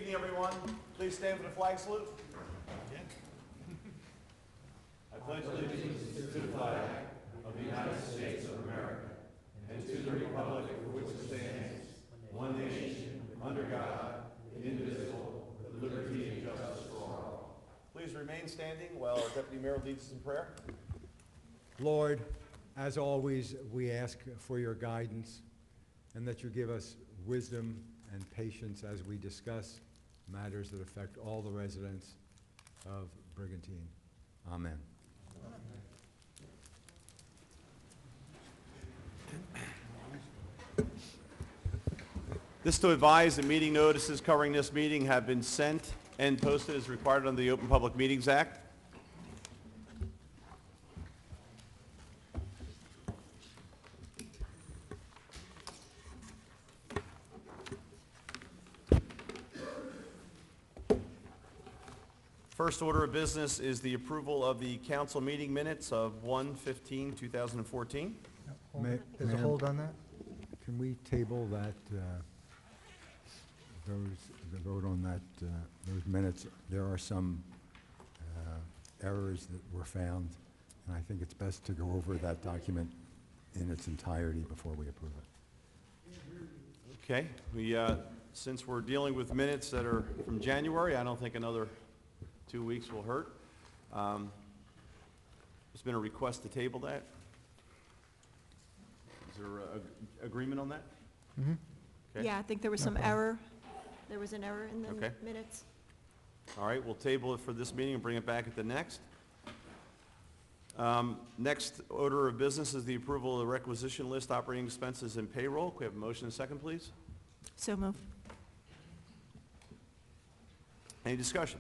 evening, everyone. Please stand for the flag salute. I pledge allegiance to the flag of the United States of America and to the republic for which it stands, one nation, under God, indivisible, with liberty and justice for all. Please remain standing while our Deputy Mayor leads us in prayer. Lord, as always, we ask for your guidance and that you give us wisdom and patience as we discuss matters that affect all the residents of Brigantine. Amen. This to advise that meeting notices covering this meeting have been sent and posted as required under the Open Public Meetings Act. First order of business is the approval of the council meeting minutes of 1/15/2014. There's a hold on that? Can we table that, the vote on that, those minutes? There are some errors that were found, and I think it's best to go over that document in its entirety before we approve it. Okay, since we're dealing with minutes that are from January, I don't think another 2 weeks will hurt. There's been a request to table that. Is there agreement on that? Mm-hmm. Okay. Yeah, I think there was some error. There was an error in the Okay. minutes. All right, we'll table it for this meeting and bring it back at the next. Next order of business is the approval of the requisition list, operating expenses, and payroll. Can we have a motion and a second, please? So moved. Any discussion?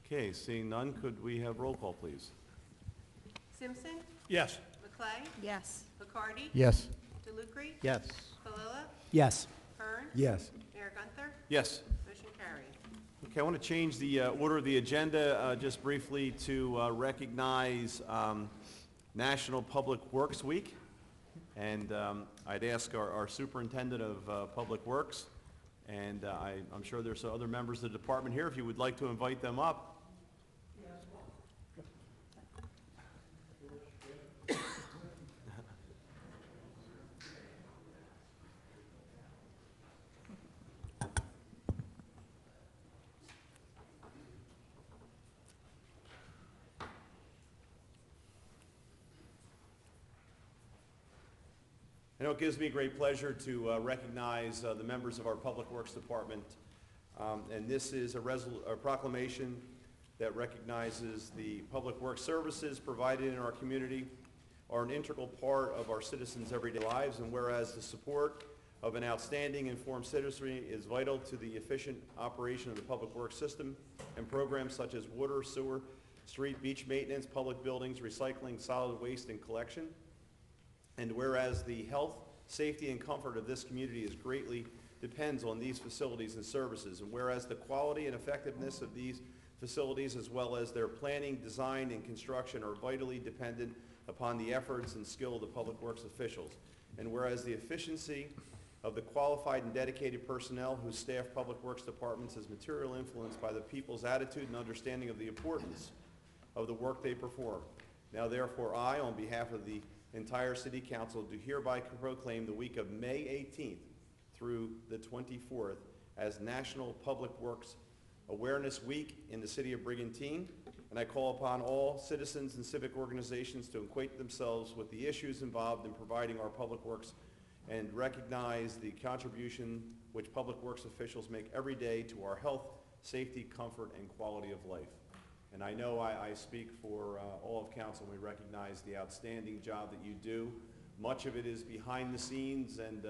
Okay, seeing none, could we have roll call, please? Simpson? Yes. McClay? Yes. McCarty? Yes. DeLucre? Yes. Palilla? Yes. Hearn? Yes. Mayor Gunther? Yes. Motion carried. Okay, I want to change the order of the agenda just briefly to recognize National Public Works Week. And I'd ask our superintendent of Public Works, and I'm sure there's other members of the department here, if you would like to invite them up. I know it gives me great pleasure to recognize the members of our Public Works Department. And this is a proclamation that recognizes the public works services provided in our community are an integral part of our citizens' everyday lives. And whereas the support of an outstanding informed citizenry is vital to the efficient operation of the public works system, and programs such as water, sewer, street, beach maintenance, public buildings, recycling, solid waste, and collection. And whereas the health, safety, and comfort of this community is greatly depends on these facilities and services, and whereas the quality and effectiveness of these facilities as well as their planning, design, and construction are vitally dependent upon the efforts and skill of the public works officials, and whereas the efficiency of the qualified and dedicated personnel who staff public works departments is materially influenced by the people's attitude and understanding of the importance of the work they perform. Now therefore I, on behalf of the entire City Council, do hereby proclaim the week of May 18th through the 24th as National Public Works Awareness Week in the City of Brigantine, and I call upon all citizens and civic organizations to acquaint themselves with the issues involved in providing our public works and recognize the contribution which public works officials make every day to our health, safety, comfort, and quality of life. And I know I speak for all of council when we recognize the outstanding job that you do. Much of it is behind the scenes and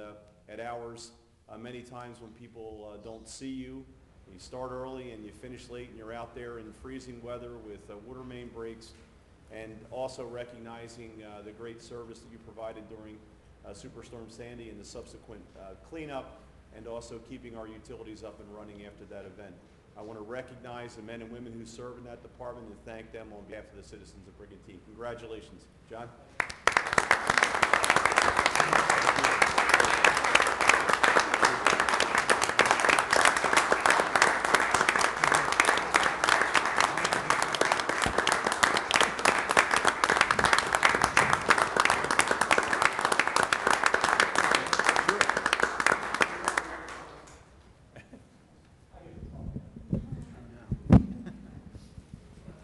at hours, many times when people don't see you. You start early and you finish late, and you're out there in freezing weather with water main breaks, and also recognizing the great service that you provided during Superstorm Sandy and the subsequent cleanup, and also keeping our utilities up and running after that event. I want to recognize the men and women who serve in that department and thank them on behalf of the citizens of Brigantine. Congratulations. John?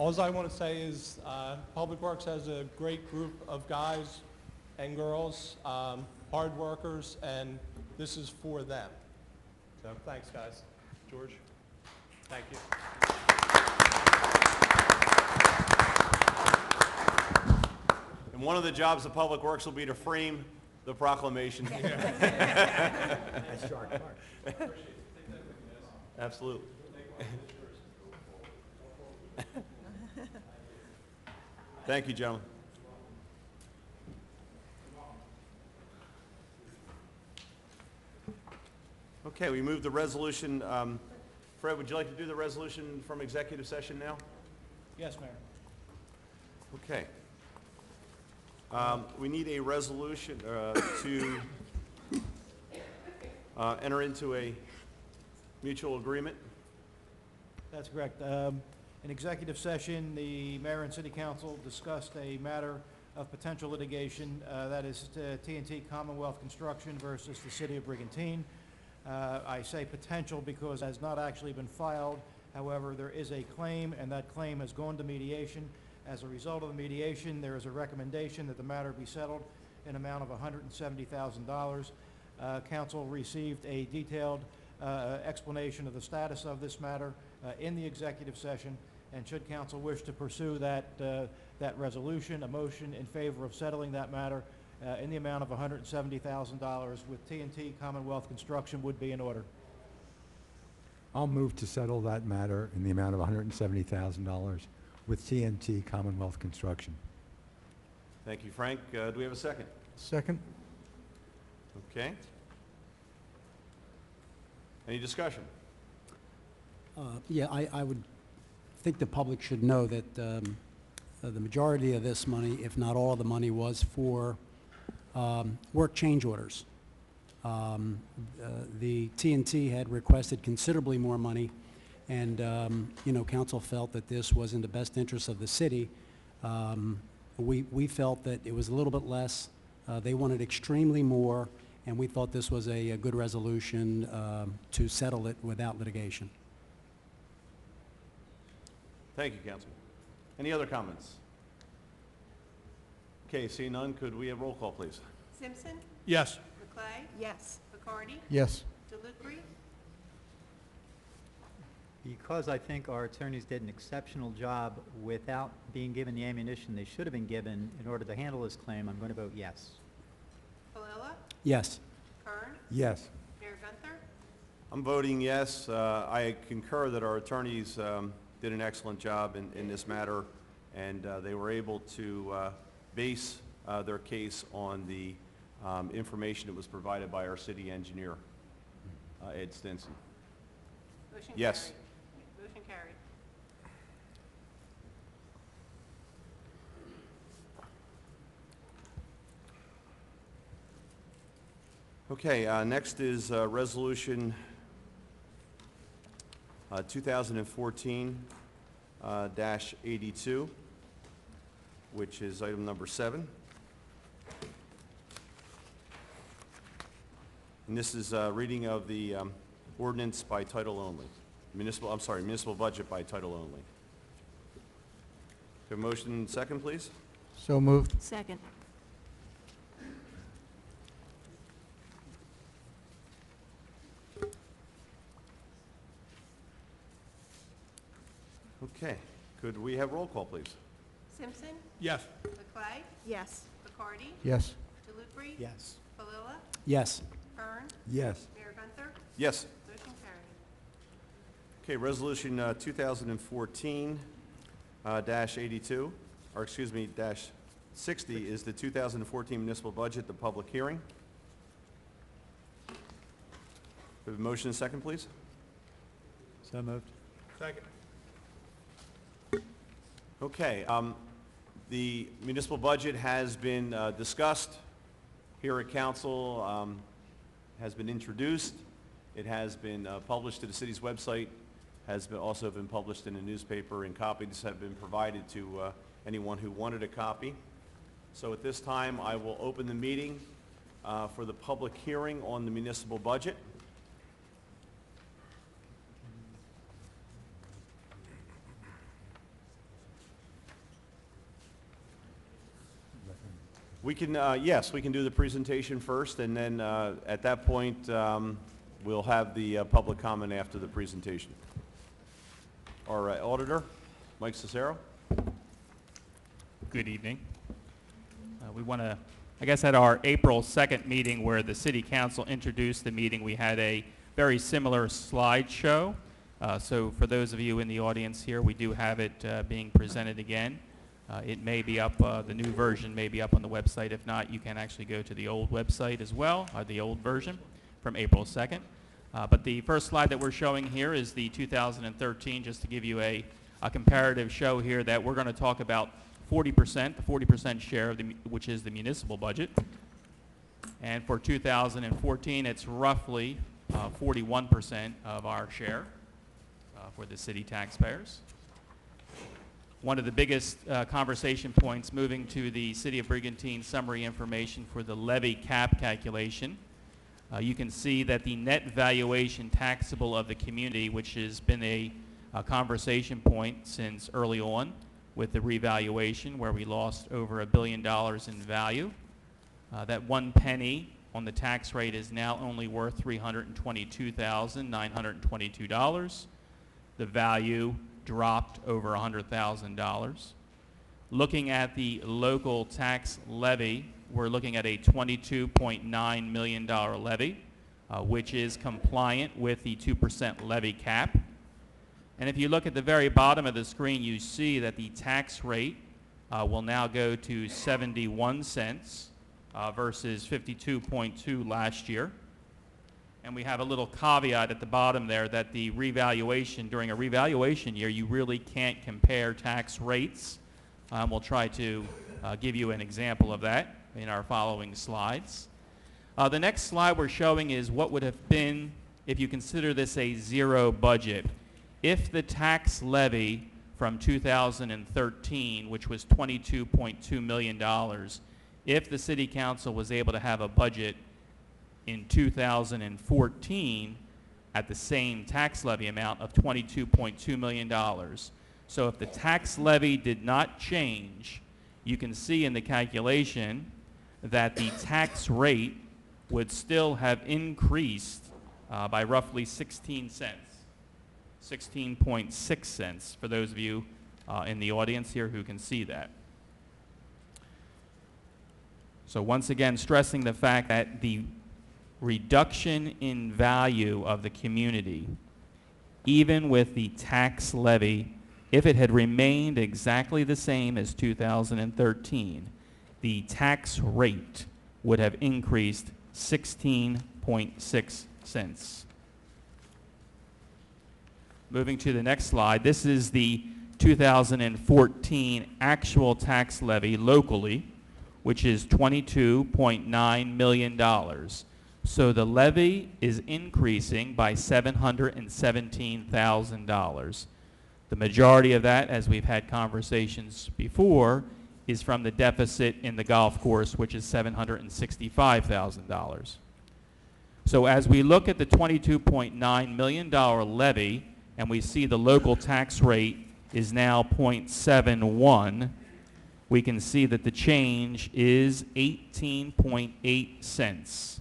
All I want to say is Public Works has a great group of guys and girls, hard workers, and this is for them. So thanks, guys. George, thank you. And one of the jobs of Public Works will be to frame the proclamation. That's Shark Park. Absolutely. Thank you, gentlemen. Okay, we move the resolution. Fred, would you like to do the resolution from executive session now? Yes, Mayor. Okay. We need a resolution to enter into a mutual agreement. That's correct. In executive session, the mayor and city council discussed a matter of potential litigation, that is TNT Commonwealth Construction versus the city of Brigantine. I say potential because it has not actually been filed. However, there is a claim, and that claim has gone to mediation. As a result of the mediation, there is a recommendation that the matter be settled in amount of $170,000. Council received a detailed explanation of the status of this matter in the executive session, and should council wish to pursue that resolution, a motion in favor of settling that matter in the amount of $170,000 with TNT Commonwealth Construction would be in order. I'll move to settle that matter in the amount of $170,000 with TNT Commonwealth Construction. Thank you, Frank. Do we have a second? Second? Okay. Any discussion? Yeah, I would think the public should know that the majority of this money, if not all of the money, was for work change orders. The TNT had requested considerably more money, and council felt that this was in the best interest of the city. We felt that it was a little bit less. They wanted extremely more, and we thought this was a good resolution to settle it without litigation. Thank you, Councilman. Any other comments? Okay, seeing none, could we have roll call, please? Simpson. Yes. McClay. Yes. McCarty. Yes. DeLucre. Because I think our attorneys did an exceptional job without being given the ammunition they should have been given in order to handle this claim, I'm going to vote yes. Palella. Yes. Kern. Yes. Mayor Gunther. I'm voting yes. I concur that our attorneys did an excellent job in this matter, and they were able to base their case on the information that was provided by our city engineer, Ed Stinson. Motion Yes. carried. Motion carried. Okay, next is Resolution 2014-82, which is item number 7. And this is reading of the ordinance by title only. Municipal budget by title only. Have a motion second, please? So moved. Second. Okay, could we have roll call, please? Simpson. Yes. McClay. Yes. McCarty. Yes. DeLucre. Yes. Palella. Yes. Kern. Yes. Mayor Gunther. Yes. Motion carried. Okay, Resolution 2014-82, or excuse me, dash 60 is the 2014 municipal budget, the public hearing. We have a motion and second, please? So moved. Second. Okay, the municipal budget has been discussed here at council, has been introduced. It has been published to the city's website, has been also been published in a newspaper, and copies have been provided to anyone who wanted a copy. So at this time, I will open the meeting for the public hearing on the municipal budget. We can, yes, we can do the presentation first, and then at that point, we'll have the public comment after the presentation. Our auditor, Mike Cicero. Good evening. We want to, I guess at our April 2nd meeting where the City Council introduced the meeting, we had a very similar slideshow. So for those of you in the audience here, we do have it being presented again. It may be up, the new version may be up on the website. If not, you can actually go to the old website as well, the old version from April 2nd. But the first slide that we're showing here is the 2013, just to give you a comparative show here that we're going to talk about 40%, the 40% share, of which is the municipal budget. And for 2014, it's roughly 41% of our share for the city taxpayers. One of the biggest conversation points moving to the City of Brigantine summary information for the levy cap calculation. You can see that the net valuation taxable of the community, which has been a conversation point since early on with the revaluation where we lost over $1 billion in value. That 1 penny on the tax rate is now only worth $322,922. The value dropped over $100,000. Looking at the local tax levy, we're looking at a $22.9 million levy, which is compliant with the 2% levy cap. And if you look at the very bottom of the screen, you see that the tax rate will now go to 71 cents versus 52.2 last year. And we have a little caveat at the bottom there that the revaluation, during a revaluation year, you really can't compare tax rates. We'll try to give you an example of that in our following slides. The next slide we're showing is what would have been if you consider this a zero budget. If the tax levy from 2013, which was $22.2 million, if the City Council was able to have a budget in 2014 at the same tax levy amount of $22.2 million. So if the tax levy did not change, you can see in the calculation that the tax rate would still have increased by roughly 16 cents, 16.6 cents for those of you in the audience here who can see that. So once again, stressing the fact that the reduction in value of the community, even with the tax levy, if it had remained exactly the same as 2013, the tax rate would have increased 16.6 cents. Moving to the next slide, this is the 2014 actual tax levy locally, which is $22.9 million. So the levy is increasing by $717,000. The majority of that, as we've had conversations before, is from the deficit in the golf course, which is $765,000. So as we look at the $22.9 million levy, and we see the local tax rate is now 0.71, we can see that the change is 18.8 cents.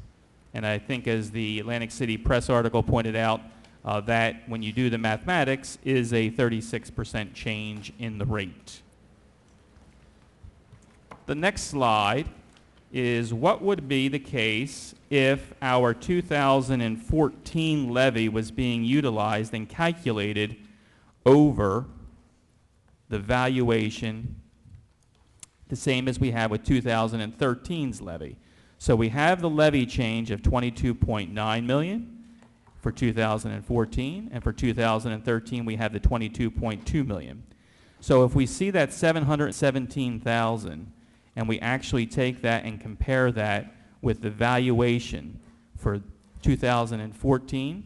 And I think as the Atlantic City Press article pointed out, that when you do the mathematics is a 36% change in the rate. The next slide is what would be the case if our 2014 levy was being utilized and calculated over the valuation the same as we have with 2013's levy. So we have the levy change of $22.9 million for 2014, and for 2013 we have the $22.2 million. So if we see that $717,000 and we actually take that and compare that with the valuation for 2014,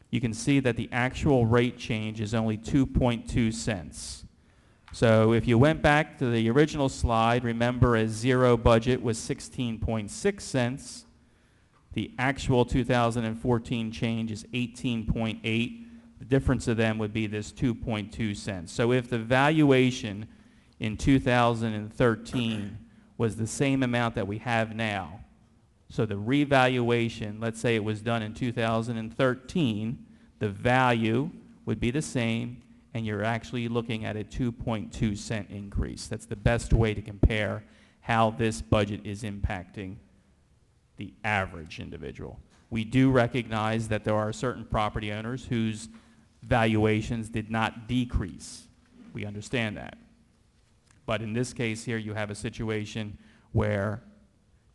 you can see that the actual rate change is only 2.2 cents. So if you went back to the original slide, remember a zero budget was 16.6 cents. The actual 2014 change is 18.8. The difference of them would be this 2.2 cents. So if the valuation in 2013 was the same amount that we have now. So the revaluation, let's say it was done in 2013, the value would be the same, and you're actually looking at a 2.2 cent increase. That's the best way to compare how this budget is impacting the average individual. We do recognize that there are certain property owners whose valuations did not decrease. We understand that. But in this case here, you have a situation where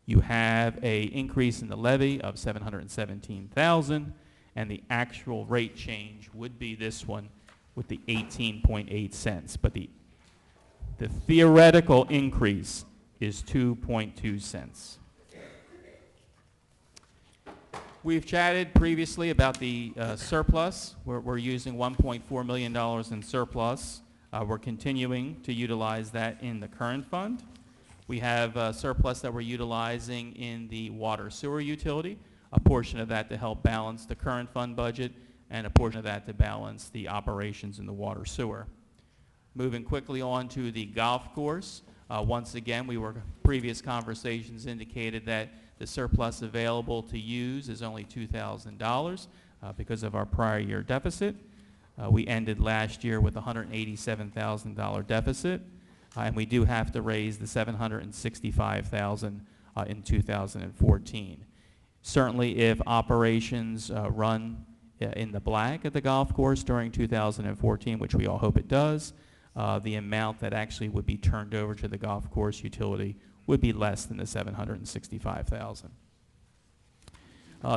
you have a increase in the levy of $717,000, and the actual rate change would be this one with the 18.8 cents. But the theoretical increase is 2.2 cents. We've chatted previously about the surplus. We're using $1.4 million in surplus. We're continuing to utilize that in the current fund. We have surplus that we're utilizing in the water sewer utility, a portion of that to help balance the current fund budget, and a portion of that to balance the operations in the water sewer. Moving quickly on to the golf course. Once again, previous conversations indicated that the surplus available to use is only $2,000 because of our prior year deficit. We ended last year with a $187,000 deficit, and we do have to raise the $765,000 in 2014. Certainly, if operations run in the black at the golf course during 2014, which we all hope it does, the amount that actually would be turned over to the golf course utility would be less than the $765,000.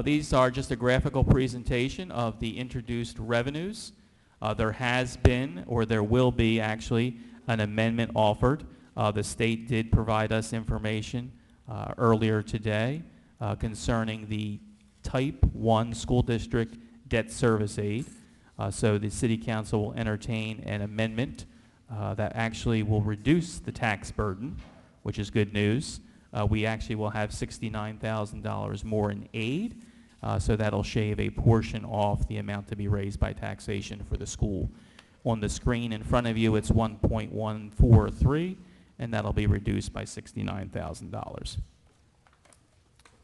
These are just a graphical presentation of the introduced revenues. There has been, or there will be actually, an amendment offered. The state did provide us information earlier today concerning the Type 1 school district debt service aid. So the City Council will entertain an amendment that actually will reduce the tax burden, which is good news. We actually will have $69,000 more in aid, so that'll shave a portion off the amount to be raised by taxation for the school. On the screen in front of you, it's 1.143, and that'll be reduced by $69,000.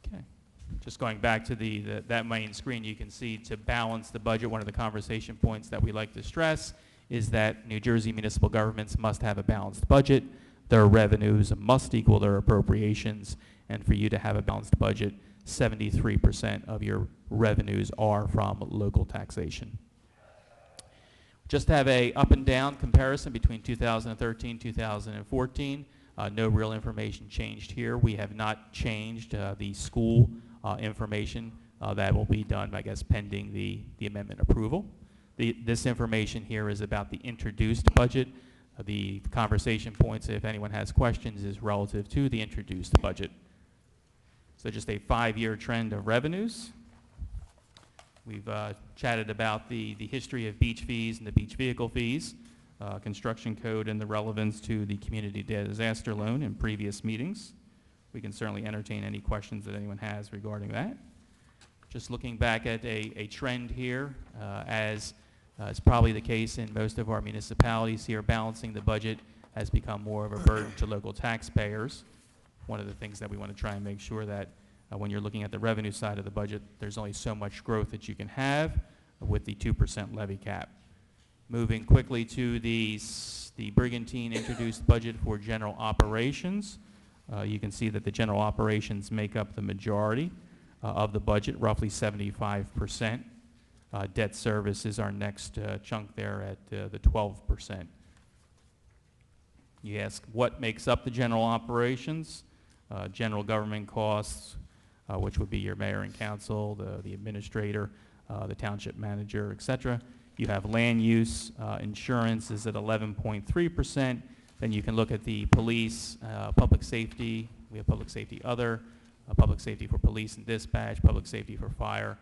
Okay. Just going back to that main screen, you can see to balance the budget, one of the conversation points that we like to stress is that New Jersey municipal governments must have a balanced budget. Their revenues must equal their appropriations, and for you to have a balanced budget, 73% of your revenues are from local taxation. Just have a up and down comparison between 2013, 2014. No real information changed here. We have not changed the school information. That will be done, I guess, pending the amendment approval. This information here is about the introduced budget. The conversation points, if anyone has questions, is relative to the introduced budget. So just a 5-year trend of revenues. We've chatted about the history of beach fees and the beach vehicle fees, construction code and the relevance to the community disaster loan in previous meetings. We can certainly entertain any questions that anyone has regarding that. Just looking back at a trend here, as is probably the case in most of our municipalities here, balancing the budget has become more of a burden to local taxpayers. One of the things that we want to try and make sure that when you're looking at the revenue side of the budget, there's only so much growth that you can have with the 2% levy cap. Moving quickly to the Brigantine introduced budget for general operations. You can see that the general operations make up the majority of the budget, roughly 75%. Debt service is our next chunk there at the 12%. You ask what makes up the general operations? General government costs, which would be your mayor and council, the administrator, the township manager, etc. You have land use, insurance is at 11.3%. Then you can look at the police, public safety. We have public safety other, public safety for police and dispatch, public safety for fire.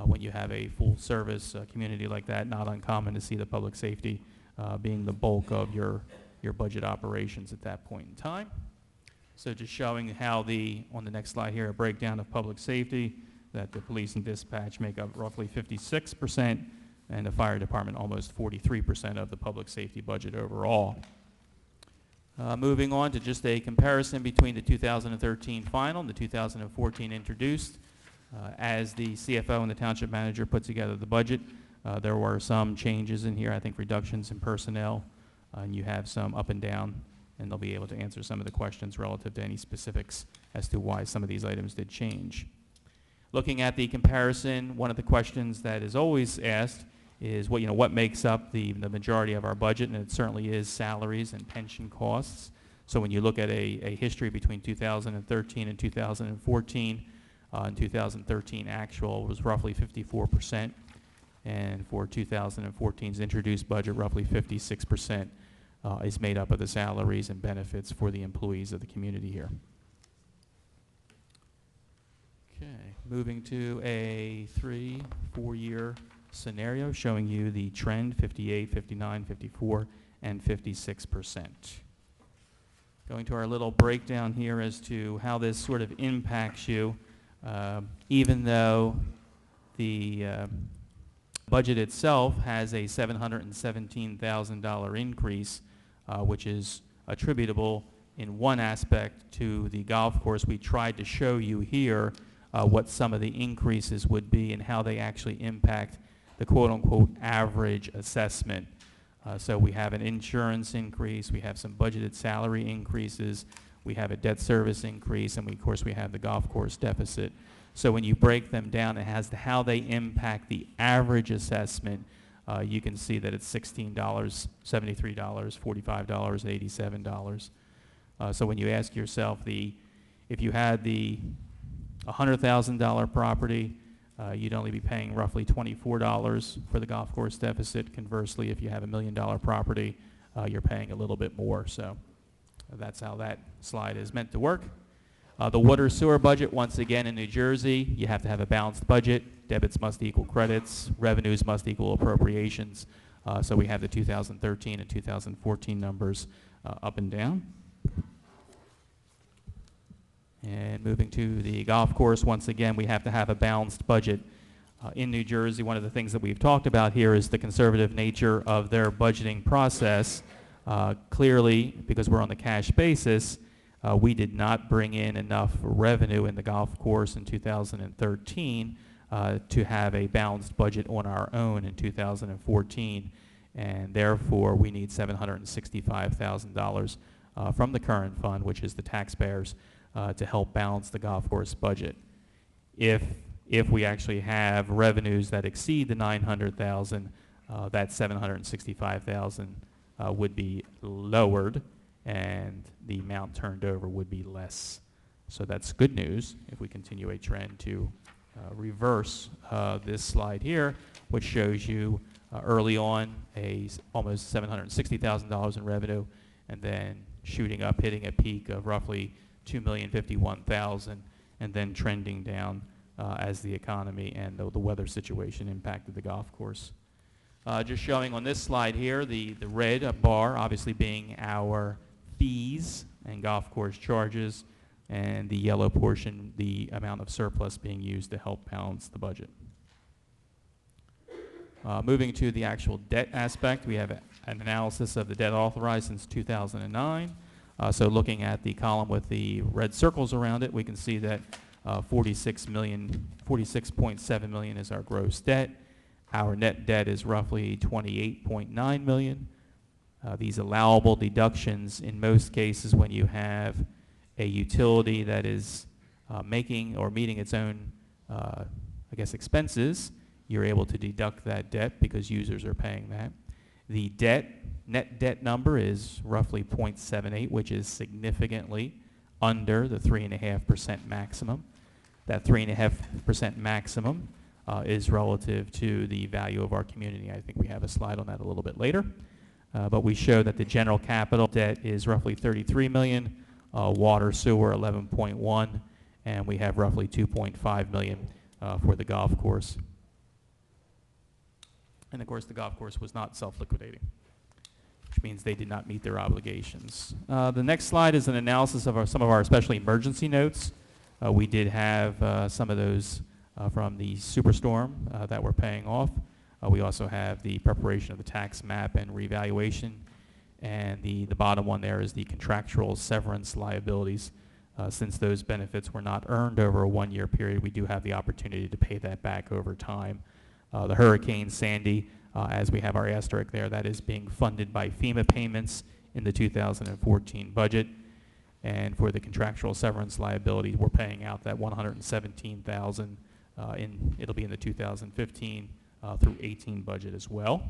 When you have a full service community like that, not uncommon to see the public safety being the bulk of your budget operations at that point in time. So just showing how on the next slide here, a breakdown of public safety, that the police and dispatch make up roughly 56%, and the fire department almost 43% of the public safety budget overall. Moving on to just a comparison between the 2013 final and the 2014 introduced. As the CFO and the township manager put together the budget, there were some changes in here, I think reductions in personnel, and you have some up and down, and they'll be able to answer some of the questions relative to any specifics as to why some of these items did change. Looking at the comparison, one of the questions that is always asked is what makes up the majority of our budget, and it certainly is salaries and pension costs. So when you look at a history between 2013 and 2014, in 2013 actual was roughly 54%, and for 2014's introduced budget, roughly 56% is made up of the salaries and benefits for the employees of the community here. Okay, moving to a 3-4-year scenario showing you the trend, 58, 59, 54, and 56%. Going to our little breakdown here as to how this sort of impacts you, even though the budget itself has a $717,000 increase, which is attributable in one aspect to the golf course. We tried to show you here what some of the increases would be and how they actually impact the quote-unquote average assessment. So we have an insurance increase, we have some budgeted salary increases, we have a debt service increase, and of course we have the golf course deficit. So when you break them down as to how they impact the average assessment, you can see that it's $16, $73, $45, $87. So when you ask yourself, if you had the $100,000 property, you'd only be paying roughly $24 for the golf course deficit. Conversely, if you have $1 million property, you're paying a little bit more. So that's how that slide is meant to work. The water sewer budget, once again in New Jersey, you have to have a balanced budget. Debits must equal credits. Revenues must equal appropriations. So we have the 2013 and 2014 numbers up and down. And moving to the golf course, once again, we have to have a balanced budget. In New Jersey, one of the things that we've talked about here is the conservative nature of their budgeting process. Clearly, because we're on the cash basis, we did not bring in enough revenue in the golf course in 2013 to have a balanced budget on our own in 2014, and therefore we need $765,000 from the current fund, which is the taxpayers, to help balance the golf course budget. If we actually have revenues that exceed the $900,000, that $765,000 would be lowered, and the amount turned over would be less. So that's good news if we continue a trend to reverse this slide here, which shows you early on almost $760,000 in revenue, and then shooting up, hitting a peak of roughly $2,051,000, and then trending down as the economy and the weather situation impacted the golf course. Just showing on this slide here, the red bar obviously being our fees and golf course charges, and the yellow portion, the amount of surplus being used to help balance the budget. Moving to the actual debt aspect, we have an analysis of the debt authorized since 2009. So looking at the column with the red circles around it, we can see that 46.7 million is our gross debt. Our net debt is roughly 28.9 million. These allowable deductions, in most cases when you have a utility that is making or meeting its own, expenses, you're able to deduct that debt because users are paying that. The net debt number is roughly 0.78, which is significantly under the 3.5% maximum. That 3.5% maximum is relative to the value of our community. I think we have a slide on that a little bit later. But we show that the general capital debt is roughly 33 million, water sewer 11.1, and we have roughly 2.5 million for the golf course. And of course the golf course was not self-liquidating, which means they did not meet their obligations. The next slide is an analysis of some of our especially emergency notes. We did have some of those from the superstorm that we're paying off. We also have the preparation of the tax map and revaluation. And the bottom one there is the contractual severance liabilities. Since those benefits were not earned over a one-year period, we do have the opportunity to pay that back over time. The Hurricane Sandy, as we have our asterisk there, that is being funded by FEMA payments in the 2014 budget. And for the contractual severance liability, we're paying out that $117,000 it'll be in the 2015 through 18 budget as well.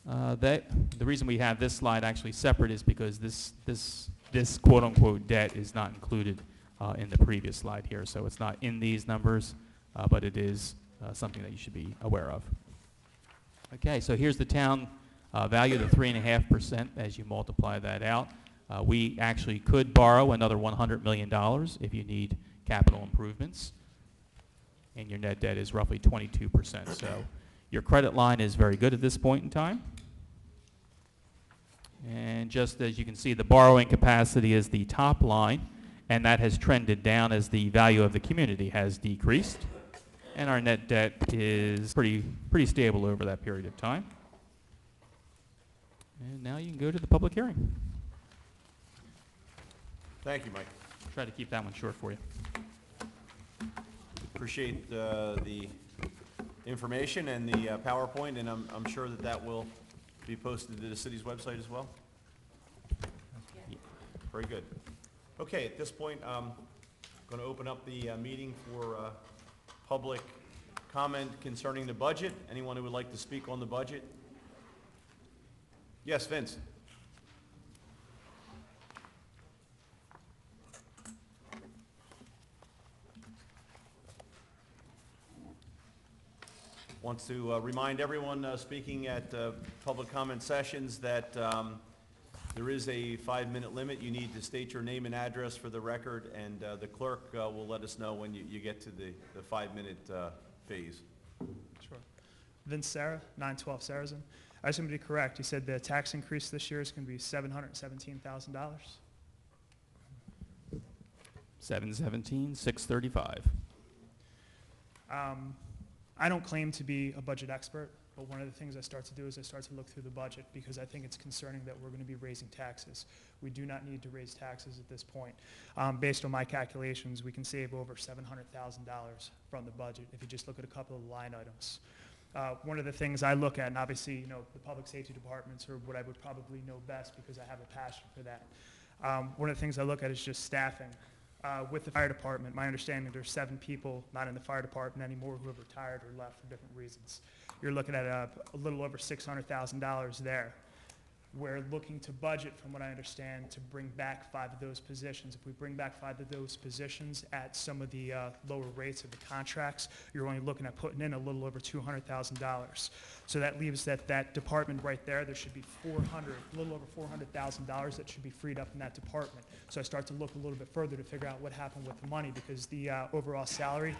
The reason we have this slide actually separate is because this quote-unquote debt is not included in the previous slide here. So it's not in these numbers, but it is something that you should be aware of. Okay, so here's the town value, the 3.5% as you multiply that out. We actually could borrow another $100 million if you need capital improvements, and your net debt is roughly 22%. So your credit line is very good at this point in time. And just as you can see, the borrowing capacity is the top line, and that has trended down as the value of the community has decreased. And our net debt is pretty stable over that period of time. And now you can go to the public hearing. Thank you, Mike. Try to keep that one short for you. Appreciate the information and the PowerPoint, and I'm sure that will be posted to the city's website as well. Very good. Okay, at this point, I'm going to open up the meeting for public comment concerning the budget. Anyone who would like to speak on the budget? Yes, Vince. Wants to remind everyone speaking at public comment sessions that there is a 5-minute limit. You need to state your name and address for the record, and the clerk will let us know when you get to the 5-minute phase. Sure. Vince Sarah, 912 Saracen. I just want to be correct. You said the tax increase this year is going to be $717,000. 717, 635. I don't claim to be a budget expert, but one of the things I start to do is I start to look through the budget because I think it's concerning that we're going to be raising taxes. We do not need to raise taxes at this point. Based on my calculations, we can save over $700,000 from the budget if you just look at a couple of line items. One of the things I look at, and obviously, you know, the public safety departments are what I would probably know best because I have a passion for that. One of the things I look at is just staffing. With the fire department, my understanding there's 7 people not in the fire department anymore who have retired or left for different reasons. You're looking at a little over $600,000 there. We're looking to budget, from what I understand, to bring back 5 of those positions. If we bring back 5 of those positions at some of the lower rates of the contracts, you're only looking at putting in a little over $200,000. So that leaves that department right there. There should be a little over $400,000 that should be freed up in that department. So I start to look a little bit further to figure out what happened with the money because the overall salaries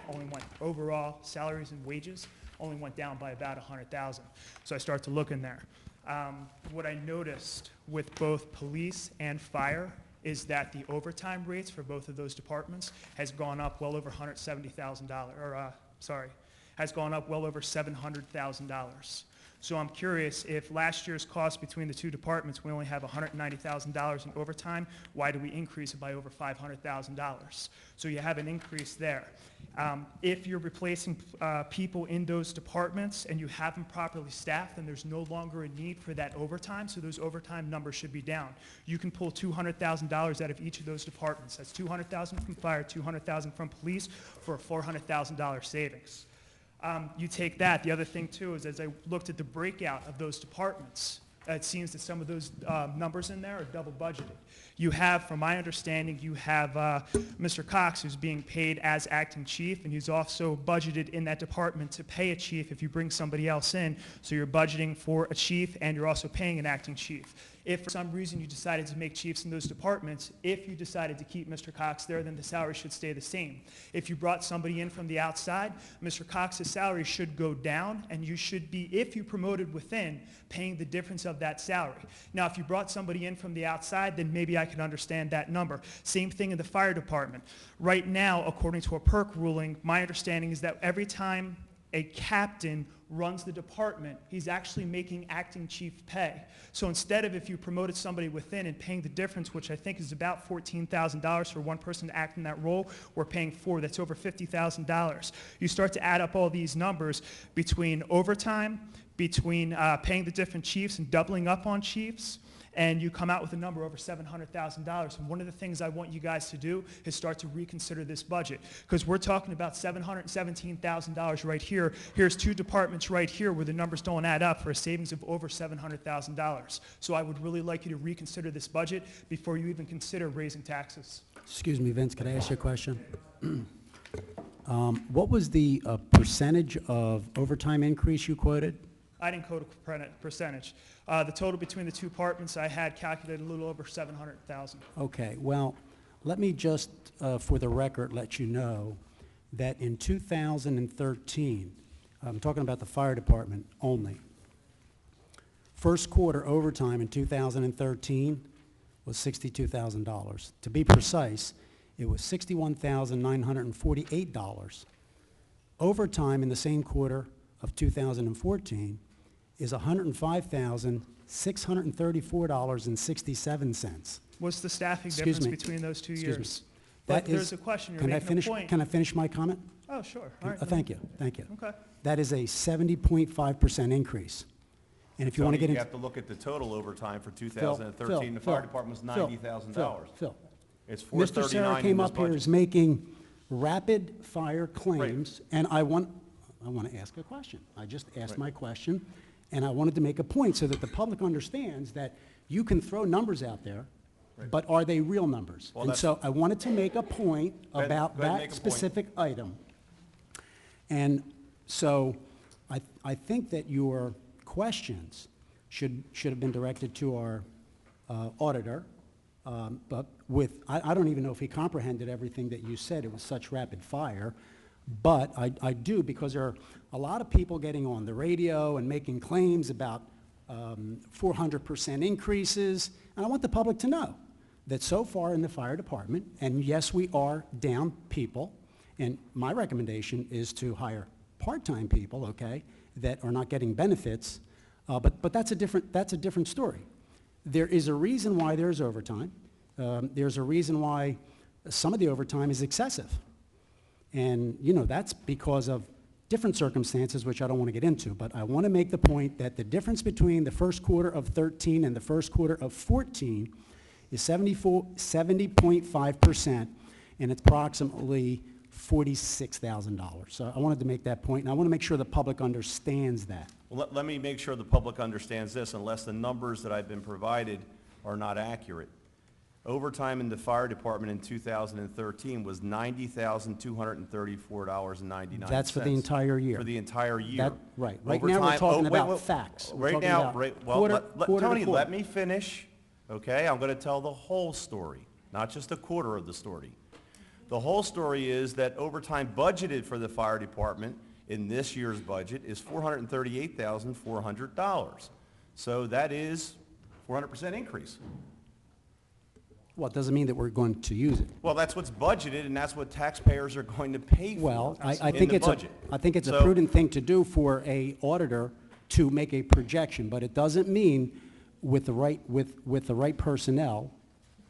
and wages only went down by about $100,000. So I start to look in there. What I noticed with both police and fire is that the overtime rates for both of those departments has gone up well over has gone up well over $700,000. So I'm curious, if last year's cost between the two departments, we only have $190,000 in overtime, why do we increase it by over $500,000? So you have an increase there. If you're replacing people in those departments and you have them properly staffed, then there's no longer a need for that overtime, so those overtime numbers should be down. You can pull $200,000 out of each of those departments. That's $200,000 from fire, $200,000 from police for a $400,000 savings. You take that. The other thing, too, is as I looked at the breakout of those departments, it seems that some of those numbers in there are double budgeted. You have, from my understanding, you have Mr. Cox, who's being paid as acting chief, and he's also budgeted in that department to pay a chief if you bring somebody else in. So you're budgeting for a chief, and you're also paying an acting chief. If for some reason you decided to make chiefs in those departments, if you decided to keep Mr. Cox there, then the salary should stay the same. If you brought somebody in from the outside, Mr. Cox's salary should go down, and you should be, if you promoted within, paying the difference of that salary. Now, if you brought somebody in from the outside, then maybe I can understand that number. Same thing in the fire department. Right now, according to a PERC ruling, my understanding is that every time a captain runs the department, he's actually making acting chief pay. So instead of if you promoted somebody within and paying the difference, which I think is about $14,000 for one person to act in that role, we're paying four, that's over $50,000. You start to add up all these numbers between overtime, between paying the different chiefs and doubling up on chiefs, and you come out with a number over $700,000. And one of the things I want you guys to do is start to reconsider this budget, because we're talking about $717,000 right here. Here's two departments right here where the numbers don't add up for a savings of over $700,000. So I would really like you to reconsider this budget before you even consider raising taxes. Excuse me, Vince, could I ask you a question? What was the percentage of overtime increase you quoted? I didn't quote a percentage. The total between the two departments I had calculated a little over $700,000. Okay, well, let me just, for the record, let you know that in 2013, I'm talking about the fire department only, first quarter overtime in 2013 was $62,000. To be precise, it was $61,948. Overtime in the same quarter of 2014 is $105,634.67. What's the staffing Excuse difference me. between those 2 Excuse me. years? That But there's is- a question, you're Can I making a finish? point. Can I finish my comment? Oh, sure. All right. Thank you, thank you. Okay. That is a 70.5% increase. And if you want to Tony, get you into... have to look at the total overtime for Phil, 2013. The Phil, fire department was Phil, $90,000. Phil, It's Mr. $439 Sarah in came this up here budget. as making rapid fire claims, and I want to ask a question. I just asked Right. my question, and I wanted to make a point so that the public understands that you can throw numbers out there, Right. but are they real numbers? Well, And that's- so I wanted to make a point Go ahead- about go ahead and that make a point. specific item. And so I think that your questions should have been directed to our auditor, but I don't even know if he comprehended everything that you said. It was such rapid fire. But I do, because there are a lot of people getting on the radio and making claims about 400% increases. And I want the public to know that so far in the fire department, and yes, we are down people, and my recommendation is to hire part-time people, okay, that are not getting benefits, but that's a different story. There is a reason why there's overtime. There's a reason why some of the overtime is excessive. And, you know, that's because of different circumstances, which I don't want to get into, but I want to make the point that the difference between the first quarter of 13 and the first quarter of 14 is 70.5%, and it's approximately $46,000. So I wanted to make that point, and I want to make sure the public understands that. Well, let me make sure the public understands this, unless the numbers that I've been provided are not accurate. Overtime in the fire department in 2013 was $90,234.99. That's for the entire year. For the entire year. Right. Right now, we're talking about facts. We're Right talking now, about well, quarter to Tony, quarter. let me finish, okay? I'm going to tell the whole story, not just a quarter of the story. The whole story is that overtime budgeted for the fire department in this year's budget is $438,400. So that is 400% increase. Well, it doesn't mean that we're going to use it. Well, that's what's budgeted, and that's what taxpayers are going to pay for Well, I in think the it's budget. a So- prudent thing to do for a auditor to make a projection, but it doesn't mean with the right personnel.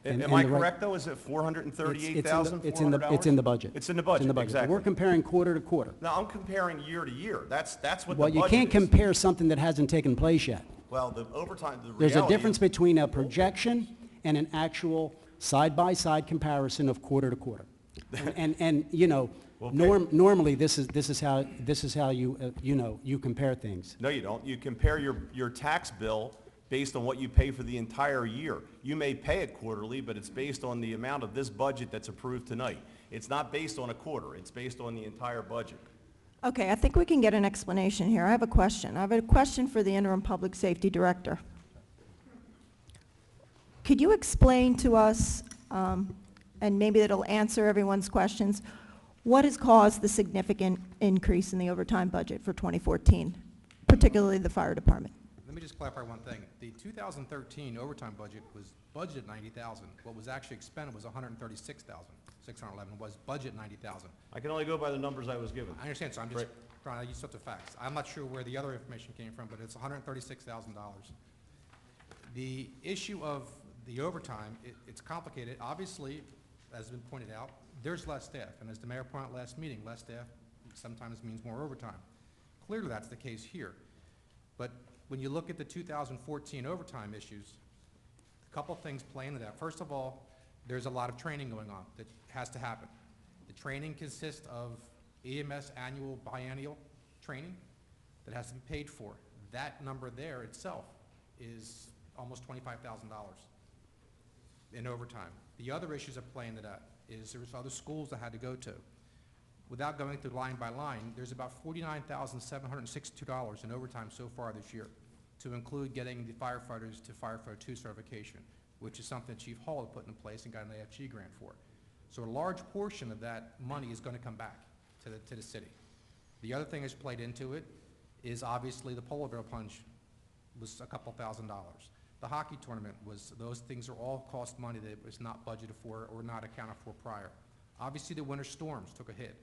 and Am I the right- correct, though? Is it $438,400? It's in the budget. It's in the budget, It's in exactly. We're comparing quarter to quarter. No, I'm comparing year to year. That's what the Well, budget you can't is. compare something that hasn't taken place yet. Well, the overtime, the reality There's a difference is- between a projection and an actual side-by-side comparison of quarter to quarter. And you know, Okay. normally this is how you you compare things. No, you don't. You compare your tax bill based on what you pay for the entire year. You may pay it quarterly, but it's based on the amount of this budget that's approved tonight. It's not based on a quarter. It's based on the entire budget. Okay, I think we can get an explanation here. I have a question. I have a question for the interim public safety director. Could you explain to us, and maybe it'll answer everyone's questions, what has caused the significant increase in the overtime budget for 2014, particularly the fire department? Let me just clarify one thing. The 2013 overtime budget was budgeted $90,000. What was actually expended was $136,000. 611 was budget 90,000. I can only go by the numbers I was given. I understand, so I'm just Right. trying to use up the facts. I'm not sure where the other information came from, but it's $136,000. The issue of the overtime, it's complicated. Obviously, as has been pointed out, there's less staff, and as the mayor pointed out last meeting, less staff sometimes means more overtime. Clearly, that's the case here. But when you look at the 2014 overtime issues, a couple things play into that. First of all, there's a lot of training going on that has to happen. The training consists of EMS annual, biennial training that has to be paid for. That number there itself is almost $25,000 in overtime. The other issues that play into that is there's other schools that had to go to. Without going through line by line, there's about $49,762 in overtime so far this year, to include getting the firefighters to Firefighter 2 certification, which is something Chief Hall had put in place and got an AFG grant for. So a large portion of that money is going to come back to the city. The other thing that's played into it is obviously the Polar Bear Plunge was a couple $1,000s. The hockey tournament was, those things are all cost money that was not budgeted for or not accounted for prior. Obviously, the winter storms took a hit.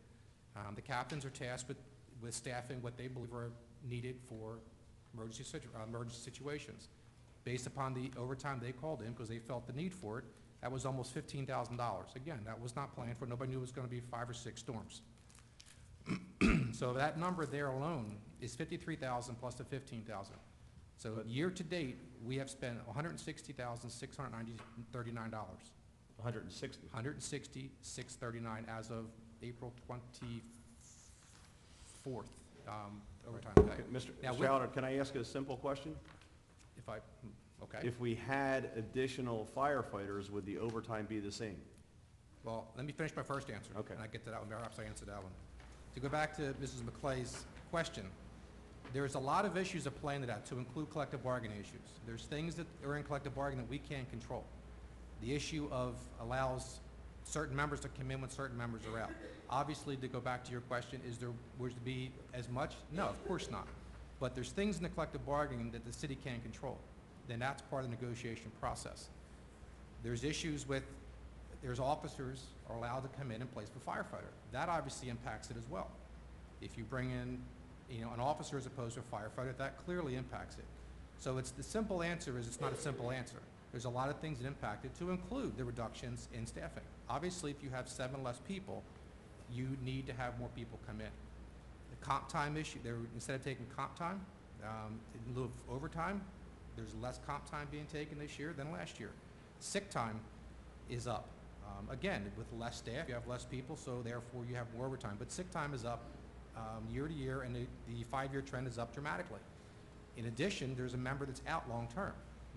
The captains are tasked with staffing what they believe are needed for emergency situations. Based upon the overtime they called in, because they felt the need for it, that was almost $15,000. Again, that was not planned for. Nobody knew it was going to be 5 or 6 storms. So that number there alone is $53,000 plus the $15,000. So year to date, we have spent $160,639. 160. $160,639 as of April 24th, overtime pay. Okay, Mr. Now, Chowder, can I ask a simple question? Okay. If we had additional firefighters, would the overtime be the same? Well, let me finish my first answer. Okay. And I get to that one, perhaps I answer that one. To go back to Mrs. McClay's question, there's a lot of issues that play into that, to include collective bargaining issues. There's things that are in collective bargaining that we can't control. The issue of allows certain members to come in when certain members are out. Obviously, to go back to your question, was to be as much? No, of course not. But there's things in the collective bargaining that the city can't control. Then that's part of the negotiation process. There's issues with, there's officers are allowed to come in and place for firefighter. That obviously impacts it as well. If you bring in, an officer as opposed to a firefighter, that clearly impacts it. So the simple answer is it's not a simple answer. There's a lot of things that impact it, to include the reductions in staffing. Obviously, if you have 7 less people, you need to have more people come in. The comp time issue, instead of taking comp time, in lieu of overtime, there's less comp time being taken this year than last year. Sick time is up. Again, with less staff, you have less people, so therefore you have more overtime. But sick time is up year to year, and the 5-year trend is up dramatically. In addition, there's a member that's out long-term.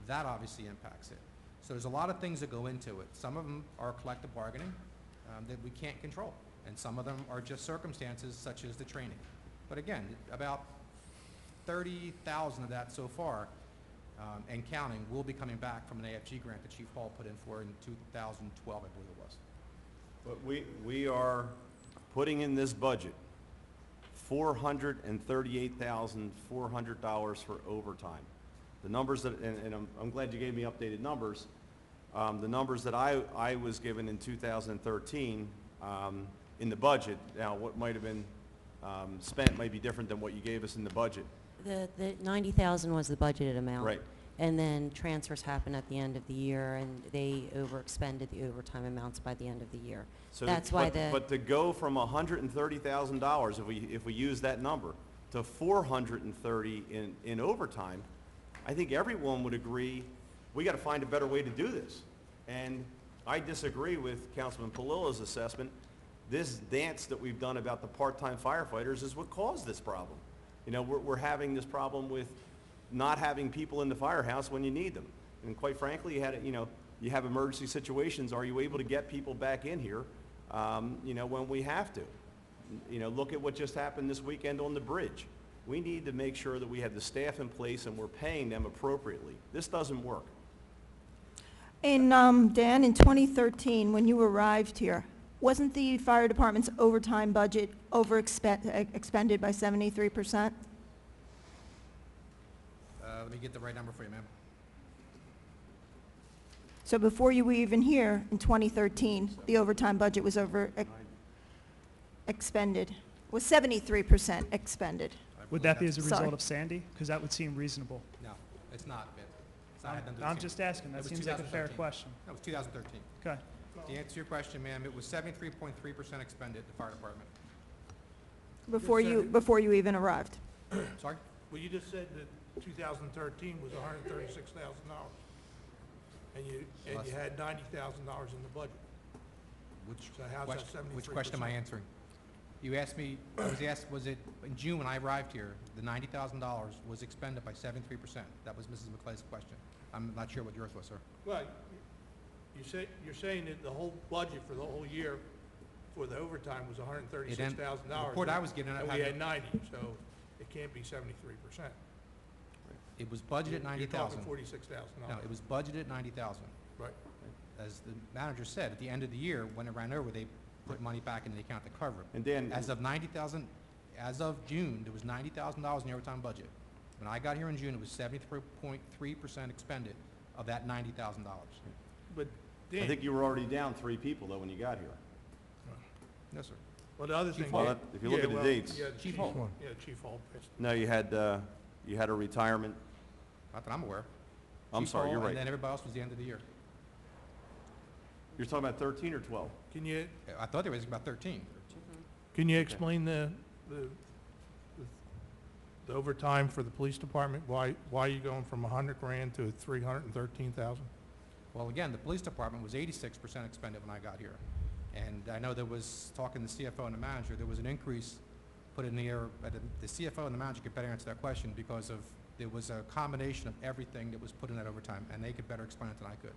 That obviously impacts it. So there's a lot of things that go into it. Some of them are collective bargaining that we can't control, and some of them are just circumstances such as the training. But again, about 30,000 of that so far, and counting, will be coming back from an AFG grant that Chief Hall put in for in 2012, I believe it was. But we are putting in this budget $438,400 for overtime. The numbers that, and I'm glad you gave me updated numbers. The numbers that I was given in 2013 in the budget, now what might have been spent might be different than what you gave us in the budget. The 90,000 was the budgeted amount. Right. And then transfers happened at the end of the year, and they overexpended the overtime amounts by the end of the year. So That's why but to go from $130,000, if we use that number, to $430 in overtime, I think everyone would agree we got to find a better way to do this. And I disagree with Councilman Palilla's assessment. This dance that we've done about the part-time firefighters is what caused this problem. We're having this problem with not having people in the firehouse when you need them. And quite frankly, you have emergency situations. Are you able to get people back in here, when we have to? Look at what just happened this weekend on the bridge. We need to make sure that we have the staff in place and we're paying them appropriately. This doesn't work. Dan, in 2013, when you arrived here, wasn't the fire department's overtime budget expended by 73%? Let me get the right number for you, ma'am. So before you were even here, in 2013, the overtime budget was expended, was 73% expended. Would that be as a Sorry. result of Sandy? Because that would seem reasonable. No, it's not, Vince. It's not had nothing to do I'm with just Sandy. asking. It That was seems like a fair 2013. question. That was 2013. Okay. To answer your question, ma'am, it was 73.3% expended, the fire department. Before you even arrived. Sorry? Well, you just said that 2013 was $136,000, and you had $90,000 in the budget. So how's that 73%? Which question am I answering? You asked me, was it in June when I arrived here, the $90,000 was expended by 73%? That was Mrs. McClay's question. I'm not sure what yours was, sir. Well, you're saying that the whole budget for the whole year for the overtime was $136,000. The report I was given, And we had 90, so it can't be 73%. It was budgeted at 90,000. You're talking $46,000. No, it was budgeted at 90,000. Right. As the manager said, at the end of the year, when it ran over, they put money back into the account to cover it. And Dan, As of 90,000, as of June, there was $90,000 in the overtime budget. When I got here in June, it was 73.3% expended of that $90,000. But I Dan, think you were already down 3 people though when you got here. Yes, sir. well, the other thing. Well, if you look at the dates. Yeah, Chief Hall. Yeah, Chief Hall passed. No, you had a retirement. Not that I'm aware. I'm Chief sorry, Hall, you're And right. then everybody else was the end of the year. You're talking about 13 or 12? Can you I thought there was about 13. explain the overtime for the police department? Why are you going from 100 grand to 313,000? Well, again, the police department was 86% expended when I got here. And I know there was, talking to the CFO and the manager, there was an increase put in the air, but the CFO and the manager could better answer that question because of, there was a combination of everything that was put in that overtime, and they could better explain it than I could.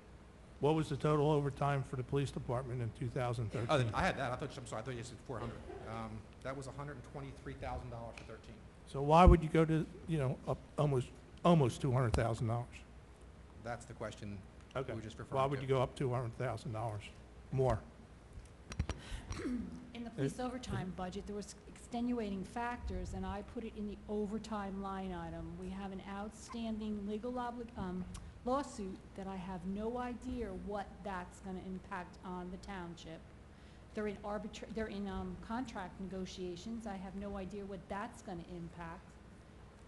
What was the total overtime for the police department in 2013? Oh, I had that. I'm sorry, I thought you said 400. That was $123,000 for 13. So why would you go to, up almost $200,000? That's the question Okay. we were just referring to. Why would you go up $200,000 more? In the police overtime budget, there was extenuating factors, and I put it in the overtime line item. We have an outstanding legal lawsuit that I have no idea what that's going to impact on the township. They're in contract negotiations. I have no idea what that's going to impact.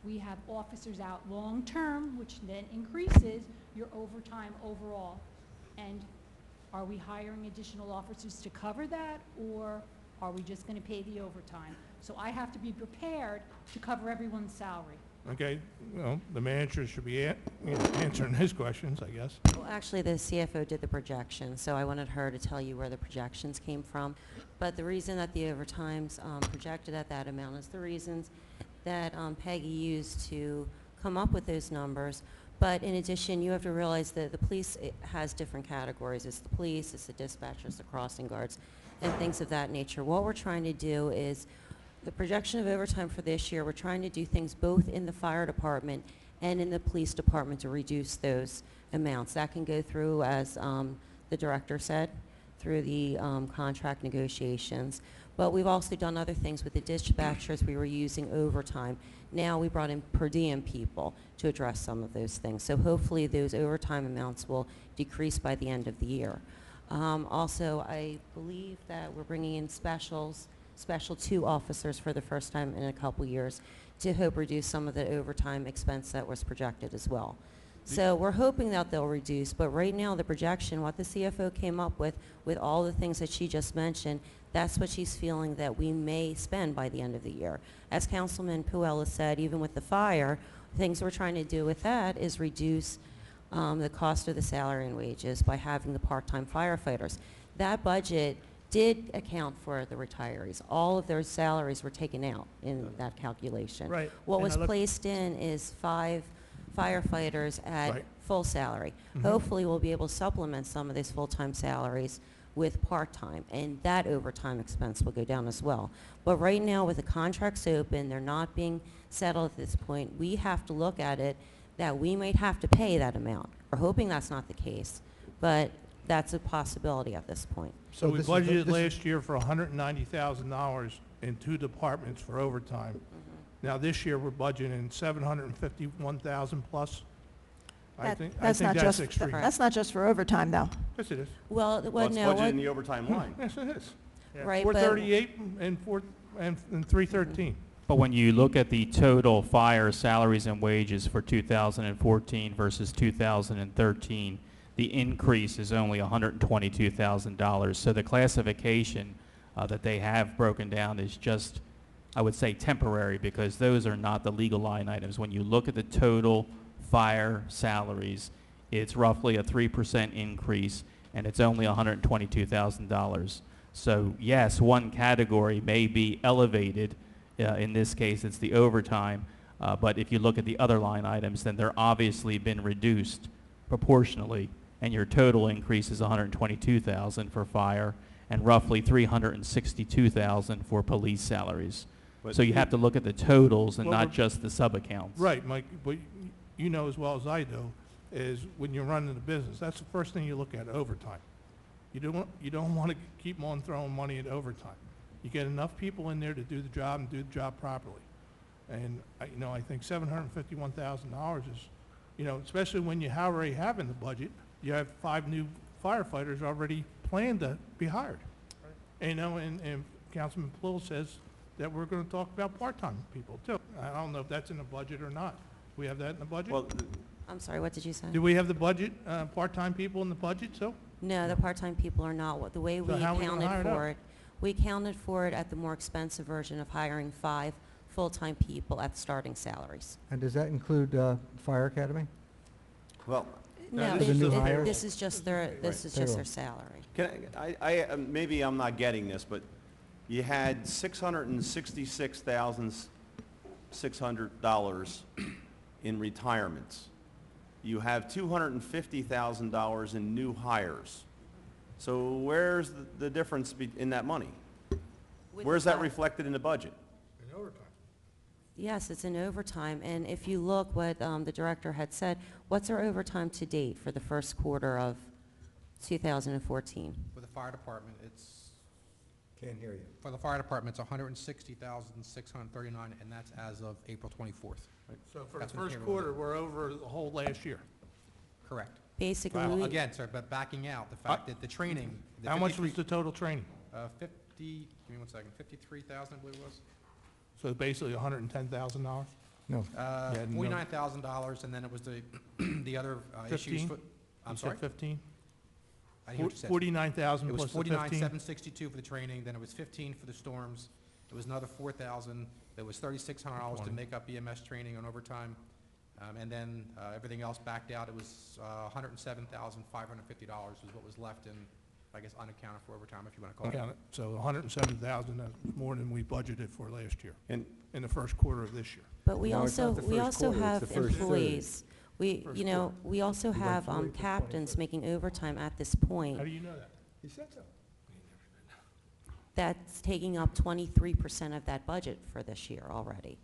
We have officers out long-term, which then increases your overtime overall. And are we hiring additional officers to cover that, or are we just going to pay the overtime? So I have to be prepared to cover everyone's salary. Okay, well, the manager should be answering his questions, I guess. Well, actually, the CFO did the projection, so I wanted her to tell you where the projections came from. But the reason that the overtime's projected at that amount is the reasons that Peggy used to come up with those numbers. But in addition, you have to realize that the police has different categories. It's the police, it's the dispatchers, the crossing guards, and things of that nature. What we're trying to do is, the projection of overtime for this year, we're trying to do things both in the fire department and in the police department to reduce those amounts. That can go through, as the director said, through the contract negotiations. But we've also done other things with the dispatchers. We were using overtime. Now we brought in per diem people to address some of those things. So hopefully those overtime amounts will decrease by the end of the year. Also, I believe that we're bringing in Special 2 officers for the first time in a couple years to hope reduce some of the overtime expense that was projected as well. So we're hoping that they'll reduce, but right now the projection, what the CFO came up with all the things that she just mentioned, that's what she's feeling that we may spend by the end of the year. As Councilman Puella said, even with the fire, things we're trying to do with that is reduce the cost of the salary and wages by having the part-time firefighters. That budget did account for the retirees. All of their salaries were taken out in that calculation. Right. What And was I look- placed in is 5 firefighters at Right. full salary. Hopefully, we'll be able to supplement some of these full-time salaries with part-time, and that overtime expense will go down as well. But right now, with the contracts open, they're not being settled at this point, we have to look at it that we might have to pay that amount. We're hoping that's not the case, but that's a possibility at this point. So we this is the- budgeted this- last year for $190,000 in 2 departments for overtime. Now, this year, we're budgeting $751,000 plus. I think That's not that's just, extreme. that's not just for overtime, though. Yes, it is. Well, Well, it's no, budgeted in the overtime line. Yes, it is. right, but 438 and 313. But when you look at the total fire salaries and wages for 2014 versus 2013, the increase is only $122,000. So the classification that they have broken down is just, I would say, temporary, because those are not the legal line items. When you look at the total fire salaries, it's roughly a 3% increase, and it's only $122,000. So yes, one category may be elevated. In this case, it's the overtime. But if you look at the other line items, then they're obviously been reduced proportionally, and your total increase is $122,000 for fire and roughly $362,000 for police salaries. But So you have to look at the totals and Well, not we're- just the sub-accounts. Right, Mike, but you know as well as I do, is when you're running the business, that's the first thing you look at, overtime. You don't want to keep on throwing money at overtime. You get enough people in there to do the job and do the job properly. And, I think $751,000 is, especially when you already have in the budget, you have 5 new firefighters already planned to be hired. And Councilman Plill says that we're going to talk about part-time people too. I don't know if that's in the budget or not. We have that in the budget? Well, I'm sorry, what did you say? Do we have the budget, part-time people in the budget too? No, the part-time people are not. The way we So how are we gonna hire accounted it for up? it, we accounted for it at the more expensive version of hiring 5 full-time people at starting salaries. And does that include Fire Academy? well, No, this is the hires? this is just their, this is just Payroll. their salary. maybe I'm not getting this, but you had $666,600 in retirements. You have $250,000 in new hires. So where's the difference in that money? With Where's the that fi- reflected in the budget? In overtime. Yes, it's in overtime, and if you look what the director had said, what's our overtime to date for the first quarter of 2014? For the fire department, it's, Can't hear you. for the fire department, it's $160,639, and that's as of April 24th. So for the That's when first payroll- quarter, we're over the whole last year. Correct. Basically, Well, we- again, sir, but backing out, the fact that the training. the How much 53 was the total training? 50, give me one second, 53,000, I believe it was. So basically $110,000? No. Yeah, no. $49,000, and then it was the, the other issues. 15? I'm You said sorry? 15? I didn't hear what you said. 49,000 It was plus the 15? 49,762 for the training, then it was 15 for the storms, it was another 4,000, there was $3,600 to 20. make up EMS training on overtime, and then everything else backed out, it was $107,550 was what was left in, I guess, unaccounted for overtime, if you want to call it. Count it. So 107,000, that's more than we budgeted for last year, And in the first quarter of this year. but we No, it's not also, the we first also quarter, it's have the first third. employees. We, First you know, we also went have from April captains 21st. making overtime at this point. How do you know that? He said so. That's taking up 23% of that budget for this year already.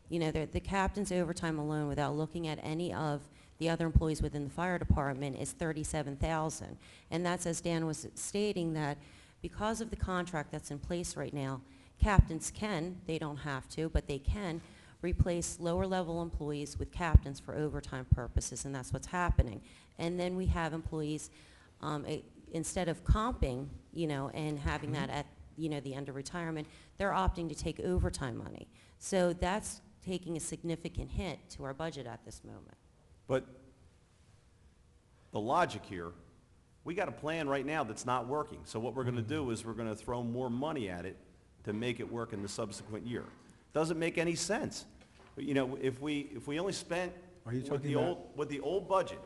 You know, the captain's overtime alone, without looking at any of the other employees within the fire department, is $37,000. And that's, as Dan was stating, that because of the contract that's in place right now, captains can, they don't have to, but they can replace lower-level employees with captains for overtime purposes, and that's what's happening. And then we have employees, instead of comping, and having that at, the end of retirement, they're opting to take overtime money. So that's taking a significant hit to our budget at this moment. But the logic here, we got a plan right now that's not working. So what we're going to do is we're going to throw more money at it to make it work in the subsequent year. Doesn't make any sense. If we only spent Are you with talking the about- with the old budget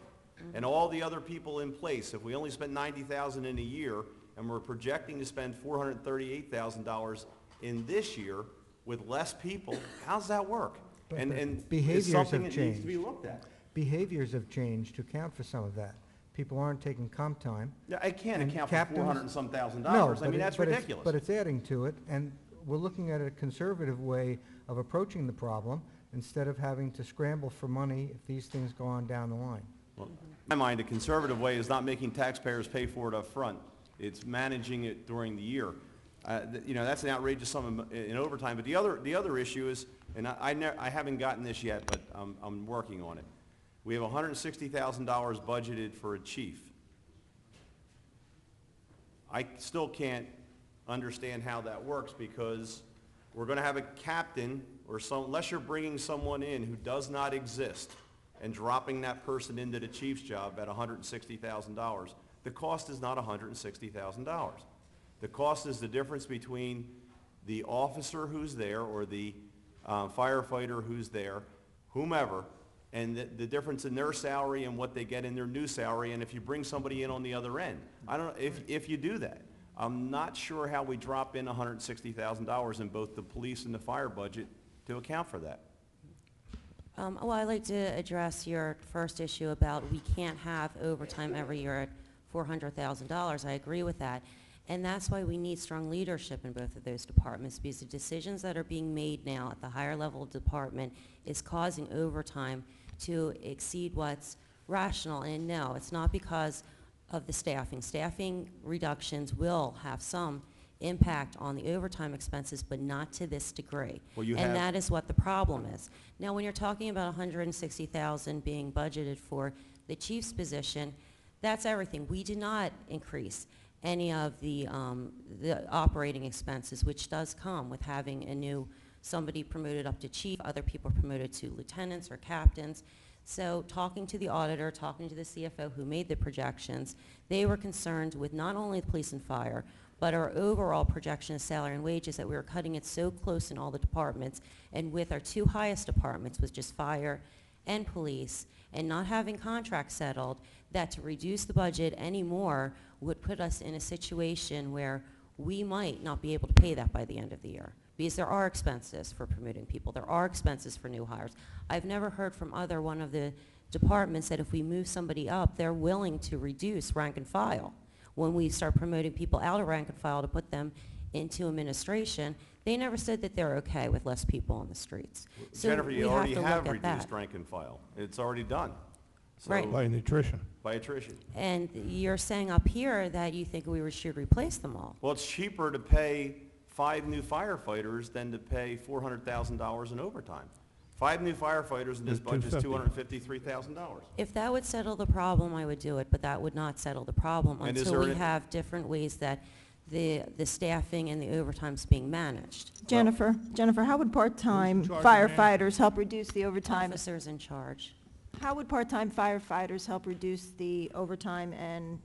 and all the other people in place, if we only spent $90,000 in a year and we're projecting to spend $438,000 in this year with less people, how's that work? But And it's behaviors something have that needs to be changed. looked at. Behaviors have changed to account for some of that. People aren't taking comp time. Yeah, I can't And account for captains- 400 and some thousand No, dollars. I but mean, it- that's but it's- ridiculous. But it's adding to it, and we're looking at a conservative way of approaching the problem instead of having to scramble for money if these things go on down the line. Well, in my mind, a conservative way is not making taxpayers pay for it up front. It's managing it during the year. That's an outrageous sum in overtime. But the other issue is, and I haven't gotten this yet, but I'm working on it. We have $160,000 budgeted for a chief. I still can't understand how that works, because we're going to have a captain or unless you're bringing someone in who does not exist and dropping that person into the chief's job at $160,000, the cost is not $160,000. The cost is the difference between the officer who's there or the firefighter who's there, whomever, and the difference in their salary and what they get in their new salary, and if you bring somebody in on the other end. I don't know if you do that. I'm not sure how we drop in $160,000 in both the police and the fire budget to account for that. Well, I'd like to address your first issue about we can't have overtime every year at $400,000. I agree with that. And that's why we need strong leadership in both of those departments, because the decisions that are being made now at the higher level department is causing overtime to exceed what's rational. And no, it's not because of the staffing. Staffing reductions will have some impact on the overtime expenses, but not to this degree. Well, you and have- that is what the problem is. Now, when you're talking about $160,000 being budgeted for the chief's position, that's everything. We did not increase any of the operating expenses, which does come with having a new somebody promoted up to chief, other people promoted to lieutenants or captains. So talking to the auditor, talking to the CFO who made the projections, they were concerned with not only the police and fire, but our overall projection of salary and wages, that we were cutting it so close in all the departments, and with our two highest departments, was just fire and police, and not having contracts settled, that to reduce the budget anymore would put us in a situation where we might not be able to pay that by the end of the year. Because there are expenses for promoting people. There are expenses for new hires. I've never heard from one of the departments that if we move somebody up, they're willing to reduce rank and file. When we start promoting people out of rank and file to put them into administration, they never said that they're okay with less people on the streets. So Jennifer, we you already to have look at reduced that. rank and file. It's already done. So- Right. By attrition. By attrition. And you're saying up here that you think we should replace them all. Well, it's cheaper to pay 5 new firefighters than to pay $400,000 in overtime. 5 new firefighters in this budget is $253,000. If that would settle the problem, I would do it, but that would not settle the problem And is until we there have different ways that the staffing and the overtime's being managed. Jennifer, how would part-time Who's in charge of firefighters help reduce the overtime? Officers in charge. How would part-time firefighters help reduce the overtime and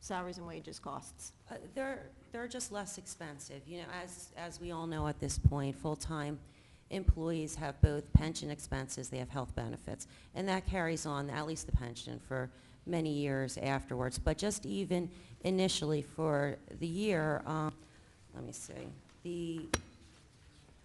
salaries and wages costs? They're just less expensive. You know, as we all know at this point, full-time employees have both pension expenses, they have health benefits, and that carries on, at least the pension, for many years afterwards. But just even initially for the year, let me see,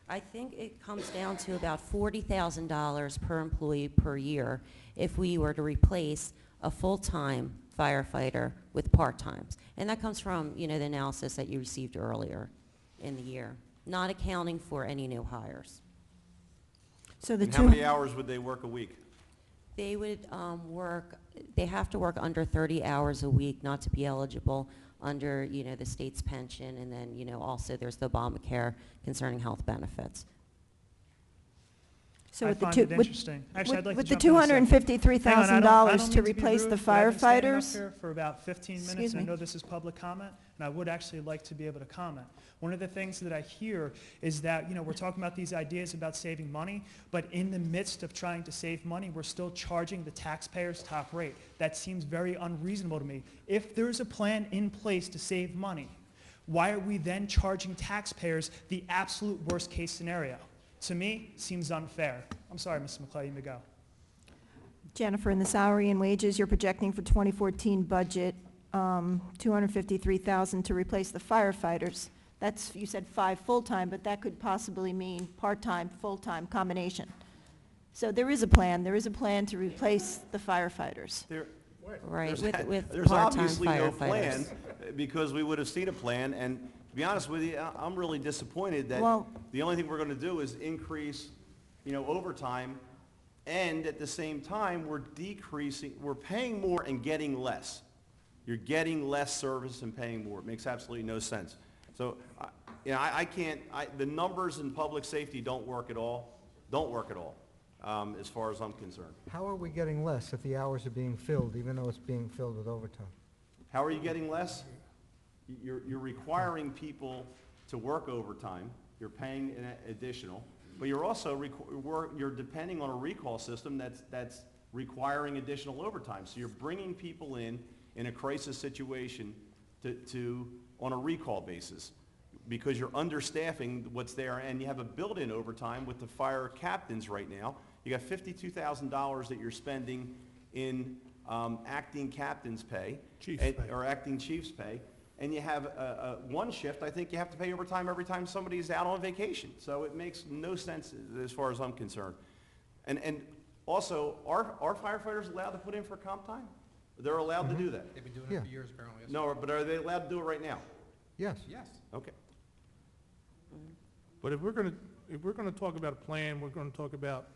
I think it comes down to about $40,000 per employee per year if we were to replace a full-time firefighter with part-times. And that comes from, the analysis that you received earlier in the year, not accounting for any new hires. So the And how many hours would they work a week? They would they have to work under 30 hours a week not to be eligible under, the state's pension, and then, also there's the Obamacare concerning health benefits. So I with the find two, it interesting. Actually, I'd like to with the jump in a second. Hang on, I $253,000 don't to mean be replace rude, the but I've been standing up firefighters? here for about 15 minutes. Excuse I me. know this is public comment, and I would actually like to be able to comment. One of the things that I hear is that, we're talking about these ideas about saving money, but in the midst of trying to save money, we're still charging the taxpayers top rate. That seems very unreasonable to me. If there's a plan in place to save money, why are we then charging taxpayers the absolute worst case scenario? To me, seems unfair. I'm sorry, Mrs. McClay, you may go. Jennifer, in the salary and wages, you're projecting for 2014 budget, $253,000 to replace the firefighters. That's, you said 5 full-time, but that could possibly mean part-time, full-time combination. So there is a plan to replace the firefighters. Right, There's with there's part-time obviously no plan, firefighters. because we would have seen a plan, and to be honest with you, I'm really disappointed that Well- the only thing we're going to do is increase, overtime, and at the same time, we're paying more and getting less. You're getting less service and paying more. It makes absolutely no sense. So, I can't, the numbers in public safety don't work at all. Don't work at all. as far as I'm concerned. How are we getting less if the hours are being filled, even though it's being filled with overtime? How are you getting less? You're requiring people to work overtime, you're paying an additional, but you're also, you're depending on a recall system that's requiring additional overtime. So you're bringing people in a crisis situation on a recall basis, because you're understaffing what's there, and you have a built-in overtime with the fire captains right now. You got $52,000 that you're spending in acting captain's pay. Chief's pay. Or acting chief's pay. And you have one shift, I think you have to pay overtime every time somebody's out on vacation. So it makes no sense as far as I'm concerned. And also, are firefighters allowed to put in for comp time? They're allowed to do that? They've been doing Yeah. it for years, apparently. Yes. No, but are they allowed to do it right now? Yes. Yes. Okay. But if we're gonna talk about a plan, we're gonna talk about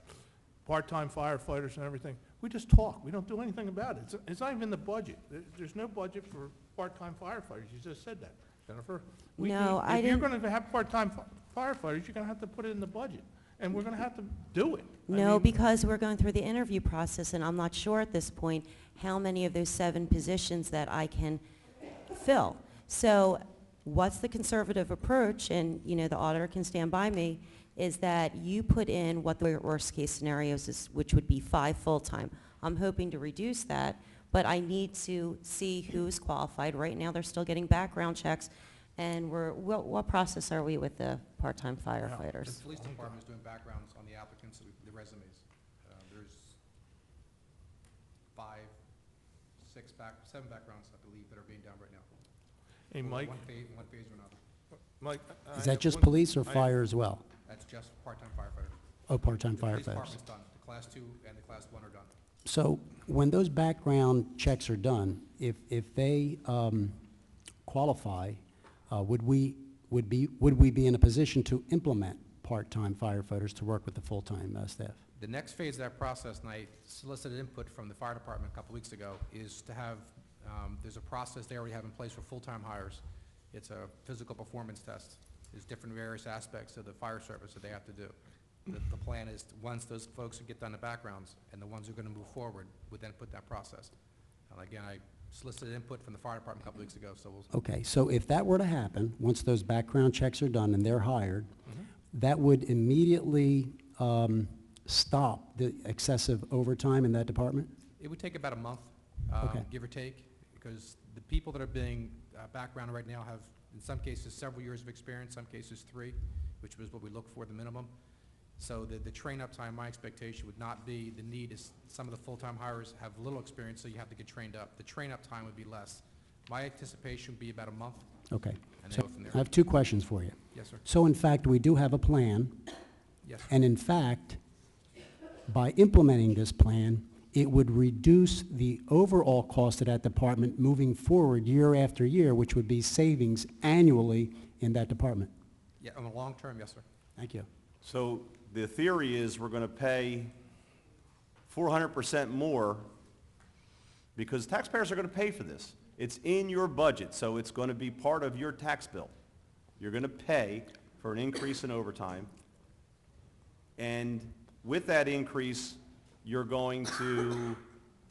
part-time firefighters and everything, we just talk. We don't do anything about it. It's not even in the budget. There's no budget for part-time firefighters. You just said that, Jennifer. No, I If you're didn't- gonna have part-time firefighters, you're gonna have to put it in the budget, and we're gonna have to do it. I No, mean, because we're going through the interview process, and I'm not sure at this point how many of those 7 positions that I can fill. So what's the conservative approach, and, you know, the auditor can stand by me, is that you put in what the worst-case scenarios is, which would be 5 full-time. I'm hoping to reduce that, but I need to see who's qualified. Right now, they're still getting background checks, and what process are we with the part-time The firefighters? police department is doing backgrounds on the applicants, the resumes. There's 7 backgrounds, I believe, that are being done right now. Hey, Mike, One phase or another. Mike. I Is that have just one- police or I- fire as well? That's just part-time firefighters. Oh, part-time The police firefighters. department's done. The Class 2 and the Class 1 are done. So when those background checks are done, if they qualify, would we be in a position to implement part-time firefighters to work with the full-time staff? The next phase of that process, and I solicited input from the fire department a couple weeks ago, is to have, there's a process they already have in place for full-time hires. It's a physical performance test. There's different various aspects of the fire service that they have to do. The plan is, once those folks who get done the backgrounds, and the ones who are going to move forward, would then put that process. And again, I solicited input from the fire department a couple weeks ago, so we'll. Okay, so if that were to happen, once those background checks are done and they're hired, that would immediately stop the excessive overtime in that department? It would take about a month, Okay. give or take, because the people that are being backgrounded right now have, in some cases, several years of experience, some cases 3, which was what we look for, the minimum. So the train-up time, my expectation would not be, the need is, some of the full-time hires have little experience, so you have to get trained up. The train-up time would be less. My anticipation would be about a month, Okay. and then So go from there. I have 2 questions for you. Yes, sir. So in fact, we do have a plan, Yes. and in fact, by implementing this plan, it would reduce the overall cost of that department moving forward year after year, which would be savings annually in that department. Yeah, on the long term, yes, sir. Thank you. So the theory is we're going to pay 400% more because taxpayers are going to pay for this. It's in your budget, so it's going to be part of your tax bill. You're going to pay for an increase in overtime, and with that increase, you're going to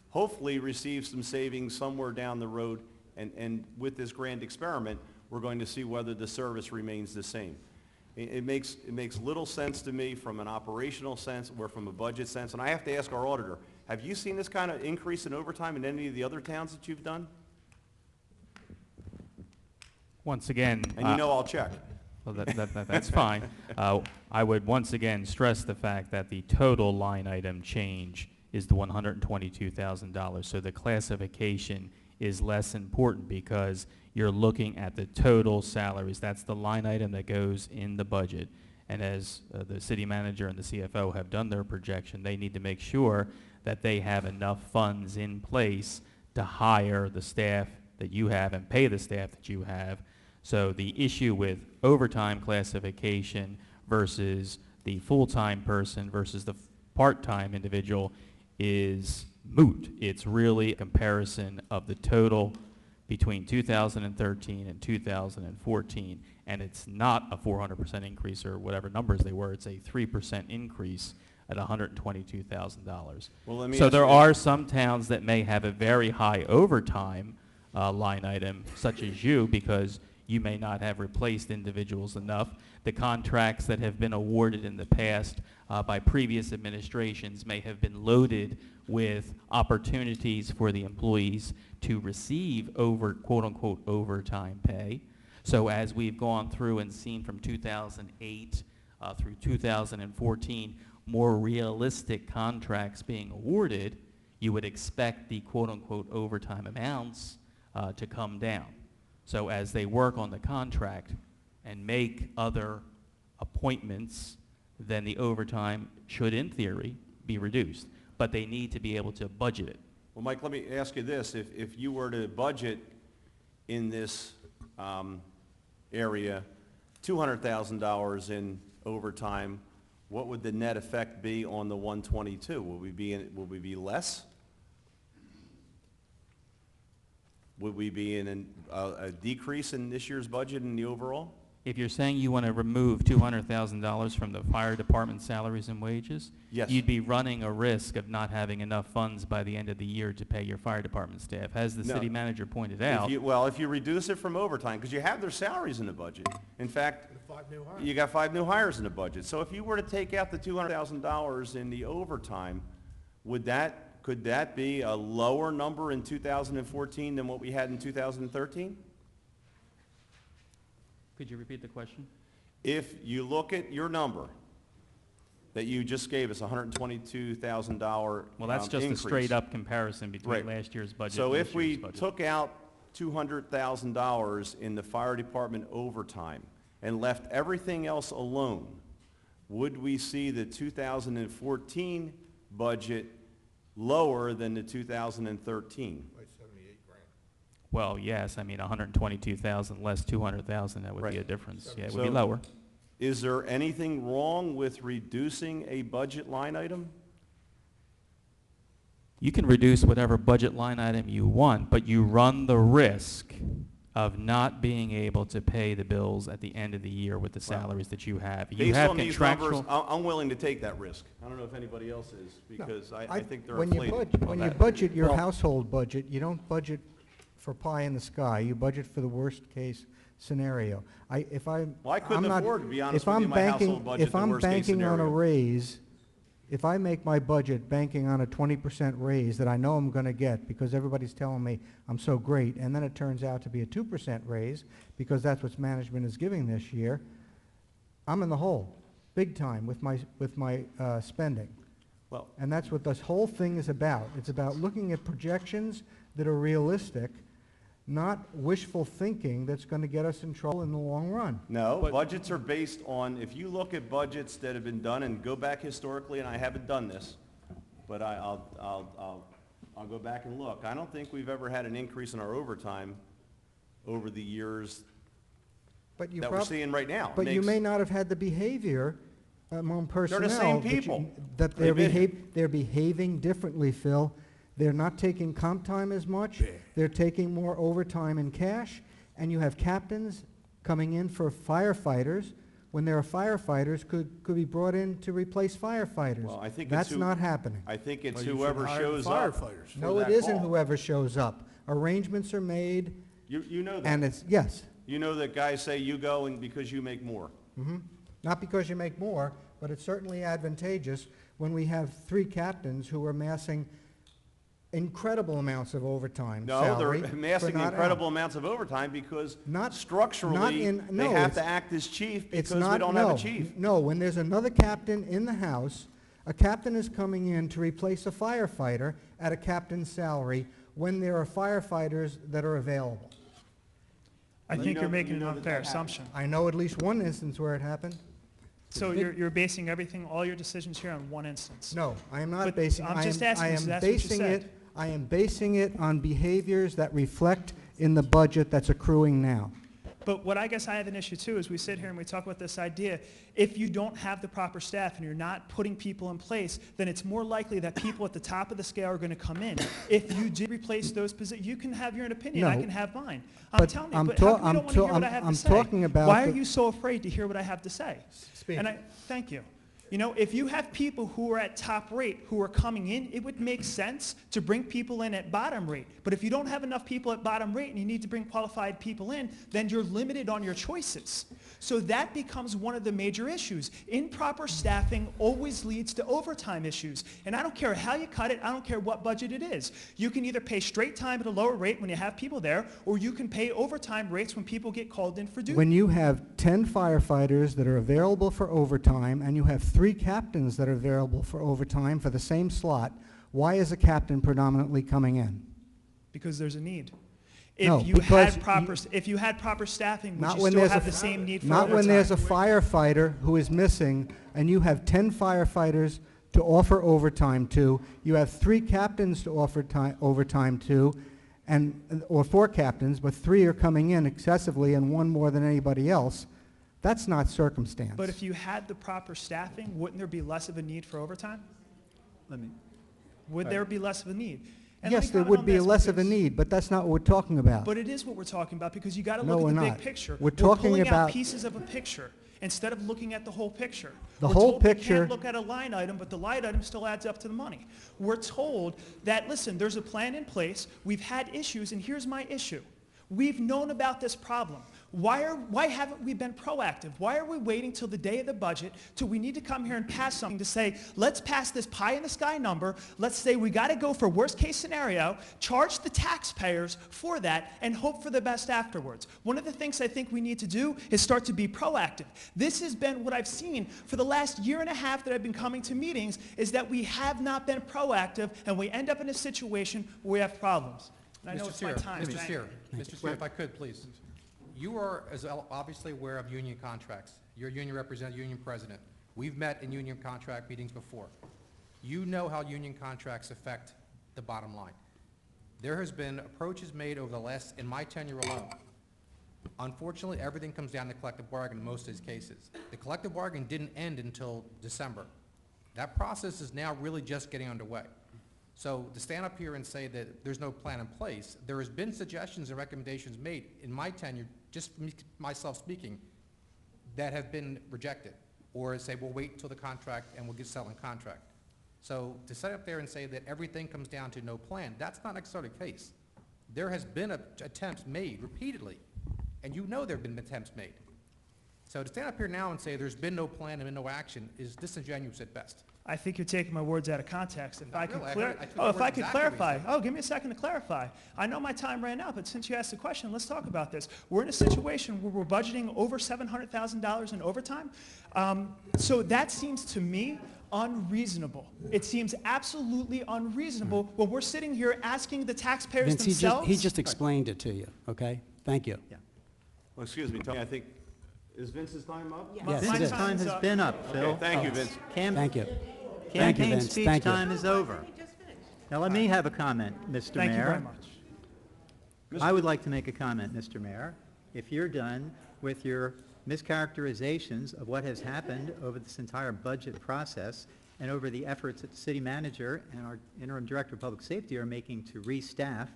hopefully receive some savings somewhere down the road, and with this grand experiment, we're going to see whether the service remains the same. It makes little sense to me from an operational sense or from a budget sense, and I have to ask our auditor, have you seen this kind of increase in overtime in any of the other towns that you've done? Once again. And you know I'll check. Well, that's fine. I would once again stress the fact that the total line item change is the $122,000. So the classification is less important because you're looking at the total salaries. That's the line item that goes in the budget. And as the city manager and the CFO have done their projection, they need to make sure that they have enough funds in place to hire the staff that you have and pay the staff that you have. So the issue with overtime classification versus the full-time person versus the part-time individual is moot. It's really a comparison of the total between 2013 and 2014, and it's not a 400% increase or whatever numbers they were. It's a 3% increase at $122,000. Well, let me So ask there you are some towns that may have a very high overtime line item, such as you, because you may not have replaced individuals enough. The contracts that have been awarded in the past by previous administrations may have been loaded with opportunities for the employees to receive quote-unquote overtime pay. So as we've gone through and seen from 2008 through 2014, more realistic contracts being awarded, you would expect the quote-unquote overtime amounts to come down. So as they work on the contract and make other appointments, then the overtime should, in theory, be reduced. But they need to be able to budget it. Well, Mike, let me ask you this. If you were to budget in this area $200,000 in overtime, what would the net effect be on the 122? Will we be less? Would we be in a decrease in this year's budget in the overall? If you're saying you want to remove $200,000 from the fire department salaries and wages, Yes. you'd be running a risk of not having enough funds by the end of the year to pay your fire department staff. As the No. city manager pointed out, If you reduce it from overtime, because you have their salaries in the budget. In fact, you got 5 new hires in the budget. So if you were to take out the $200,000 in the overtime, could that be a lower number in 2014 than what we had in 2013? could you repeat the question? If you look at your number that you just gave us, $122,000 Well, that's just increase. a straight-up comparison between Right. last year's budget So and if this we year's budget. took out $200,000 in the fire department overtime and left everything else alone, would we see the 2014 budget lower than the 2013? Well, yes, I mean, 122,000 less 200,000, that would be a Right. difference. Yeah, it would be So- lower. Is there anything wrong with reducing a budget line item? You can reduce whatever budget line item you want, but you run the risk of not being able to pay the bills at the end of the year with the salaries that you have. You Based have on these numbers, contractual. I'm willing to take that risk. I don't know if anybody else is, because I think they're When you inflated. when you budget your household budget, you don't budget for pie in the sky. You budget for the worst-case scenario. Well, I couldn't afford, to be honest with you, my household budget, If the I'm worst-case banking on a scenario. raise, if I make my budget banking on a 20% raise that I know I'm going to get because everybody's telling me I'm so great, and then it turns out to be a 2% raise because that's what management is giving this year, I'm in the hole, big time, with my spending. Well, And that's what this whole thing is about. It's about looking at projections that are realistic, not wishful thinking that's going to get us in trouble in the long run. no, budgets are based on, if you look at budgets that have been done, and go back historically, and I haven't done this, but I'll go back and look. I don't think we've ever had an increase in our overtime over the years But you that we're seeing right now. But you may not have had the behavior among personnel. same that you- people. That They've they're behaving differently, Phil. They're not taking comp time as much. They're taking more overtime in cash. And you have captains coming in for firefighters when there are firefighters could be brought in to replace firefighters. Well, I think it's That's who- not happening. I think it's Well, you should whoever hire the shows up. firefighters. for No, it that isn't call. whoever shows up. Arrangements are made, You know and that. it's, yes. You know that guys say you go and because you make more. Not because you make more, but it's certainly advantageous when we have 3 captains who are amassing incredible amounts of overtime No, salary they're for amassing not incredible out. amounts of overtime because Not structurally, in- they no, have it's- to act as chief It's because we not, don't have no, a chief. no, when there's another captain in the house, a captain is coming in to replace a firefighter at a captain's salary when there are firefighters that are available. I You think know- you're making you an know that unfair that happens. assumption. I know at least one instance where it happened. So you're basing everything, all your decisions here on one instance. No, I am not But basing, I'm I just am, asking I you, am so that's what you basing said. it, I am basing it on behaviors that reflect in the budget that's accruing now. But what I guess I have an issue too is we sit here and we talk about this idea, if you don't have the proper staff and you're not putting people in place, then it's more likely that people at the top of the scale are going to come in. If you did replace those positions, you can have your own opinion, I No. can have mine. I'm But telling you, I'm but ta- how come you I'm don't want to ta- hear what I I'm- have I'm to say? talking about Why are the- you so afraid to hear what I have to say? Speak. And thank you. You know, if you have people who are at top rate who are coming in, it would make sense to bring people in at bottom rate. But if you don't have enough people at bottom rate and you need to bring qualified people in, then you're limited on your choices. So that becomes one of the major issues. Improper staffing always leads to overtime issues. And I don't care how you cut it, I don't care what budget it is. You can either pay straight time at a lower rate when you have people there, or you can pay overtime rates when people get called in for duty. When you have 10 firefighters that are available for overtime and you have 3 captains that are available for overtime for the same slot, why is a captain predominantly coming in? Because there's a need. No, If you because had proper staffing, would Not you when still there's have a the same need for Not overtime? when there's a firefighter who is missing and you have 10 firefighters to offer overtime to, you have 3 captains to offer overtime to, or 4 captains, but 3 are coming in excessively and 1 more than anybody else. That's not circumstance. But if you had the proper staffing, wouldn't there be less of a need for overtime? Would there be less of a need? And let me Yes, there comment would on be this less of a because- need, but that's not what we're talking about. But it is what we're talking about, because you got to No, look we're at the big not. picture. We're talking pulling about- out pieces of a picture instead of looking at the whole picture. The We're whole told we picture- can't look at a line item, but the line item still adds up to the money. We're told that, listen, there's a plan in place, we've had issues, and here's my issue. We've known about this problem. Why haven't we been proactive? Why are we waiting till the day of the budget, till we need to come here and pass something to say, let's pass this pie in the sky number, let's say we got to go for worst case scenario, charge the taxpayers for that, and hope for the best afterwards. One of the things I think we need to do is start to be proactive. This has been what I've seen for the last year and a half that I've been coming to meetings, is that we have not been proactive, and we end up in a situation where we have problems. And I know it's my time. Mr. Thank Sear, you. Mr. Sear, if I could, please. You are obviously aware of union contracts. You're a union representative, union president. We've met in union contract meetings before. You know how union contracts affect the bottom line. There has been approaches made over the last, in my tenure alone. Unfortunately, everything comes down to collective bargaining in most of these cases. The collective bargaining didn't end until December. That process is now really just getting underway. So to stand up here and say that there's no plan in place, there has been suggestions and recommendations made in my tenure, just for myself speaking, that have been rejected, or say we'll wait until the contract and we'll get settled in contract. So to sit up there and say that everything comes down to no plan, that's not necessarily the case. There has been attempts made repeatedly, and you know there have been attempts made. So to stand up here now and say there's been no plan and been no action is disingenuous at best. I think you're taking my words out of context. If I could really. clear, I took oh, the if I words could exactly what you clarify. said. Oh, give me a second to clarify. I know my time ran out, but since you asked the question, let's talk about this. We're in a situation where we're budgeting over $700,000 in overtime. So that seems to me unreasonable. It seems absolutely unreasonable when we're sitting here asking the taxpayers Vince, themselves. he just explained it to you, okay? Thank you. Well, excuse me, Tony, I think, is Vince's time up? My Vince's time time is has up. been up, Phil. Okay, thank you, Vince. Thank you. Thank you, Campaign Vince. speech Thank you. time is over. Now, let me have a comment, Mr. Mayor. Thank you very much. I would like to make a comment, Mr. Mayor. If you're done with your mischaracterizations of what has happened over this entire budget process and over the efforts that the city manager and our interim director of public safety are making to restaff,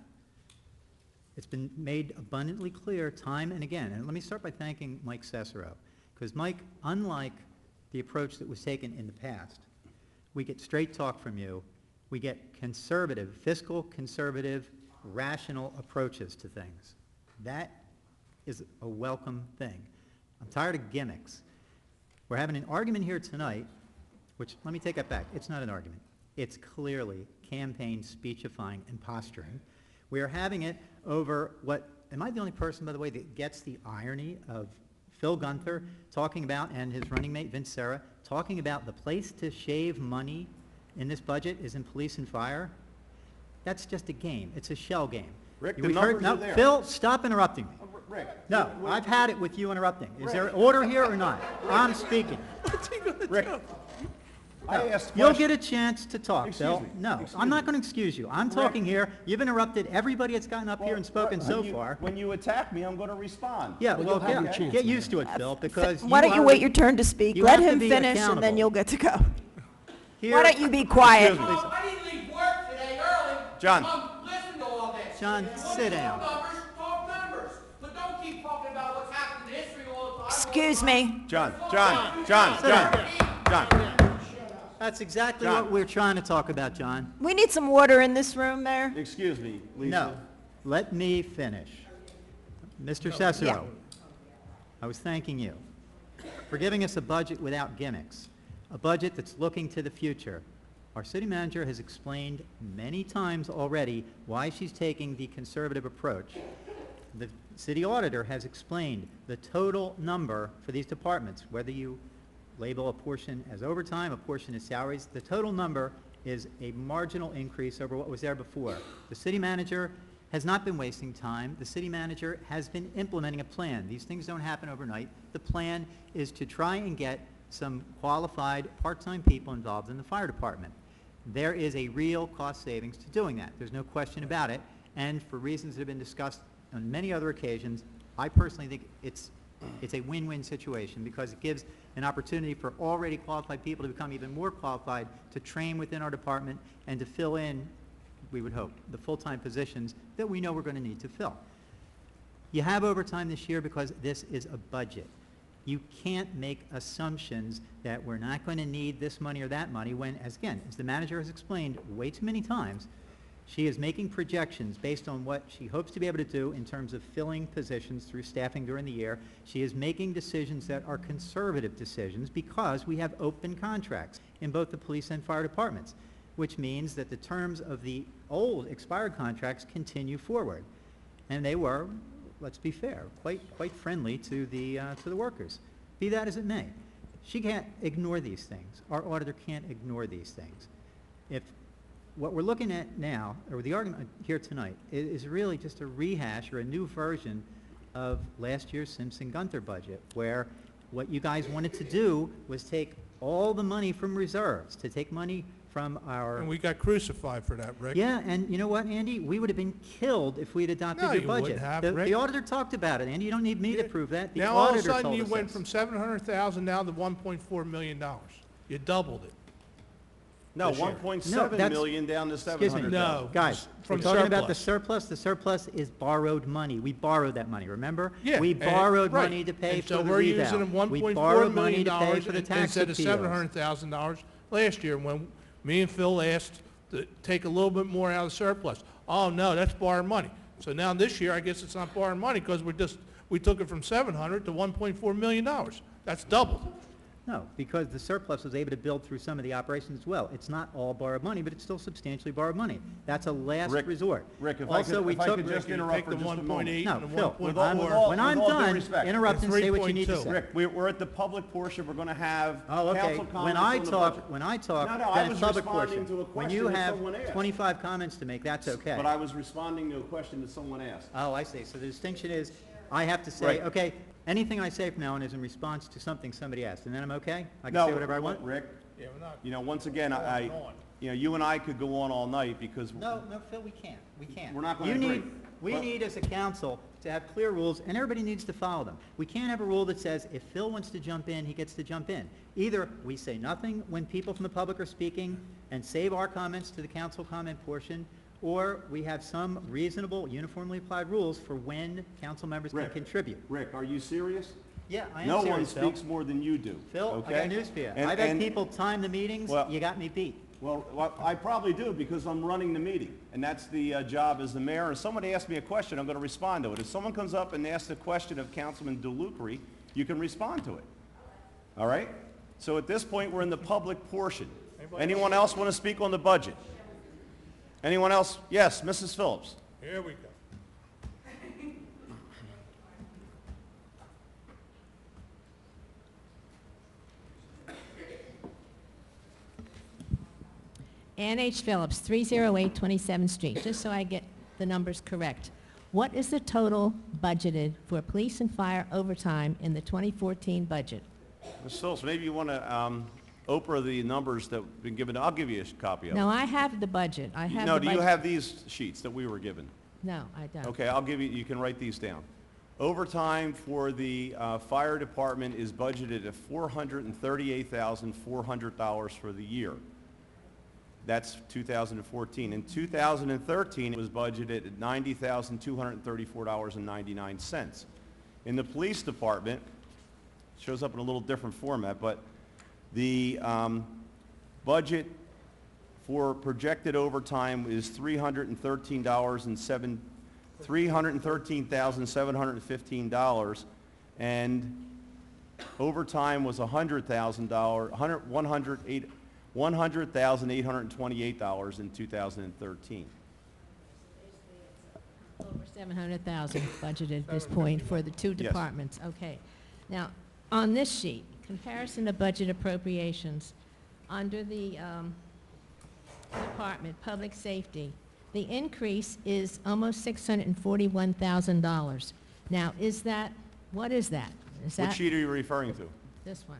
it's been made abundantly clear time and again, and let me start by thanking Mike Cesaro, because Mike, unlike the approach that was taken in the past, we get straight talk from you, we get conservative, fiscal conservative, rational approaches to things. That is a welcome thing. I'm tired of gimmicks. We're having an argument here tonight, which, let me take that back, it's not an argument. It's clearly campaign speechifying and posturing. We are having it over what, am I the only person, by the way, that gets the irony of Phil Gunther talking about, and his running mate, Vince Serra, talking about the place to shave money in this budget is in police and fire? That's just a game. It's a shell game. Rick, the We've heard- numbers no, are there. Phil, stop interrupting me. Rick. No, I've had it with you interrupting. Is there order here or not? I'm speaking. Rick, I asked You'll questions. get a chance to talk, Phil. Excuse me. No, Excuse I'm not me. going to excuse you. I'm talking here. You've interrupted everybody that's gotten up here and spoken so far. When you attack me, I'm going to respond. Yeah, Well, well, you'll have your chance, get man. used to it, Phil, because Why don't you are- wait your turn to speak? you Let have to him be finish, and then accountable. you'll get to go. Here- Why don't you be quiet? Excuse me, please. I didn't leave work today early. John. Come listen to all this. John, You want sit to down. Talk numbers, but don't keep talking about what's happened in history all the time. Excuse me. John. Sit down. John. That's exactly John. what we're trying to talk about, John. We need some water in this room, Mayor. Excuse me, Lisa. No, let me finish. Mr. Cicero, I was thanking you for giving us a budget without gimmicks, a budget that's looking to the future. Our city manager has explained many times already why she's taking the conservative approach. The city auditor has explained the total number for these departments, whether you label a portion as overtime, a portion as salaries, the total number is a marginal increase over what was there before. The city manager has not been wasting time. The city manager has been implementing a plan. These things don't happen overnight. The plan is to try and get some qualified part-time people involved in the fire department. There is a real cost savings to doing that. There's no question about it. And for reasons that have been discussed on many other occasions, I personally think it's a win-win situation because it gives an opportunity for already qualified people to become even more qualified to train within our department and to fill in, we would hope, the full-time positions that we know we're going to need to fill. You have overtime this year because this is a budget. You can't make assumptions that we're not going to need this money or that money when, as the manager has explained way too many times, she is making projections based on what she hopes to be able to do in terms of filling positions through staffing during the year. She is making decisions that are conservative decisions because we have open contracts in both the police and fire departments, which means that the terms of the old expired contracts continue forward. And they were, let's be fair, quite friendly to the workers. Be that as it may, she can't ignore these things. Our auditor can't ignore these things. If what we're looking at now, or the argument here tonight, is really just a rehash or a new version of last year's Simpson-Gunther budget, where what you guys wanted to do was take all the money from reserves, to take money from our... And we got crucified for that, Rick. Yeah, and you know what, Andy? We would have been killed if we'd adopted No, your you budget. wouldn't have, The Rick. auditor talked about it, Andy. You don't need me to prove that. The Now, all of a auditor sudden, told you us went this. from 700,000 down to $1.4 million. You doubled it. No, this year. 1.7 million down to Excuse me. 700,000. No. Guys, From we're talking about the surplus. surplus. The surplus is borrowed money. We borrowed that money, remember? Yeah, We and- borrowed right. money to pay And for so the we're reval. using We $1.4 borrowed money million to pay for the tax instead of appeals. $700,000 last year when me and Phil asked to take a little bit more out of the surplus. Oh, no, that's borrowed money. So now this year, I guess it's not borrowed money because we took it from 700 to $1.4 million. That's doubled. No, because the surplus was able to build through some of the operations as well. It's not all borrowed money, but it's still substantially borrowed money. That's a last Rick, resort. Rick, if Also, we I took... could just Rick, you interrupt take for the just a moment. 1.8 No, and the Phil, 1.4. when I'm with all due done, respect, interrupt and say what you need to 3.2. say. Rick, we're at the public portion. We're going to have Oh, okay. council comments When I on the talk, budget. when I talk, No, I that's was public responding portion. to a When question you that have someone asked. 25 comments to make, that's okay. But I was responding to a question that someone asked. Oh, I see. So the distinction is, I have to say, Right. okay, anything I say from now on is in response to something somebody asked, and then I'm okay? I can No, say whatever I want? Rick, Yeah, we're not. you know, once again, Going on. you and I could go on all night because No, Phil, we can't. We can't. We're not gonna You agree. need, we But- need as a council to have clear rules, and everybody needs to follow them. We can't have a rule that says if Phil wants to jump in, he gets to jump in. Either we say nothing when people from the public are speaking and save our comments to the council comment portion, or we have some reasonable, uniformly applied rules for when council members can Rick. contribute. Rick, are you serious? Yeah, I am No one serious, Phil. speaks more than you do. Phil, okay? I got news for you. And- I've had and- people time the meetings, Well- you got me beat. Well, I probably do because I'm running the meeting, and that's the job as the mayor. And someone asked me a question, I'm going to respond to it. If someone comes up and asks a question of Councilman DeLucre, you can respond to it. All right? So at this point, we're in the public portion. Anyone else want to speak on the budget? Anyone else? Yes, Mrs. Phillips. Here we go. Ann H. Phillips, 308 27th Street, just so I get the numbers correct. What is the total budgeted for police and fire overtime in the 2014 budget? Ms. Phillips, maybe you want to Oprah the numbers that have been given. I'll give you a copy of No, it. I have the budget. I have No, the do you budget. have these sheets that we were given? No, I don't. Okay, I'll give you, you can write these down. Overtime for the fire department is budgeted at $438,400 for the year. That's 2014. In 2013, it was budgeted at $90,234.99. In the police department, shows up in a little different format, but the budget for projected overtime is $313,715, and overtime was $100,828 in 2013. Over 700,000 budgeted at this point for the two Yes. departments. Okay. Now, on this sheet, comparison of budget appropriations, under the department, public safety, the increase is almost $641,000. Now, what is that? Is What that sheet are you referring to? this one?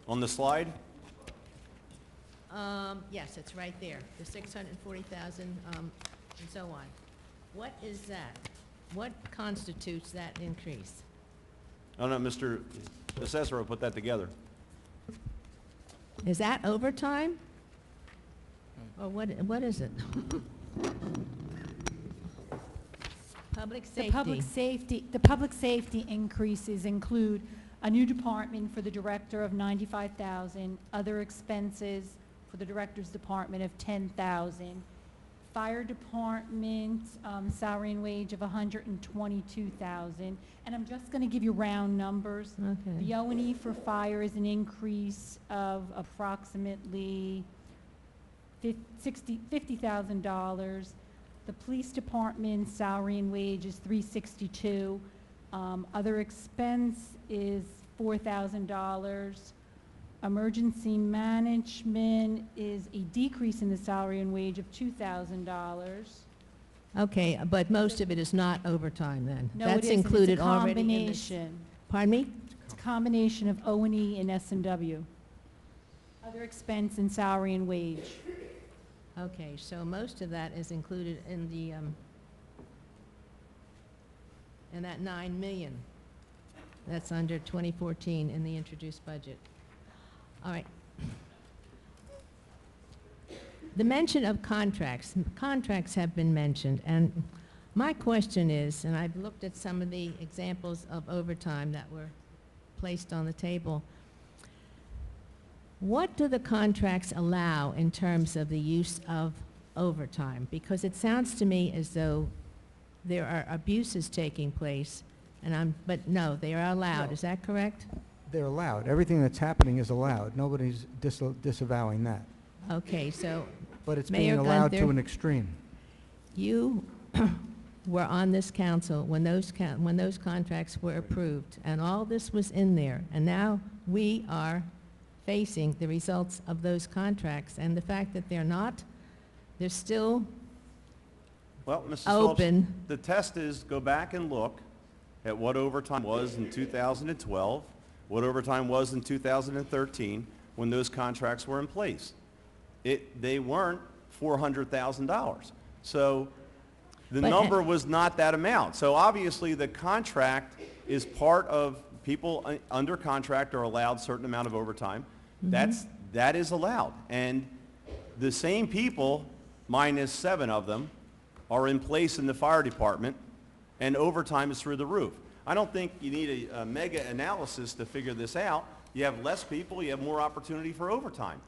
On the slide? Yes, it's right there, the 640,000, and so on. What is that? What constitutes that increase? Oh, no, Mr. Assessor will put that together. Is that overtime? Or what is it? Public safety. The public safety increases include a new department for the director of 95,000, other expenses for the director's department of 10,000, fire department salary and wage of 122,000, and I'm just going to give you round numbers. Okay. The O&E for fire is an increase of approximately $50,000. The police department salary and wage is $362,000. Other expense is $4,000. Emergency management is a decrease in the salary and wage of $2,000. Okay, but most of it is not overtime then? No, That's it isn't. included It's a already in this. combination. Pardon me? It's a combination of O&E and S&W. Other expense and salary and wage. Okay, so most of that is included in the, in that 9 million. That's under 2014 in the introduced budget. All right. The mention of contracts have been mentioned, and my question is, and I've looked at some of the examples of overtime that were placed on the table, what do the contracts allow in terms of the use of overtime? Because it sounds to me as though there are abuses taking place, but no, they are allowed. No. Is that correct? They're allowed. Everything that's happening is allowed. Nobody's disavowing that. Okay, so But it's Mayor being allowed Gunther, to an extreme. you were on this council when those contracts were approved, and all this was in there, and now we are facing the results of those contracts, and the fact that they're still Well, Mrs. open. Phillips, the test is go back and look at what overtime was in 2012, what overtime was in 2013 when those contracts were in place. They weren't $400,000. So the number was not that amount. So obviously the contract is part of people under contract are allowed a certain amount of overtime. That is allowed. And the same people, minus 7 of them, are in place in the fire department, and overtime is through the roof. I don't think you need a mega analysis to figure this out. You have less people, you have more opportunity for overtime.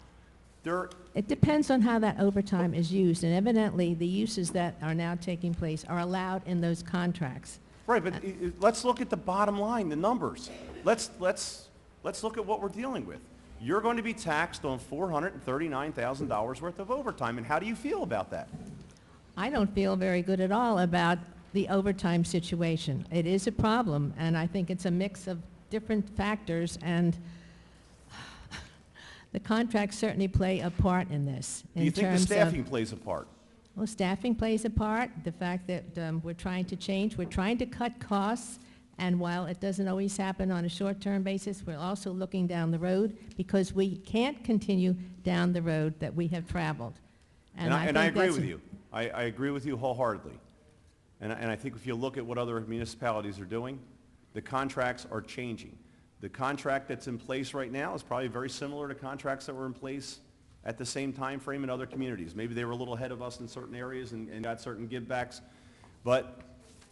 It depends on how that overtime is used, and evidently the uses that are now taking place are allowed in those contracts. Right, but let's look at the bottom line, the numbers. Let's look at what we're dealing with. You're going to be taxed on $439,000 worth of overtime, and how do you feel about that? I don't feel very good at all about the overtime situation. It is a problem, and I think it's a mix of different factors, and the contracts certainly play a part in this. Do you think the staffing plays a part? Well, staffing plays a part. The fact that we're trying to change, we're trying to cut costs, and while it doesn't always happen on a short-term basis, we're also looking down the road because we can't continue down the road that we have traveled. And I agree with you. I agree with you wholeheartedly. And I think if you look at what other municipalities are doing, the contracts are changing. The contract that's in place right now is probably very similar to contracts that were in place at the same time frame in other communities. Maybe they were a little ahead of us in certain areas and got certain givebacks, but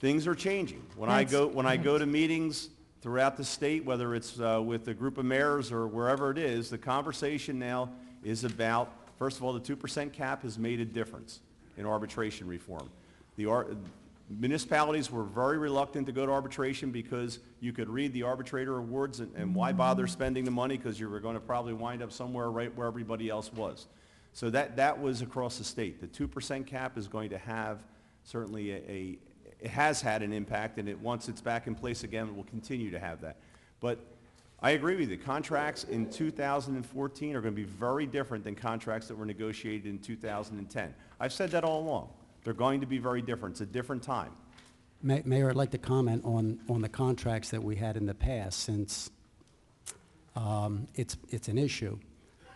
things are changing. When I go to meetings throughout the state, whether it's with a group of mayors or wherever it is, the conversation now is about, first of all, the 2% cap has made a difference in arbitration reform. Municipalities were very reluctant to go to arbitration because you could read the arbitrator awards and why bother spending the money, because you were going to probably wind up somewhere right where everybody else was. So that was across the state. The 2% cap is going to have certainly it has had an impact, and once it's back in place again, it will continue to have that. But I agree with you. Contracts in 2014 are going to be very different than contracts that were negotiated in 2010. I've said that all along. They're going to be very different. It's a different time. Mayor, I'd like to comment on the contracts that we had in the past, since it's an issue.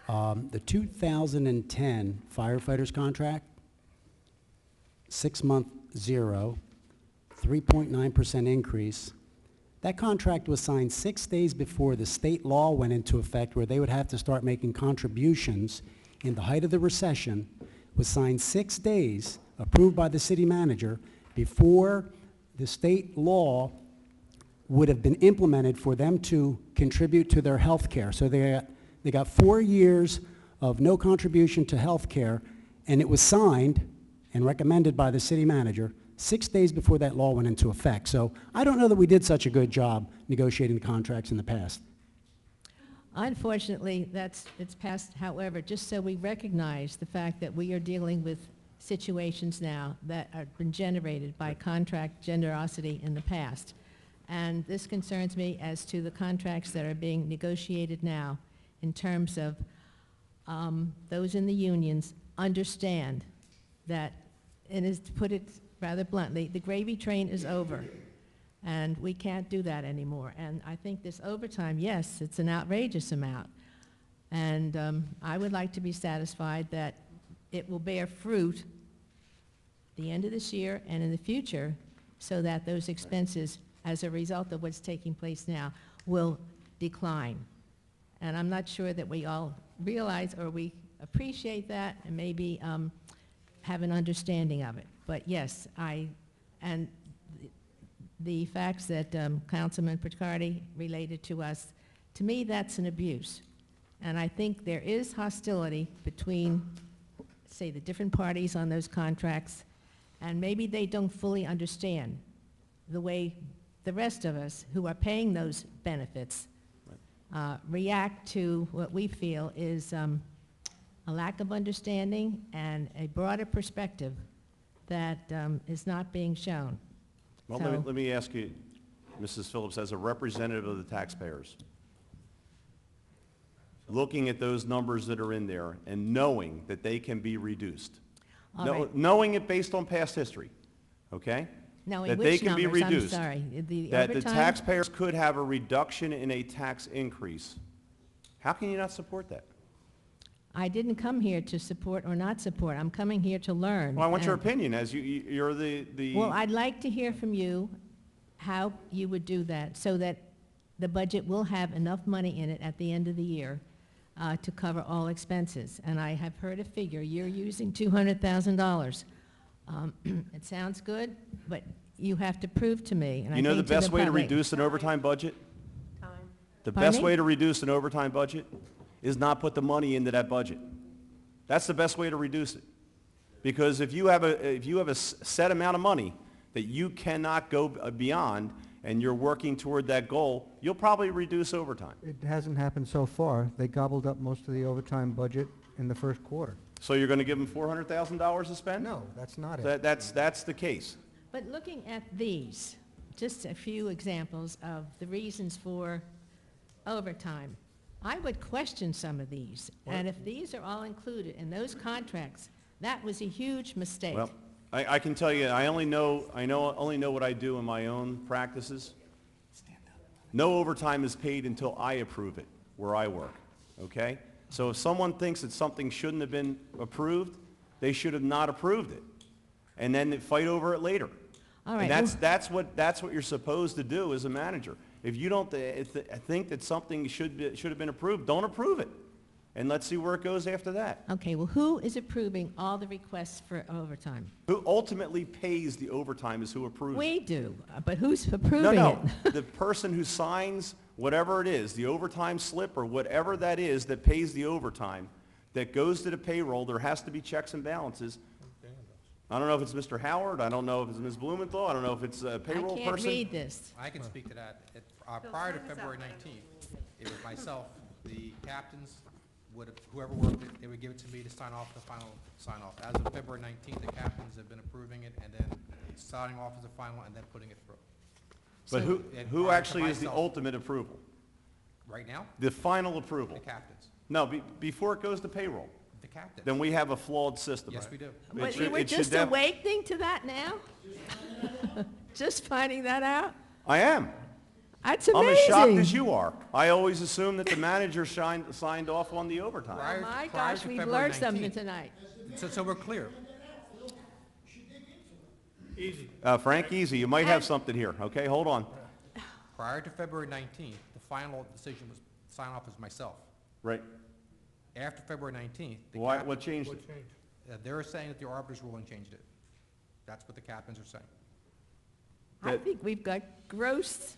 The 2010 firefighters contract, 6-month 0, 3.9% increase. That contract was signed 6 days before the state law went into effect, where they would have to start making contributions in the height of the recession. Was signed 6 days, approved by the city manager, before the state law would have been implemented for them to contribute to their health care. So they got 4 years of no contribution to health care, and it was signed and recommended by the city manager 6 days before that law went into effect. So I don't know that we did such a good job negotiating contracts in the past. Unfortunately, it's passed. However, just so we recognize the fact that we are dealing with situations now that have been generated by contract generosity in the past. And this concerns me as to the contracts that are being negotiated now, in terms of those in the unions understand that, and is, to put it rather bluntly, the gravy train is over. And we can't do that anymore. And I think this overtime, yes, it's an outrageous amount. And I would like to be satisfied that it will bear fruit the end of this year and in the future, so that those expenses, as a result of what's taking place now, will decline. And I'm not sure that we all realize or we appreciate that, and maybe have an understanding of it. But yes, and the facts that Councilman Picardi related to us, to me, that's an abuse. And I think there is hostility between, say, the different parties on those contracts, and maybe they don't fully understand the way the rest of us who are paying those benefits react to what we feel is a lack of understanding and a broader perspective that is not being shown. Well, So- let me ask you, Mrs. Phillips, as a representative of the taxpayers, looking at those numbers that are in there and knowing that they can be reduced, All right. knowing it based on past history, okay? Knowing that which they can be numbers? I'm reduced. sorry, the That the overtime? taxpayers could have a reduction in a tax increase. How can you not support that? I didn't come here to support or not support. I'm coming here to learn. Well, I want your And- opinion, as you're the... Well, I'd like to hear from you how you would do that, so that the budget will have enough money in it at the end of the year to cover all expenses. And I have heard a figure, you're using $200,000. It sounds good, but you have to prove to me, and I You know the think to best way to public- reduce an overtime budget? The Pardon best me? way to reduce an overtime budget is not put the money into that budget. That's the best way to reduce it. Because if you have a set amount of money that you cannot go beyond, and you're working toward that goal, you'll probably reduce overtime. It hasn't happened so far. They gobbled up most of the overtime budget in the first quarter. So you're going to give them $400,000 to spend? No, that's not it. That's the case. But looking at these, just a few examples of the reasons for overtime, I would question some of these. And if these are all included in those contracts, that was a huge mistake. Well, I can tell you, I only know what I do in my own practices. No overtime is paid until I approve it where I work, okay? So if someone thinks that something shouldn't have been approved, they should have not approved it, and then they fight over it later. All right, And that's what you're supposed to do as a manager. If you don't think that something should have been approved, don't approve it, and let's see where it goes after that. Okay, well, who is approving all the requests for overtime? Who ultimately pays the overtime is who approves it. We do, but who's approving it? No. The person who signs whatever it is, the overtime slip or whatever that is that pays the overtime, that goes to the payroll, there has to be checks and balances. I don't know if it's Mr. Howard, I don't know if it's Ms. Blumenthal, I don't know if it's a payroll I can't person. read this. I can speak to that. Prior to February 19th, it was myself, the captains would have, whoever worked it, they would give it to me to sign off the final sign off. As of February 19th, the captains have been approving it and then signing off as a final and then putting it through. But And who prior to actually is the myself- ultimate approval? Right now, The final approval? the captains, No, before it goes to payroll. the captains. Then we have a flawed system. Yes, we do. But should- you were it should just def- awakening to that now? Just finding that out? I am. That's I'm as amazing. shocked as you are. I always assumed that the manager signed off on the overtime. Prior- Oh my prior gosh, to we've February learned something 19th. tonight. So we're clear. Easy. Frank, easy, you might have something here, okay? Hold on. Prior to February 19th, the final decision was sign off as myself. Right. After February 19th, the Why, cap- what changed it? they're saying that the arbiter's ruling changed it. That's what the captains are saying. I That- think we've got gross,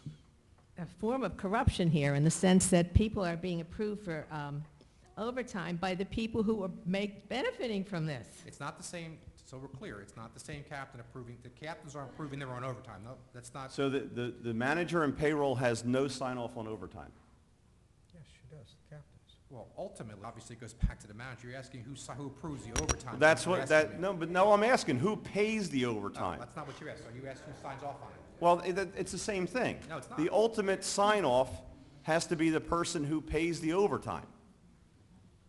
a form of corruption here in the sense that people are being approved for overtime by the people who are benefiting from this. It's not the same, so we're clear, it's not the same captain approving, the captains aren't approving their own overtime. No, that's not, So the manager and payroll has no sign-off on overtime? Yes, she does, the captains. well, ultimately, obviously, it goes back to the manager. You're asking who approves the overtime. That's You're what, asking me. no, I'm asking, who pays the No, overtime? that's not what you asked. Are you asking who signs off on it? Well, it's the same thing. No, it's not. The ultimate sign-off has to be the person who pays the overtime.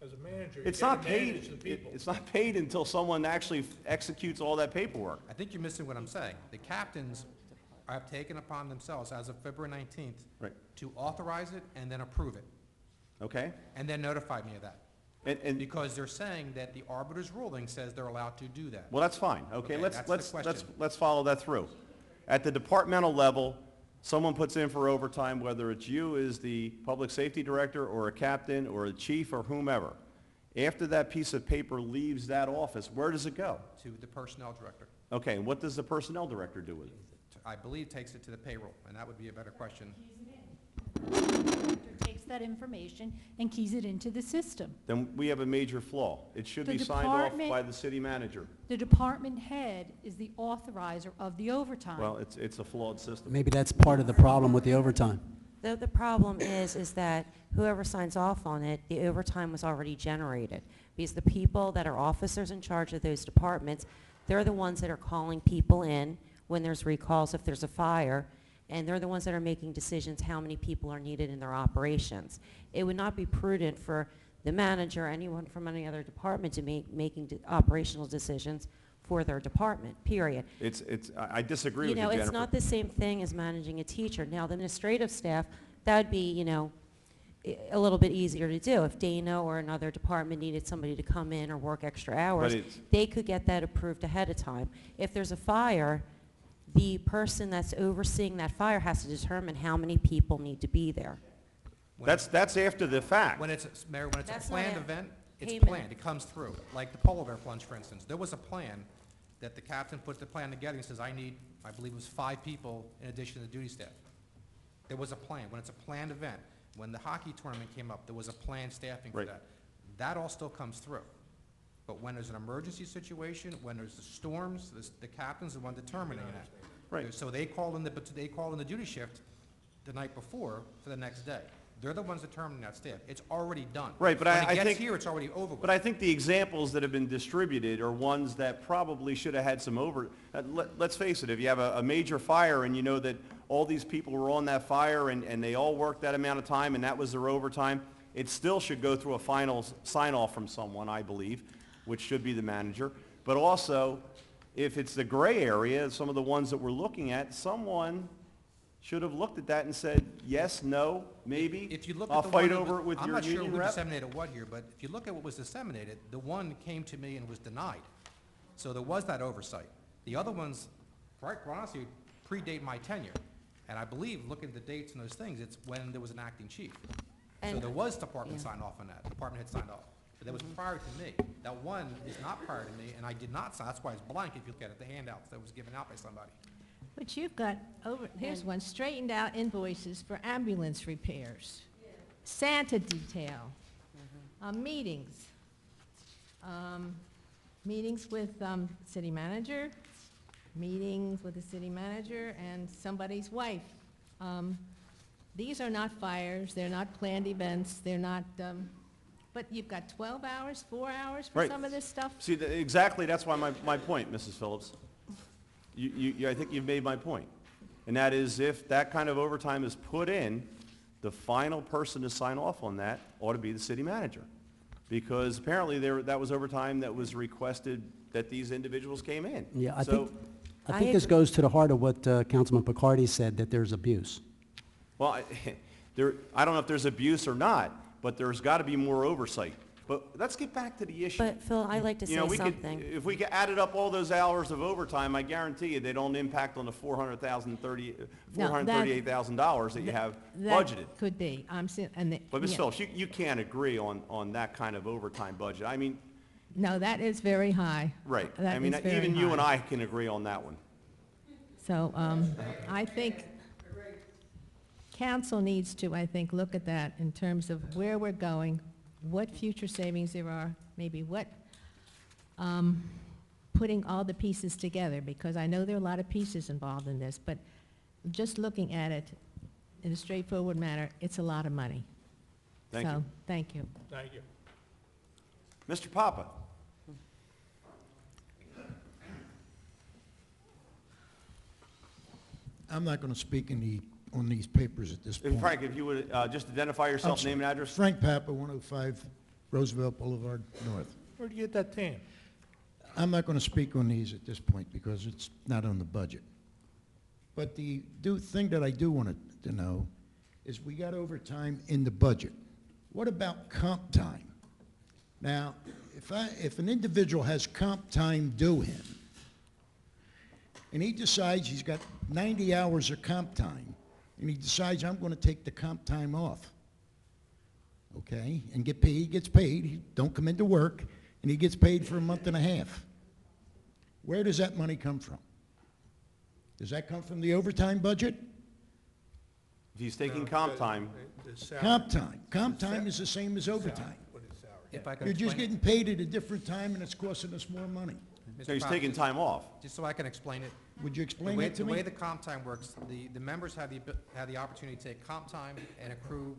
As a manager, you It's gotta not paid, manage the people. it's not paid until someone actually executes all that paperwork. I think you're missing what I'm saying. The captains have taken upon themselves, as of February 19th, Right. to authorize it and then approve it, Okay? and then notify me of that. And, Because they're saying that the arbiter's ruling says they're allowed to do that. well, that's fine, okay? Okay, Let's, that's the question. let's follow that through. At the departmental level, someone puts in for overtime, whether it's you as the public safety director, or a captain, or a chief, or whomever. After that piece of paper leaves that office, where does it go? To the personnel director. Okay, and what does the personnel director do with it? I believe takes it to the payroll, and that would be a better question. Takes that information and keys it into the system. Then we have a major flaw. It should The be signed off department- by the city manager. The department head is the authorizer of the overtime. Well, it's a flawed system. Maybe that's part of the problem with the overtime. The problem is that whoever signs off on it, the overtime was already generated. Because the people that are officers in charge of those departments, they're the ones that are calling people in when there's recalls, if there's a fire, and they're the ones that are making decisions how many people are needed in their operations. It would not be prudent for the manager or anyone from any other department to making operational decisions for their department, period. I disagree You with you, know, Jennifer. it's not the same thing as managing a teacher. Now, the administrative staff, that would be, you know, a little bit easier to do. If Dana or another department needed somebody to come in or work extra hours, it's- they could get that approved ahead of time. If there's a fire, the person that's overseeing that fire has to determine how many people need to be there. That's after the fact. When it's, Mayor, when it's a That's not planned a event, it's payment. planned, it comes through. Like the polar bear plunge, for instance, there was a plan that the captain put the plan together and says, I need, I believe it was 5 people in addition to the duty staff. There was a plan. When it's a planned event, when the hockey tournament came up, there was a planned staffing for Right. that. That all still comes through. But when there's an emergency situation, when there's the storms, the captain's the one determining that. Right. So they call in the duty shift the night before for the next day. They're the ones determining that staff. It's already done. Right, but When I it gets think- here, it's already over with. But I think the examples that have been distributed are ones that probably should have had some let's face it, if you have a major fire and you know that all these people were on that fire and they all worked that amount of time and that was their overtime, it still should go through a final sign-off from someone, I believe, which should be the manager. But also, if it's the gray area, some of the ones that we're looking at, someone should have looked at that and said, yes, no, maybe. If you look I'll at the fight one that over was- it with I'm your not sure union who rep. disseminated what here, but if you look at what was disseminated, the one came to me and was denied. So there was that oversight. The other ones, quite honestly, predate my tenure. And I believe, looking at the dates and those things, it's when there was an acting chief. So And- there was department yeah. sign off on that. The department had signed off. But that was prior to me. That one is not prior to me, and I did not sign. That's why it's blank if you look at it, the handouts that was given out by somebody. But you've got, here's one, straightened out invoices for ambulance repairs, Santa detail, meetings. meetings with city manager, meetings with the city manager and somebody's wife. These are not fires, they're not planned events, they're not, but you've got 12 hours, 4 hours for Right. some of this stuff? See, exactly, that's why my point, Mrs. Phillips. I think you've made my point. And that is, if that kind of overtime is put in, the final person to sign off on that ought to be the city manager. Because apparently that was overtime that was requested that these individuals came in. Yeah, I So- think, I think this goes to the heart of what Councilman Picardi said, that there's abuse. Well, I don't know if there's abuse or not, but there's got to be more oversight. But let's get back to the issue. But Phil, I'd like to You know, say we could, something. if we could added up all those hours of overtime, I guarantee you they don't impact on the $438,000 that you have budgeted. That could be, and But Ms. Phillips, you can't agree on that kind of overtime budget. I mean, no, that is very high. right. That I mean, is very even you and high. I can agree on that one. So I think council needs to, I think, look at that in terms of where we're going, what future savings there are, maybe what, putting all the pieces together, because I know there are a lot of pieces involved in this, but just looking at it in a straightforward manner, it's a lot of money. Thank you. So, thank you. Thank you. Mr. Papa? I'm not going to speak on these papers at this point. Frank, if you would just identify yourself, name and address. Frank Papa, 105 Roosevelt Boulevard North. Where'd you get that tan? I'm not going to speak on these at this point because it's not on the budget. But the thing that I do want to know is we got overtime in the budget. What about comp time? Now, if an individual has comp time due him, and he decides he's got 90 hours of comp time, and he decides I'm going to take the comp time off, okay, and get paid, he gets paid, he don't come into work, and he gets paid for a month and a half. Where does that money come from? Does that come from the overtime budget? If he's taking comp time, Comp time. Comp time is the same as overtime. If I could You're just explain getting paid at a different time, and it's costing us more money. so he's Mr. taking Cox, time off. Just so I can explain it. Would you explain The that to way me? the comp time works, the members have the opportunity to take comp time and accrue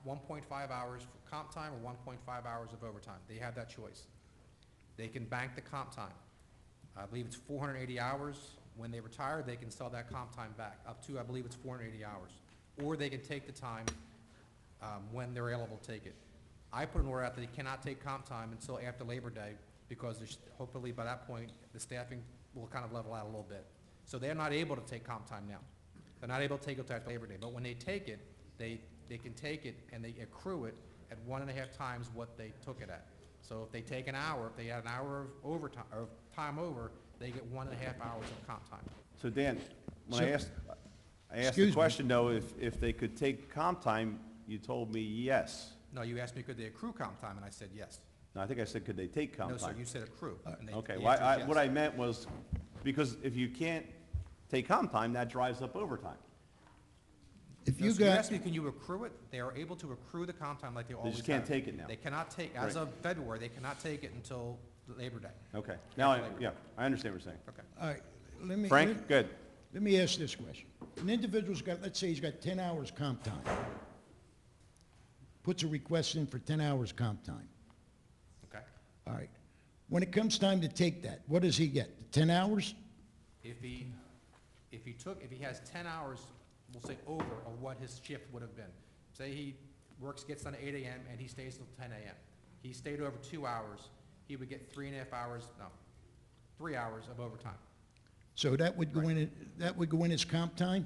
1.5 hours for comp time or 1.5 hours of overtime. They have that choice. They can bank the comp time. I believe it's 480 hours. When they retire, they can sell that comp time back, up to, I believe it's 480 hours. Or they can take the time when they're able to take it. I put an order out that they cannot take comp time until after Labor Day, because hopefully by that point, the staffing will kind of level out a little bit. So they're not able to take comp time now. They're not able to take it after Labor Day. But when they take it, they can take it and they accrue it at 1.5 times what they took it at. So if they take an hour, if they had an hour of overtime, or time over, they get 1.5 hours of comp time. So Dan, when I asked the Excuse me. question though, if they could take comp time, you told me yes. No, you asked me could they accrue comp time, and I said yes. No, I think I said, could they take comp No, time? sir, you said accrue. and Okay, the well, answer is what yes. I meant was, because if you can't take comp time, that drives up overtime. If No, you so you got, asked me, can you accrue it? They are able to accrue the comp time like they always have. just can't take it now. They cannot take, as of February, they cannot take it until Labor Day. Okay, now, I understand what you're saying. Okay. all right, let me. Frank, good. Let me ask this question. An individual's got, let's say he's got 10 hours comp time. Puts a request in for 10 hours comp time. Okay. All right. When it comes time to take that, what does he get? 10 hours? If he has 10 hours, we'll say over, of what his shift would have been. Say he gets done at 8 a.m. and he stays till 10 a.m. He stayed over 2 hours, he would get 3.5 hours, no, 3 hours of overtime. So that would go in, that would go in as comp time?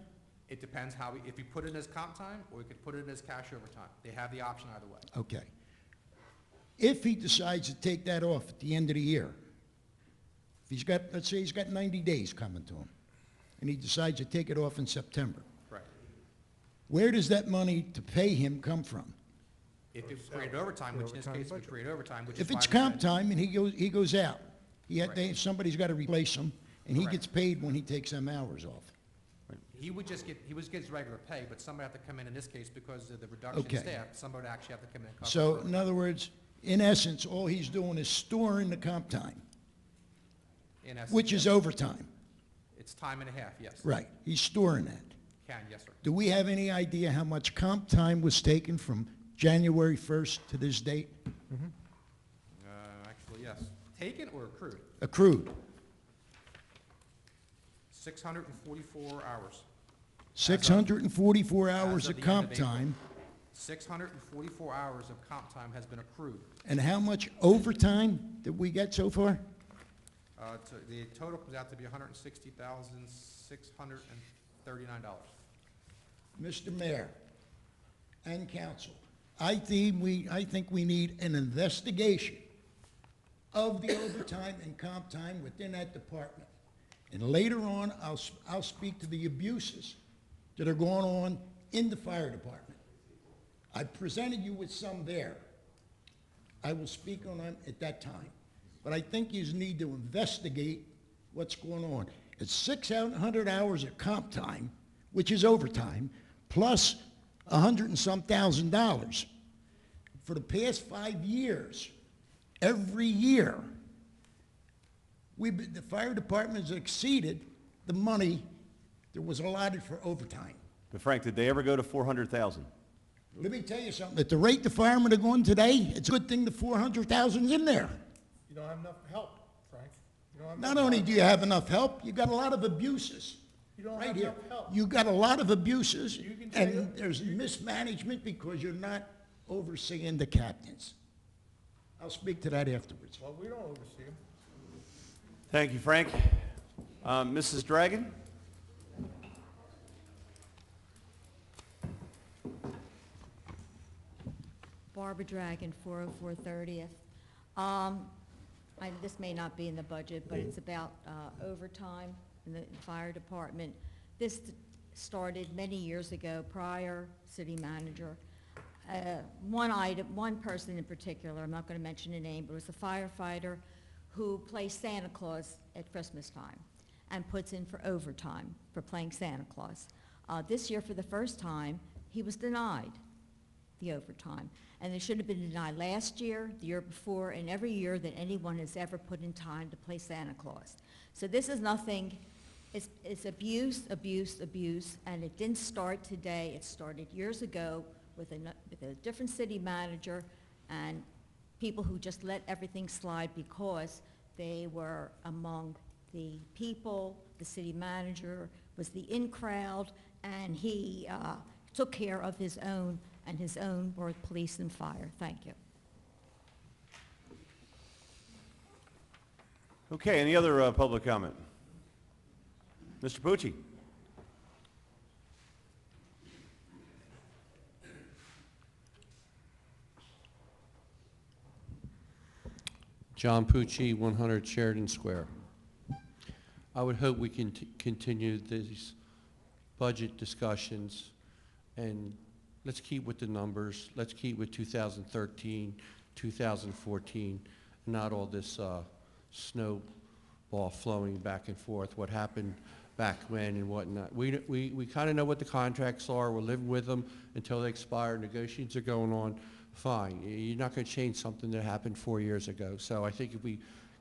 It depends if you put it in as comp time, or you could put it in as cash overtime. They have the option either way. Okay. If he decides to take that off at the end of the year, if he's got, let's say he's got 90 days coming to him, and he decides to take it off in September, Right. where does that money to pay him come from? If it's created overtime, which in this case would create overtime, which is If why it's we comp said- time and he goes out, Right. somebody's got to replace him, and he Correct. gets paid when he takes them hours off. He would just get his regular pay, but somebody have to come in this case, because of the reduction Okay. in staff, somebody would actually have to come in and cover. So, for it. in other words, In essence, all he's doing is storing the comp time, In essence, which is yes. overtime. It's time and a half, yes. Right, he's storing that. Can, yes, sir. Do we have any idea how much comp time was taken from January 1st to this date? Actually, yes. Taken or accrued? Accrued, 644 hours. 644 as hours of of the end comp of April. time, 644 hours of comp time has been accrued. and how much overtime did we get so far? The total comes out to be $160,639. Mr. Mayor and council, I think we need an investigation of the overtime and comp time within that department. And later on, I'll speak to the abuses that are going on in the fire department. I presented you with some there. I will speak on them at that time. But I think you need to investigate what's going on. It's 600 hours of comp time, which is overtime, plus $100 and some thousand. For the past 5 years, every year, the fire department has exceeded the money that was allotted for overtime. But Frank, did they ever go to 400,000? Let me tell you something. At the rate the firemen are going today, it's a good thing the 400,000's in there. You don't have enough help, Frank. You don't have Not enough only help. do you have enough help, you got a lot of abuses. You don't Right have here. enough help. You got a lot of abuses, You can say and that. there's mismanagement because you're not overseeing the captains. I'll speak to that afterwards. Well, we don't oversee them. Thank you, Frank. Mrs. Dragon? Barbara Dragon, 404 30th. This may not be in the budget, but it's about overtime in the fire department. This started many years ago, prior city manager. One person in particular, I'm not going to mention a name, but it was a firefighter who plays Santa Claus at Christmas time and puts in for overtime for playing Santa Claus. This year, for the first time, he was denied the overtime. And it should have been denied last year, the year before, and every year that anyone has ever put in time to play Santa Claus. So this is nothing, it's abuse, abuse, abuse, and it didn't start today. It started years ago with a different city manager and people who just let everything slide because they were among the people. The city manager was the in crowd, and he took care of his own, and his own were police and fire. Thank you. Okay, any other public comment? Mr. Pucci? John Pucci, 100 Sheridan Square. I would hope we can continue these budget discussions, and let's keep with the numbers. Let's keep with 2013, 2014, not all this snowball flowing back and forth, what happened back when and whatnot. We kind of know what the contracts are. We're living with them until they expire. Negotiations are going on. Fine. You're not going to change something that happened 4 years ago. So I think if we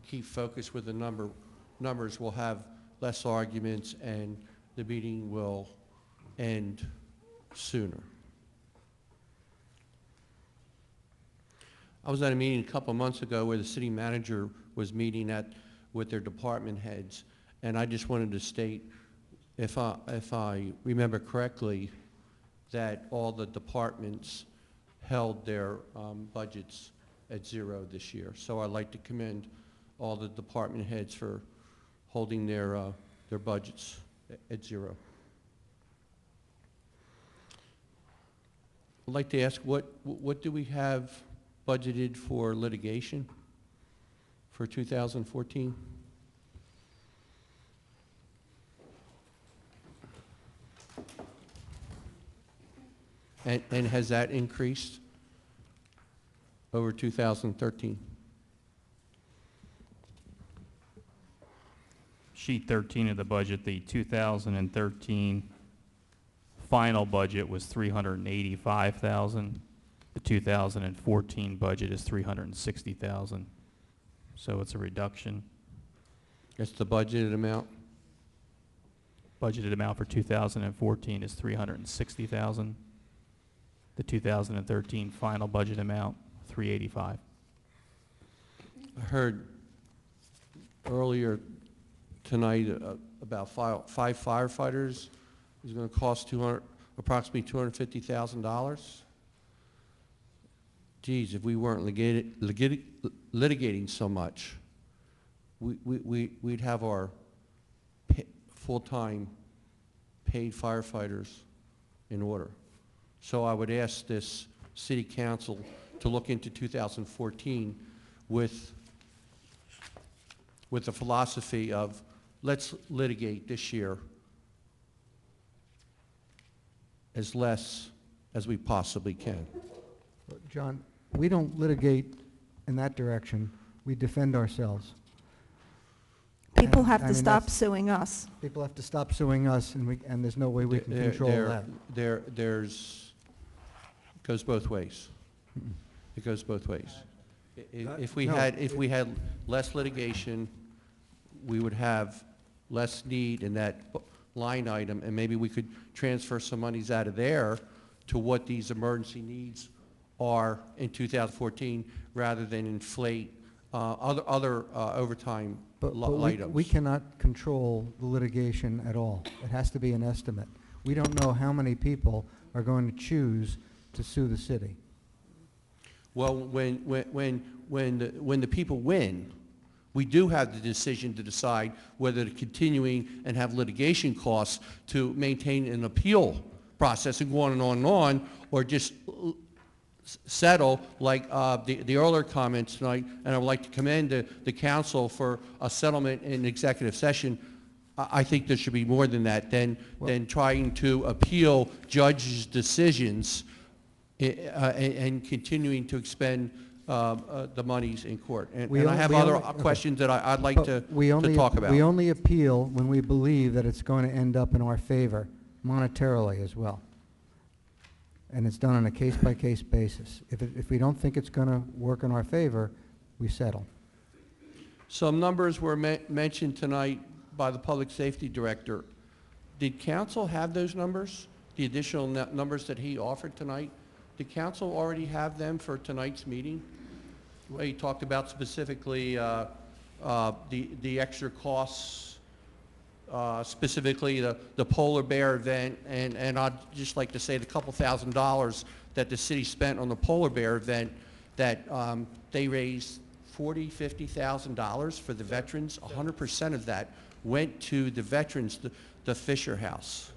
keep focused with the numbers, we'll have less arguments and the meeting will end sooner. I was at a meeting a couple months ago where the city manager was meeting with their department heads, and I just wanted to state, if I remember correctly, that all the departments held their budgets at zero this year. So I'd like to commend all the department heads for holding their budgets at zero. I'd like to ask, what do we have budgeted for litigation for 2014? And has that increased over 2013? Sheet 13 of the budget, the 2013 final budget was $385,000. The 2014 budget is 360,000. So it's a reduction. That's the budgeted amount? Budgeted amount for 2014 is 360,000. The 2013 final budget amount, 385. I heard earlier tonight about five firefighters is going to cost approximately $250,000. Geez, if we weren't litigating so much, we'd have our full-time paid firefighters in order. So I would ask this city council to look into 2014 with the philosophy of let's litigate this year as less as we possibly can. John, we don't litigate in that direction. We defend ourselves. People And, have I to mean, stop that's- suing us. People have to stop suing us, and there's no way we can control that. There's, goes both ways. It goes both ways. If we No, had less litigation, we would have less need in that line item, and maybe we could transfer some monies out of there to what these emergency needs are in 2014, rather than inflate other overtime But items. we cannot control the litigation at all. It has to be an estimate. We don't know how many people are going to choose to sue the city. Well, when the people win, we do have the decision to decide whether to continuing and have litigation costs to maintain an appeal process and go on and on and on, or just settle like the earlier comments tonight. And I would like to commend the council for a settlement in executive session. I think there should be more than that, than trying to appeal judges' decisions and continuing to expend the monies in court. And I have other questions that I'd like to talk about. We only appeal when we believe that it's going to end up in our favor monetarily as well. And it's done on a case-by-case basis. If we don't think it's going to work in our favor, we settle. Some numbers were mentioned tonight by the Public Safety Director. Did council have those numbers, the additional numbers that he offered tonight? Did council already have them for tonight's meeting? Well, he talked about specifically the extra costs, specifically the polar bear event, and I'd just like to say the couple $1,000s that the city spent on the polar bear event, that they raised $40,000-$50,000 for the veterans. 100% of that went to the veterans, the Fisher House.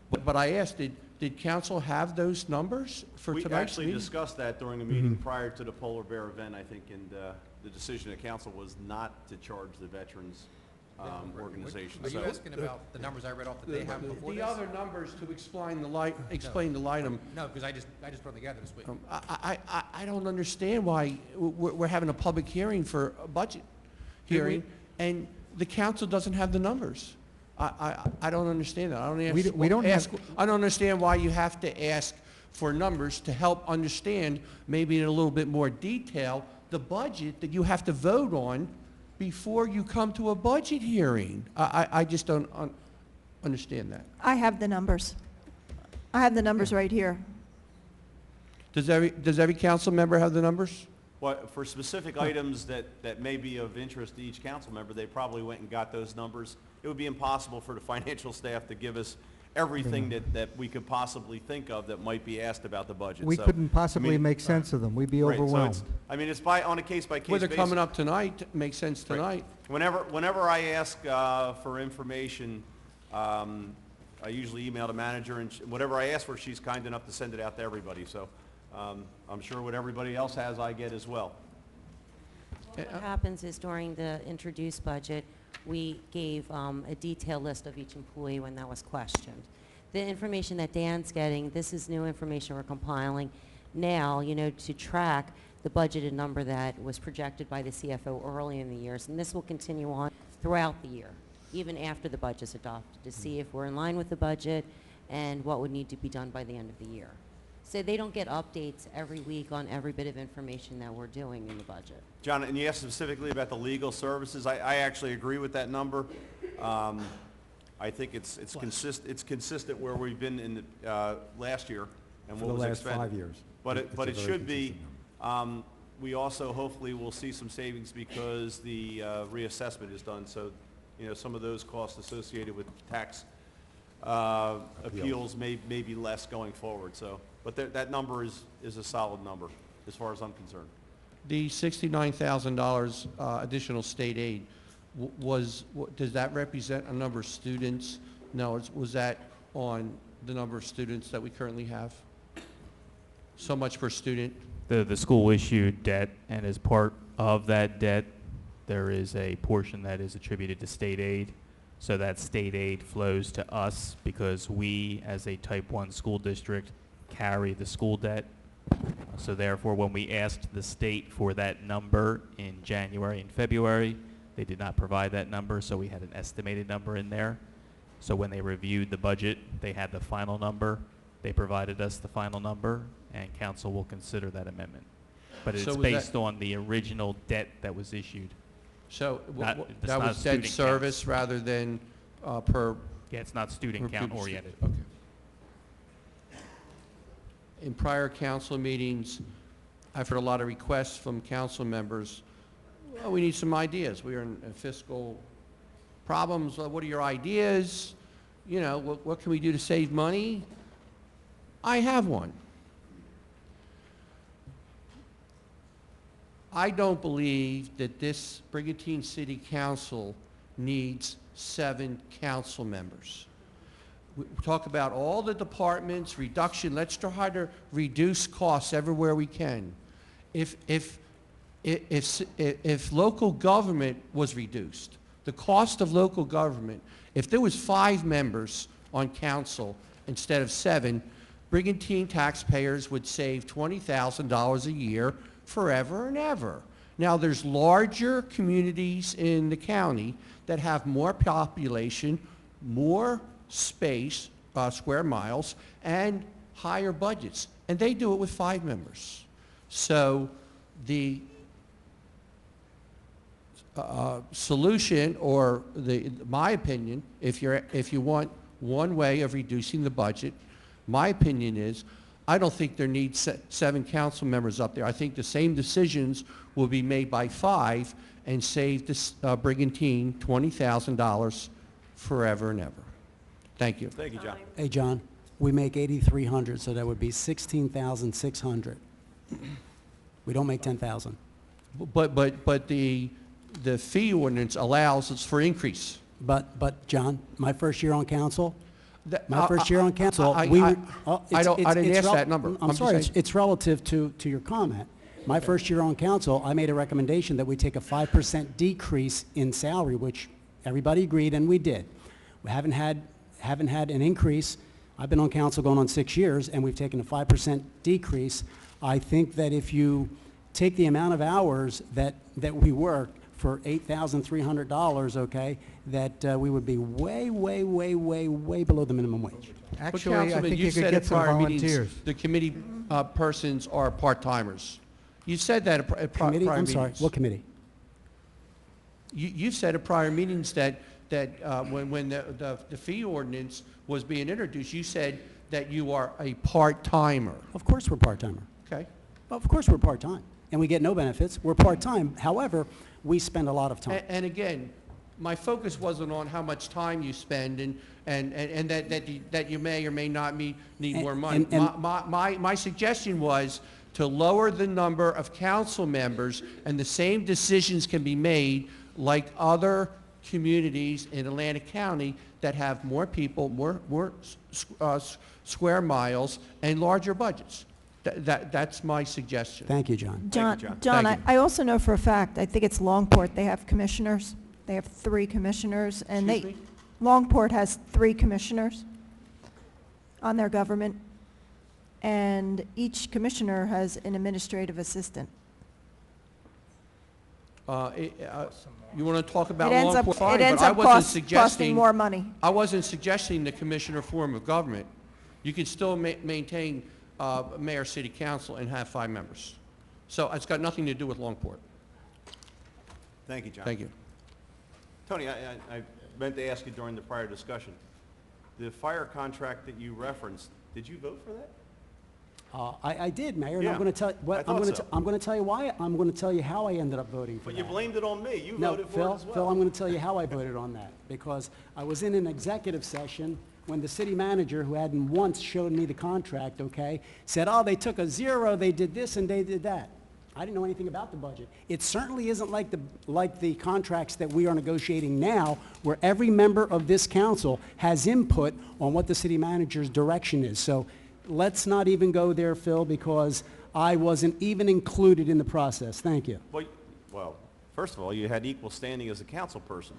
But I asked, did council have those numbers for tonight's meeting? We actually discussed that during the meeting prior to the polar bear event, I think, and the decision of council was not to charge the veterans organization. Are you asking about the numbers I read off that they have before The this? other numbers to explain the item. No, because I just put them together this week. I don't understand why we're having a public hearing for a budget hearing, and the council doesn't have the numbers. I don't understand that. I don't understand why you have to ask for numbers to help understand, maybe in a little bit more detail, the budget that you have to vote on before you come to a budget hearing. I just don't understand that. I have the numbers. I have the numbers right here. Does every council member have the numbers? Well, for specific items that may be of interest to each council member, they probably went and got those numbers. It would be impossible for the financial staff to give us everything that we could possibly think of that might be asked about the budget. We So, couldn't possibly I mean, make sense of them. We'd be right, so overwhelmed. it's on a case-by-case basis. Well, they're coming up tonight, makes sense tonight. Whenever I ask for information, I usually email the manager, and whatever I ask for, she's kind enough to send it out to everybody. So I'm sure what everybody else has, I get as well. What happens is during the introduced budget, we gave a detailed list of each employee when that was questioned. The information that Dan's getting, this is new information we're compiling now, to track the budgeted number that was projected by the CFO early in the years, and this will continue on throughout the year, even after the budget's adopted, to see if we're in line with the budget and what would need to be done by the end of the year. So they don't get updates every week on every bit of information that we're doing in the budget. John, and you asked specifically about the legal services. I actually agree with that number. I think it's consistent where we've been in the, last year and For what the was last expended. 5 years. But It's it a very should be, consistent we also hopefully will see some savings because the reassessment is done. So, you know, some of those costs associated with tax appeals may be less going forward. So, but that number is a solid number as far as I'm concerned. The $69,000 additional state aid, does that represent a number of students? No, was that on the number of students that we currently have? So much per student? The school issued debt, and as part of that debt, there is a portion that is attributed to state aid. So that state aid flows to us because we, as a type 1 school district, carry the school debt. So therefore, when we asked the state for that number in January and February, they did not provide that number, so we had an estimated number in there. So when they reviewed the budget, they had the final number. They provided us the final number, and council will consider that amendment. But it's So was based on the original debt that was issued. So It's that not was student debt count. service rather than per? Yeah, it's not student count pupil oriented. student. Okay. In prior council meetings, I've heard a lot of requests from council members. Well, we need some ideas. We are in fiscal problems. What are your ideas? You know, what can we do to save money? I have one. I don't believe that this Brigantine City Council needs 7 council members. We talk about all the departments, reduction, let's try to reduce costs everywhere we can. If local government was reduced, the cost of local government, if there was 5 members on council instead of 7, Brigantine taxpayers would save $20,000 a year forever and ever. Now, there's larger communities in the county that have more population, more space, square miles, and higher budgets, and they do it with 5 members. So the solution, or my opinion, if you want one way of reducing the budget, my opinion is, I don't think there needs 7 council members up there. I think the same decisions will be made by 5 and save this Brigantine $20,000 forever and ever. Thank you. Thank you, John. Hey, John, we make 8,300, so that would be 16,600. We don't make 10,000. But the fee ordinance allows us for increase. But John, my first year on council, I didn't ask that number. I'm sorry, it's relative to your comment. My first year on council, I made a recommendation that we take a 5% decrease in salary, which everybody agreed, and we did. We haven't had an increase. I've been on council going on 6 years, and we've taken a 5% decrease. I think that if you take the amount of hours that we work for $8,300, okay, that we would be way, way, way, way, way below the minimum wage. Actually, I Councilman, think you could said get at some prior meetings volunteers. the committee persons are part-timers. You said that at prior Committee? meetings. I'm sorry, what committee? You've said at prior meetings that when the fee ordinance was being introduced, you said that you are a part-timer. Of course we're part-timer. Okay. Of course we're part-time. And we get no benefits. We're part-time. However, we spend a lot of time. And again, my focus wasn't on how much time you spend and that you may or may not need more money. My suggestion was to lower the number of council members, and the same decisions can be made like other communities in Atlantic County that have more people, more square miles, and larger budgets. That's my suggestion. Thank you, John. John, Thank you. I also know for a fact, I think it's Longport, they have commissioners. They have 3 commissioners, and Excuse me? Longport has 3 commissioners on their government, and each commissioner has an administrative assistant. You want to talk about It ends up- Longport? Fine, it ends but I up wasn't costing suggesting more money. I wasn't suggesting the commissioner form of government. You can still maintain mayor, city council, and have 5 members. So it's got nothing to do with Longport. Thank you, John. Thank you. Tony, I meant to ask you during the prior discussion, the fire contract that you referenced, did you vote for that? I did, Mayor, and Yeah, I'm going to tell, I thought so. I'm going to tell you why, I'm going to tell you how I ended up voting for But that. you blamed it on me. You No, voted for Phil, it as well. Phil, I'm going to tell you how I voted on that, because I was in an executive session when the city manager, who hadn't once showed me the contract, okay, said, oh, they took a zero, they did this and they did that. I didn't know anything about the budget. It certainly isn't like the contracts that we are negotiating now, where every member of this council has input on what the city manager's direction is. So let's not even go there, Phil, because I wasn't even included in the process. Thank you. Well, first of all, you had equal standing as a council person.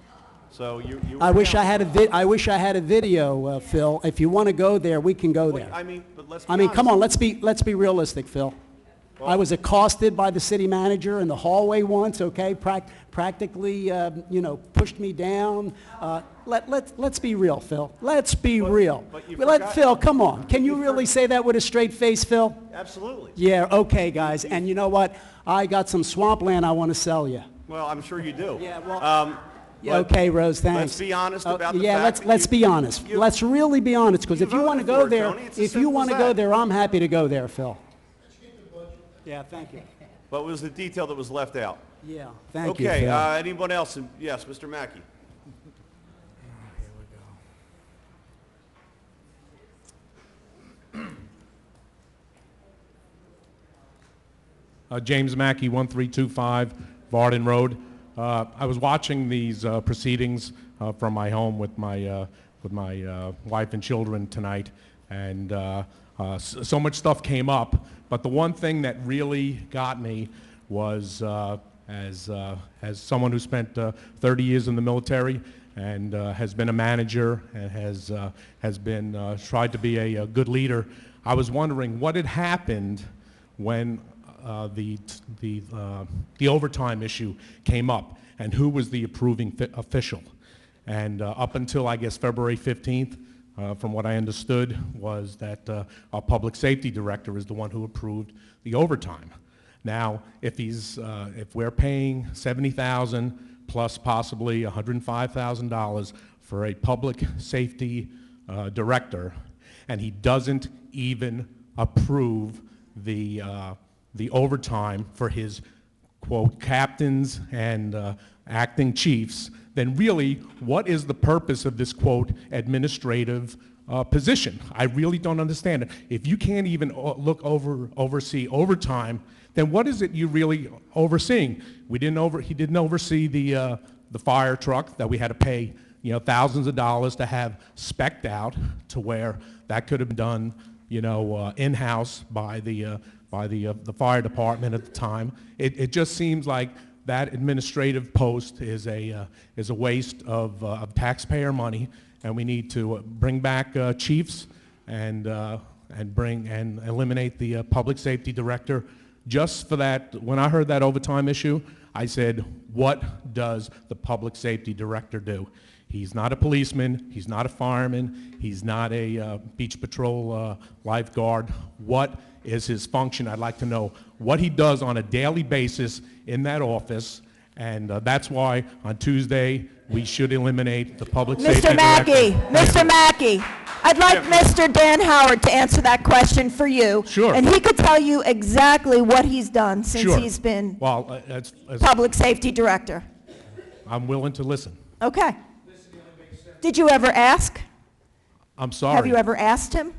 So you I were wish I down. had I wish I had a video, Phil. If you want to go there, we can go Well, there. I mean, but let's be I mean, come on, honest. let's be realistic, Phil. Well- I was accosted by the city manager in the hallway once, okay? Practically, you know, pushed me down. Let's be real, Phil. Let's be real. but you Let forgot- Phil, come on. Can you you really say that with a straight face, Phil? Absolutely. Yeah, okay, guys. And you know what? I got some swampland I want to sell you. Well, I'm sure you do. Yeah, well- Yeah, but okay, Rose, thanks. Let's be honest about the yeah, fact that let's you- be honest. you- Let's really be honest, because you if you want to voted go for it, there, Tony. It's as if you simple want to as go that. there, I'm happy to go there, Phil. Yeah, thank you. What was the detail that was left out? Yeah, thank you, Okay, Phil. anyone else? Yes, Mr. Mackey. James Mackey, 1325 Varden Road. I was watching these proceedings from my home with my wife and children tonight, and so much stuff came up. But the one thing that really got me was, as someone who spent 30 years in the military and has been a manager and has been tried to be a good leader, I was wondering what had happened when the overtime issue came up, and who was the approving official. And up until, I guess, February 15th, from what I understood, was that our public safety director is the one who approved the overtime. Now, if we're paying $70,000 plus possibly $105,000 for a public safety director, and he doesn't even approve the overtime for his, quote, captains and acting chiefs, then really, what is the purpose of this, quote, administrative position? I really don't understand it. If you can't even oversee overtime, then what is it you really overseeing? He didn't oversee the fire truck that we had to pay, you know, thousands of dollars to have spec'd out, to where that could have been done, you know, in-house by the fire department at the time. It just seems like that administrative post is a waste of taxpayer money, and we need to bring back chiefs and eliminate the public safety director. Just for that, when I heard that overtime issue, I said, what does the public safety director do? He's not a policeman, he's not a fireman, he's not a beach patrol lifeguard. What is his function? I'd like to know what he does on a daily basis in that office, and that's why on Tuesday we should eliminate the public safety Mr. Mackey, director. Mr. Mackey, I'd like Mr. Dan Howard to answer that question for you. Sure. And he could tell you exactly what he's done since Sure. he's been Well, public safety director. I'm willing to listen. Okay. Did you ever ask? I'm sorry. Have you ever asked him?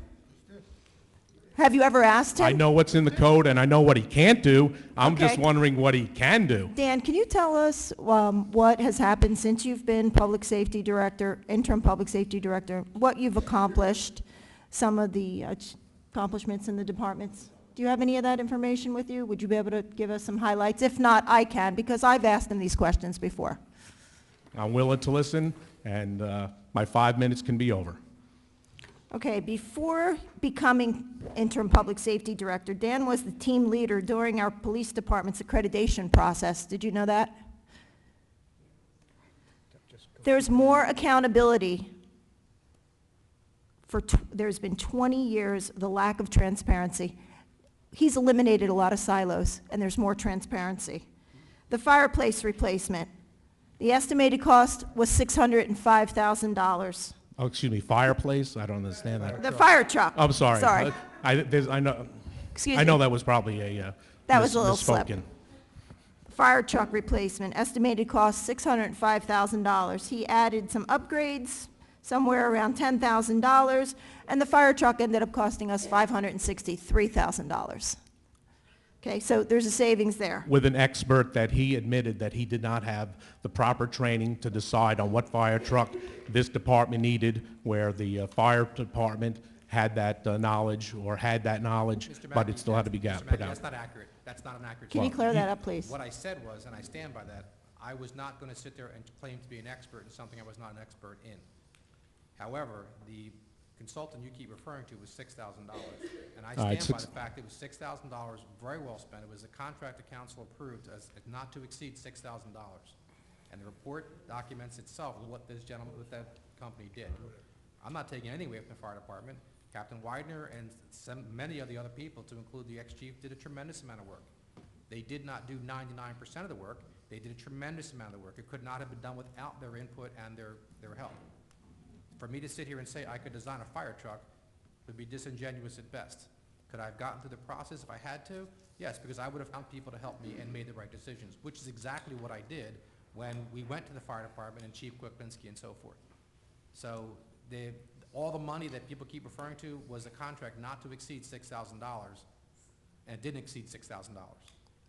Have you ever asked him? I know what's in the code, and I know what he can't do. I'm just Okay. wondering what he can do. Dan, can you tell us what has happened since you've been public safety director, interim public safety director, what you've accomplished, some of the accomplishments in the departments? Do you have any of that information with you? Would you be able to give us some highlights? If not, I can, because I've asked him these questions before. I'm willing to listen, and my 5 minutes can be over. Okay, before becoming interim public safety director, Dan was the team leader during our police department's accreditation process. Did you know that? There's more accountability there's been 20 years of the lack of transparency. He's eliminated a lot of silos, and there's more transparency. The fireplace replacement, the estimated cost was $605,000. Oh, excuse me, fireplace? I don't understand that. The fire truck. I'm sorry. Sorry. I know. Excuse I know me. that was probably a That was a little slip. misspoken. Fire truck replacement, estimated cost $605,000. He added some upgrades, somewhere around $10,000, and the fire truck ended up costing us $563,000. Okay, so there's a savings there. With an expert that he admitted that he did not have the proper training to decide on what fire truck this department needed, where the fire department had that knowledge or had that knowledge, but it still had to be Mr. put Mackey, out. that's not accurate. That's not an accurate Can you statement. clear that up, please? What I said was, and I stand by that, I was not going to sit there and claim to be an expert in something I was not an expert in. However, the consultant you keep referring to was $6,000. And I stand by the fact it was $6,000, very well spent. It was a contract the council approved as not to exceed $6,000. And the report documents itself what this gentleman, what that company did. I'm not taking anything away from the fire department. Captain Widener and many of the other people, to include the ex-chief, did a tremendous amount of work. They did not do 99% of the work. They did a tremendous amount of the work. It could not have been done without their input and their help. For me to sit here and say I could design a fire truck would be disingenuous at best. Could I have gotten through the process if I had to? Yes, because I would have found people to help me and made the right decisions, which is exactly what I did when we went to the fire department and Chief Kwiklinski and so forth. So all the money that people keep referring to was a contract not to exceed $6,000, and it didn't exceed $6,000.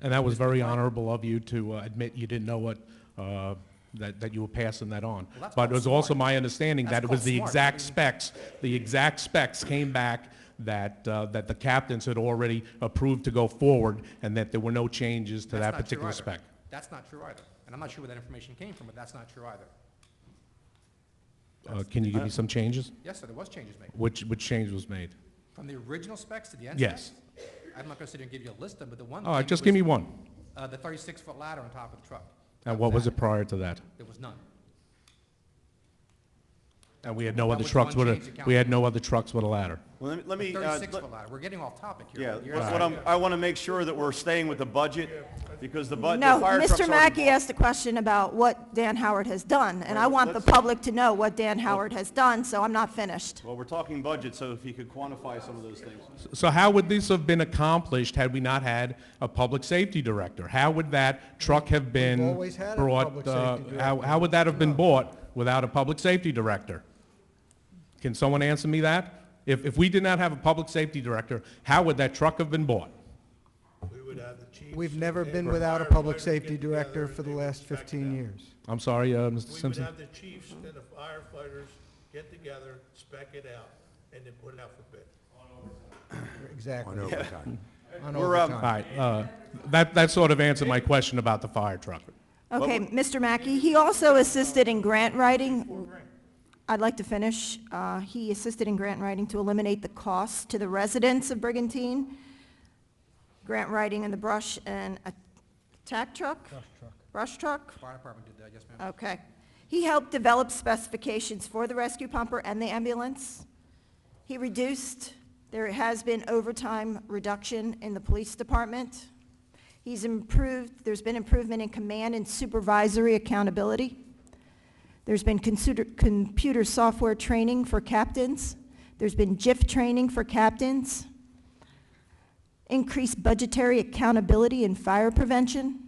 And that was very honorable of you to admit you didn't know what, that you were passing that on. Well, that's But it called was also smart. my understanding That's that it was called the smart. exact specs, came back that, that the captains had already approved to go forward, and that there were no changes to That's that not true particular either. spec. That's not true either. And I'm not sure where that information came from, but that's not true either. Can you give me some changes? Yes, sir, there was changes made. Which change was made? From the original specs to the end Yes. specs? I'm not going to sit here and give you a list of them, but the one All right, thing just was, give me one. the 36-foot ladder on top of the truck. And what was it prior to that? There was none. And we had no That other was trucks one with change the we had council no other trucks with a ladder. Well, let me, 36-foot ladder. We're getting off topic here. yeah, You're- I want to make sure that we're staying with the budget, because the fire No, truck's Mr. already Mackey bought. asked a question about what Dan Howard has done, and I Right, want the let's- public to know what Dan Howard has done, so I'm not finished. Well, we're talking budget, so if you could quantify some of those things. So how would this have been accomplished had we not had a public safety director? How would that truck have been always had a brought, public safety director. how would that have been bought without a public safety director? Can someone answer me that? If we did not have a public safety director, how would that truck have been bought? We would have the chiefs. We've never and been the without a public firefighters safety get together director and for the they would last spec it 15 out. years. I'm sorry, Mr. We would Simpson? have the chiefs and the firefighters get together, spec it out, and then put it out for bid. Exactly. On overtime. On We're, All overtime. right, that sort of answered my question about the fire truck. Okay, Mr. Mackey, he also assisted in grant writing. I'd like to finish. He assisted in grant writing to eliminate the cost to the residents of Brigantine. Grant writing in the brush and attack truck? Brush truck? Fire department did that, yes, ma'am. Okay. He helped develop specifications for the rescue pumper and the ambulance. He reduced, there has been overtime reduction in the police department. He's improved, there's been improvement in command and supervisory accountability. There's been computer software training for captains. There's been JIF training for captains. Increased budgetary accountability in fire prevention.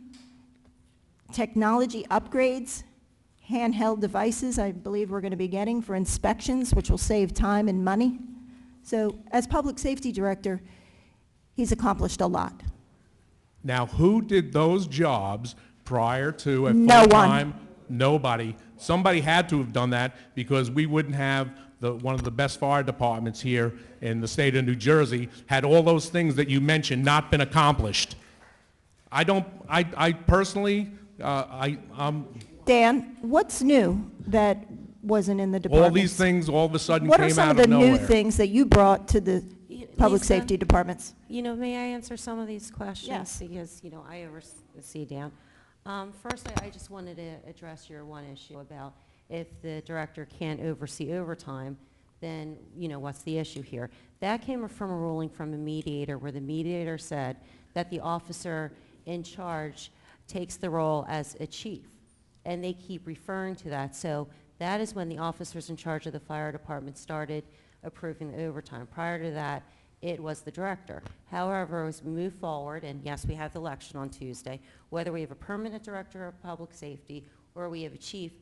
Technology upgrades. Handheld devices, I believe we're going to be getting for inspections, which will save time and money. So as public safety director, he's accomplished a lot. Now, who did those jobs prior to a No one. full-time? Nobody. Somebody had to have done that, because we wouldn't have one of the best fire departments here in the state of New Jersey had all those things that you mentioned not been accomplished. I personally, Dan, what's new that wasn't in the department? all these things all of a sudden What are came some out of of the new nowhere. things that you brought to the public Lisa, safety departments? You know, may I answer some of these questions? Yes. Because, you know, I oversee Dan. First, I just wanted to address your one issue about if the director can't oversee overtime. then, what's the issue here? That came from a ruling from a mediator where the mediator said that the officer in charge takes the role as a chief. And they keep referring to that. So that is when the officers in charge of the fire department started approving the overtime. Prior to that, it was the director. However, as we move forward, and yes, we have the election on Tuesday, whether we have a permanent director of public safety or we have a chief,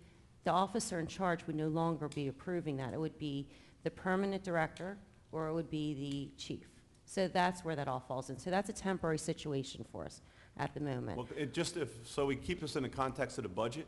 the officer in charge would no longer be approving that. It would be the permanent director or it would be the chief. So that's where that all falls in. So that's a temporary situation for us at the moment. Well, so we keep this in the context of the budget,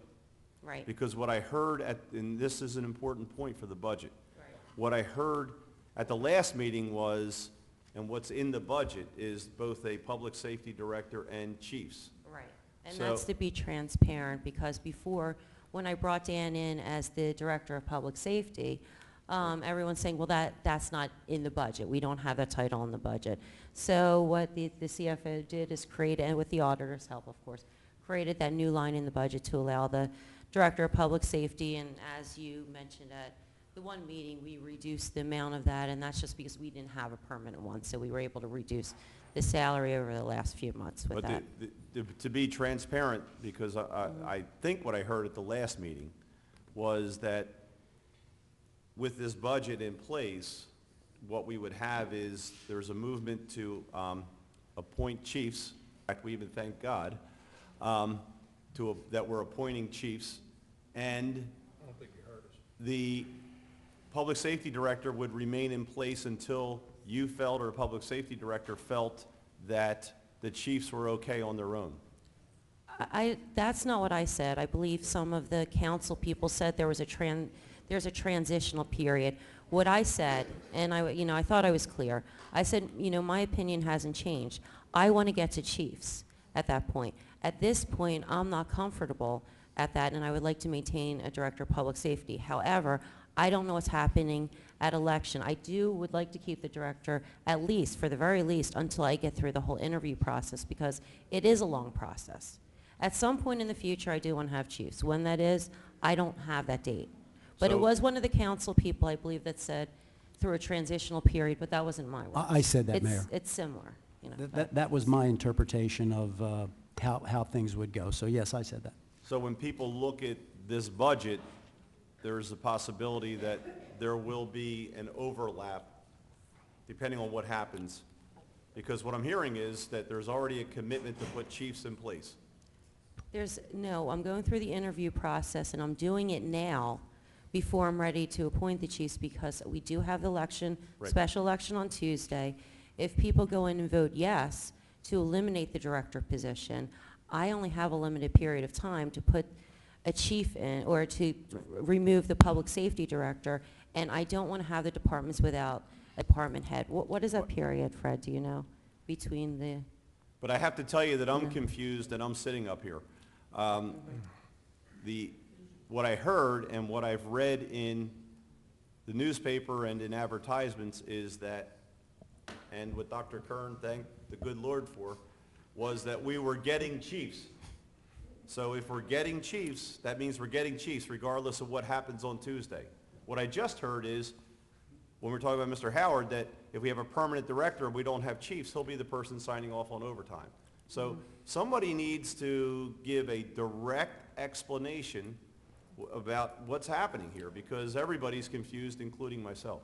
Right. because what I heard and this is an important point for the budget. Right. What I heard at the last meeting was, and what's in the budget is both a public safety director and chiefs. Right. And So- that's to be transparent, because before, when I brought Dan in as the director of public safety, everyone's saying, well, that's not in the budget. We don't have that title in the budget. So what the CFO did is create, and with the auditor's help, of course, created that new line in the budget to allow the director of public safety, and as you mentioned at the one meeting, we reduced the amount of that, and that's just because we didn't have a permanent one, so we were able to reduce the salary over the last few months with But that. to be transparent, because I think what I heard at the last meeting was that with this budget in place, what we would have is there's a movement to appoint chiefs. In fact, we even thank God that we're appointing chiefs, and I don't think you heard us. the public safety director would remain in place until you felt, or a public safety director felt, that the chiefs were okay on their own. That's not what I said. I believe some of the council people said there's a transitional period. What I said, and I thought I was clear, I said, my opinion hasn't changed. I want to get to chiefs at that point. At this point, I'm not comfortable at that, and I would like to maintain a director of public safety. However, I don't know what's happening at election. I would like to keep the director, at least, for the very least, until I get through the whole interview process, because it is a long process. At some point in the future, I do want to have chiefs. When that is, I don't have that date. But it So- was one of the council people, I believe, that said through a transitional period, but that wasn't my words. I said that, Mayor. It's similar, That was my interpretation of how things would go. So yes, I said that. So when people look at this budget, there's a possibility that there will be an overlap depending on what happens. Because what I'm hearing is that there's already a commitment to put chiefs in place. No, I'm going through the interview process, and I'm doing it now before I'm ready to appoint the chiefs, because we do have the election, Right. special election on Tuesday. If people go in and vote yes to eliminate the director position, I only have a limited period of time to put a chief in, or to remove the public safety director, and I don't want to have the departments without a department head. What is that period, Fred, do you know, between the... But I have to tell you that I'm confused, and I'm sitting up here. What I heard and what I've read in the newspaper and in advertisements is that, and what Dr. Kern thanked the good Lord for, was that we were getting chiefs. So if we're getting chiefs, that means we're getting chiefs regardless of what happens on Tuesday. What I just heard is, when we're talking about Mr. Howard, that if we have a permanent director and we don't have chiefs, he'll be the person signing off on overtime. So somebody needs to give a direct explanation about what's happening here, because everybody's confused, including myself.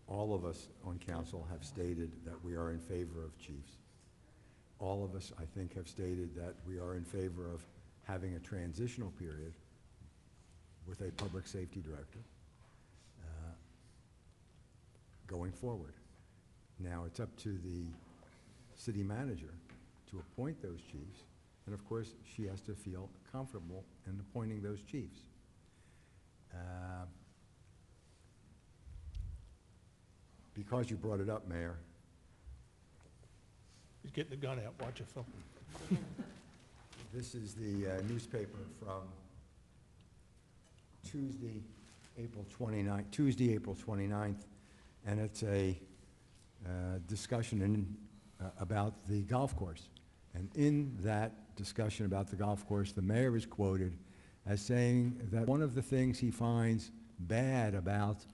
All of us on council have stated that we are in favor of chiefs. All of us, I think, have stated that we are in favor of having a transitional period with a public safety director going forward. Now, it's up to the city manager to appoint those chiefs, and of course, she has to feel comfortable in appointing those chiefs. Because you brought it up, Mayor, He's getting the gun out, watch it, Phil. this is the newspaper from Tuesday, April 29th, and it's a discussion about the golf course. And in that discussion about the golf course, the mayor is quoted as saying that one of the things he finds bad about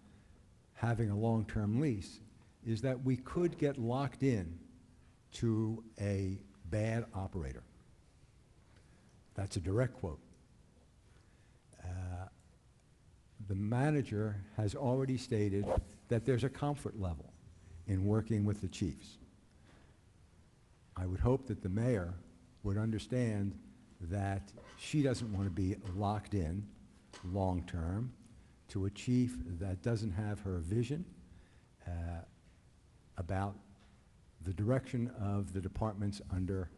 having a long-term lease is that we could get locked in to a bad operator. That's a direct quote. The manager has already stated that there's a comfort level in working with the chiefs. I would hope that the mayor would understand that she doesn't want to be locked in long-term to a chief that doesn't have her vision about the direction of the departments under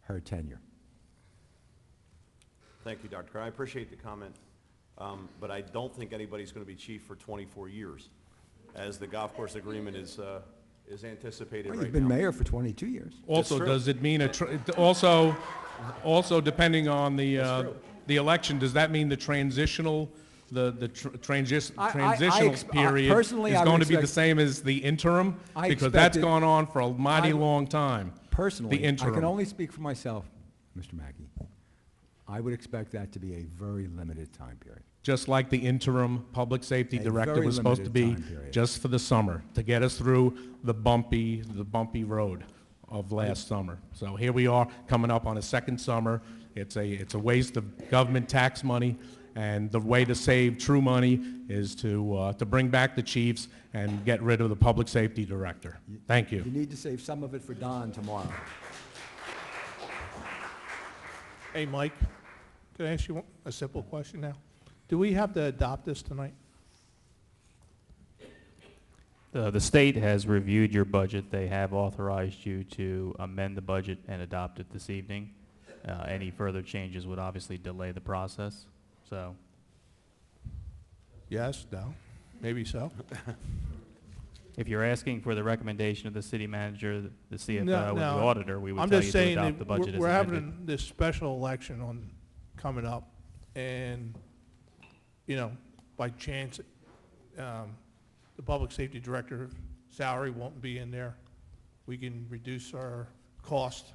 her tenure. Thank you, Dr. Carr. I appreciate the comment, but I don't think anybody's going to be chief for 24 years, as the golf course agreement is anticipated Well, right you've been now. mayor for 22 years. Also, true. does it mean also depending on the election, does that mean the transitional, transitional period personally, is I going would to be the expect- same as the interim? I Because expect that's it- gone on for a mighty long time. Personally, The interim. I can only speak for myself, Mr. Mackey. I would expect that to be a very limited time period. Just like the interim public safety A director very was supposed to limited be time period. just for the summer, to get us through the bumpy road of last summer. So here we are, coming up on a second summer. It's a waste of government tax money, and the way to save true money is to bring back the chiefs and get rid of the public safety director. Thank you. You need to save some of it for Don tomorrow. Hey, Mike, can I ask you a simple question now? Do we have to adopt this tonight? The state has reviewed your budget. They have authorized you to amend the budget and adopt it this evening. Any further changes would obviously delay the process, so. Yes, no, maybe so. If you're asking for the recommendation of the city manager, the CFO, No, and the no, auditor, we would I'm tell just you to saying adopt that the budget as we're amended. having this special election coming up, and, by chance, the public safety director salary won't be in there. We can reduce our cost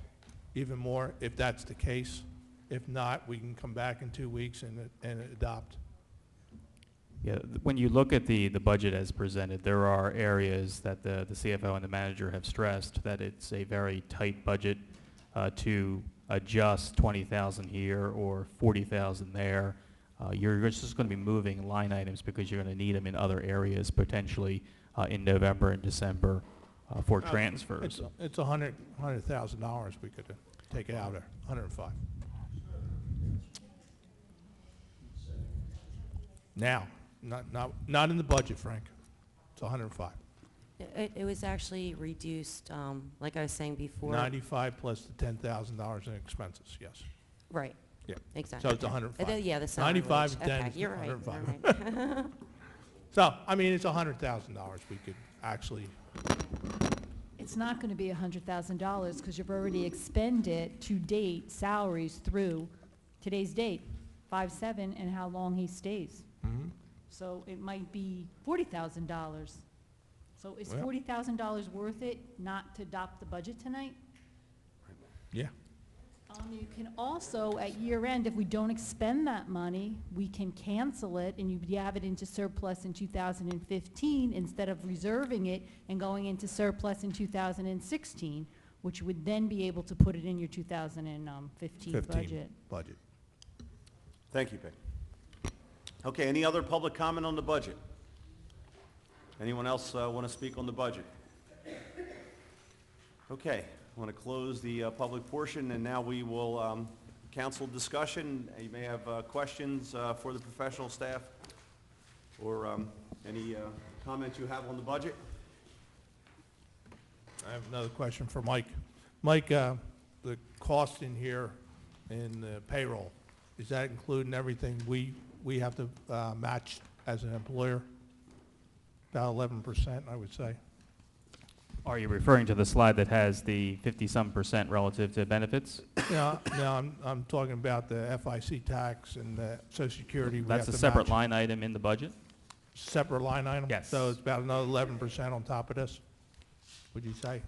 even more if that's the case. If not, we can come back in 2 weeks and adopt. Yeah, when you look at the budget as presented, there are areas that the CFO and the manager have stressed that it's a very tight budget to adjust 20,000 here or 40,000 there. You're just going to be moving line items because you're going to need them in other areas potentially in November and December for transfers. It's $100,000 we could take it out of, 105. Now, not in the budget, Frank. It's 105. It was actually reduced, like I was saying before. 95 plus the $10,000 in expenses, yes. Right. Yeah. Exactly. So it's 105. Yeah, the salary 95 wage. and 10 Okay, is you're right, 105. you're right. So, I mean, it's $100,000 we could actually, It's not going to be $100,000 because you've already expended to date salaries through today's date, 5/7, and how long he stays. So it might be $40,000. So is Well. $40,000 worth it not to adopt the budget tonight? yeah. You can also, at year end, if we don't expend that money, we can cancel it and you have it into surplus in 2015 instead of reserving it and going into surplus in 2016, which would then be able to put it in your 2015 budget. budget. Thank you, Pick. Okay, any other public comment on the budget? Anyone else want to speak on the budget? Okay, I want to close the public portion, and now we will council discussion. You may have questions for the professional staff or any comments you have on the budget. I have another question for Mike. Mike, the cost in here in the payroll, is that including everything we have to match as an employer? About 11%, I would say. Are you referring to the slide that has the 50-some% relative to benefits? No, I'm talking about the FIC tax and the Social Security. we That's have a to separate match. line item in the budget? Separate line item? Yes. So it's about another 11% on top of this, would you say?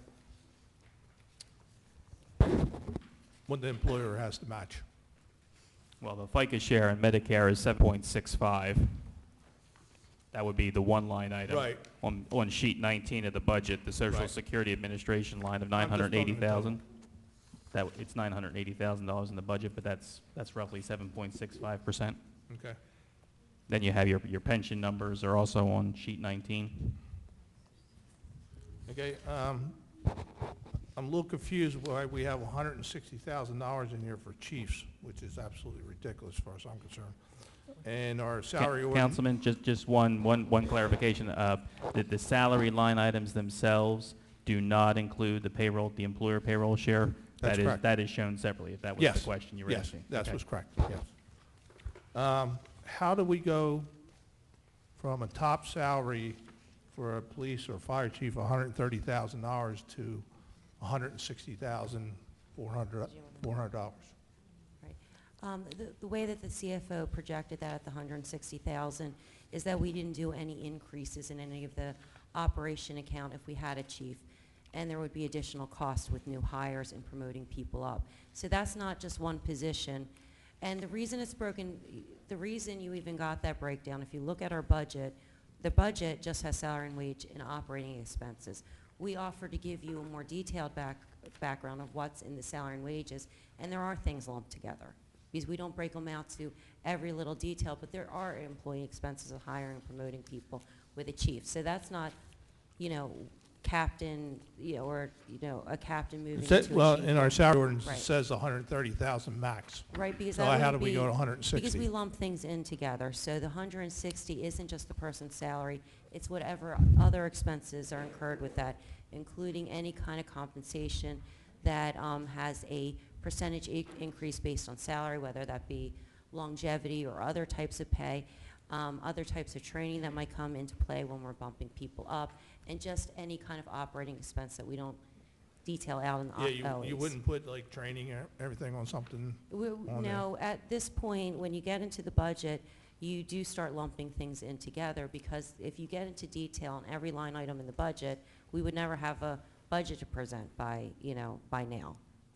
What the employer has to match. Well, the FICA share in Medicare is 7.65. That would be the one line item. Right. On sheet 19 of the budget, the Social Right. Security Administration line of I'm just talking the $980,000. It's $980,000 in the budget, but that's roughly 7.65%. Okay. Then you have your pension numbers are also on sheet 19. Okay, I'm a little confused why we have $160,000 in here for chiefs, which is absolutely ridiculous as far as I'm concerned. And our salary ordinance. Councilman, just one clarification. The salary line items themselves do not include the payroll, the employer payroll share. That's correct. That is shown separately, if that was the question you were asking. Yes, that Okay. was correct, yes. How do we go from a top salary for a police or fire chief, $130,000 to $160,400? The way that the CFO projected that at the 160,000 is that we didn't do any increases in any of the operation account if we had a chief, and there would be additional costs with new hires and promoting people up. So that's not just one position. And the reason it's broken, the reason you even got that breakdown, if you look at our budget, the budget just has salary and wage and operating expenses. We offer to give you a more detailed background of what's in the salary and wages, and there are things lumped together, because we don't break them out to every little detail, but there are employee expenses of hiring and promoting people with a chief. So that's not, captain, or, a captain moving to a chief. Well, in our salary ordinance, Right. it says 130,000 max. Right, because So that how would do we be- go to 160? Because we lump things in together. So the 160 isn't just the person's salary, it's whatever other expenses are incurred with that, including any kind of compensation that has a percentage increase based on salary, whether that be longevity or other types of pay, other types of training that might come into play when we're bumping people up, and just any kind of operating expense that we don't detail out in the Yeah, you wouldn't put like training or everything on something on there? No, at this point, when you get into the budget, you do start lumping things in together, because if you get into detail on every line item in the budget, we would never have a budget to present by now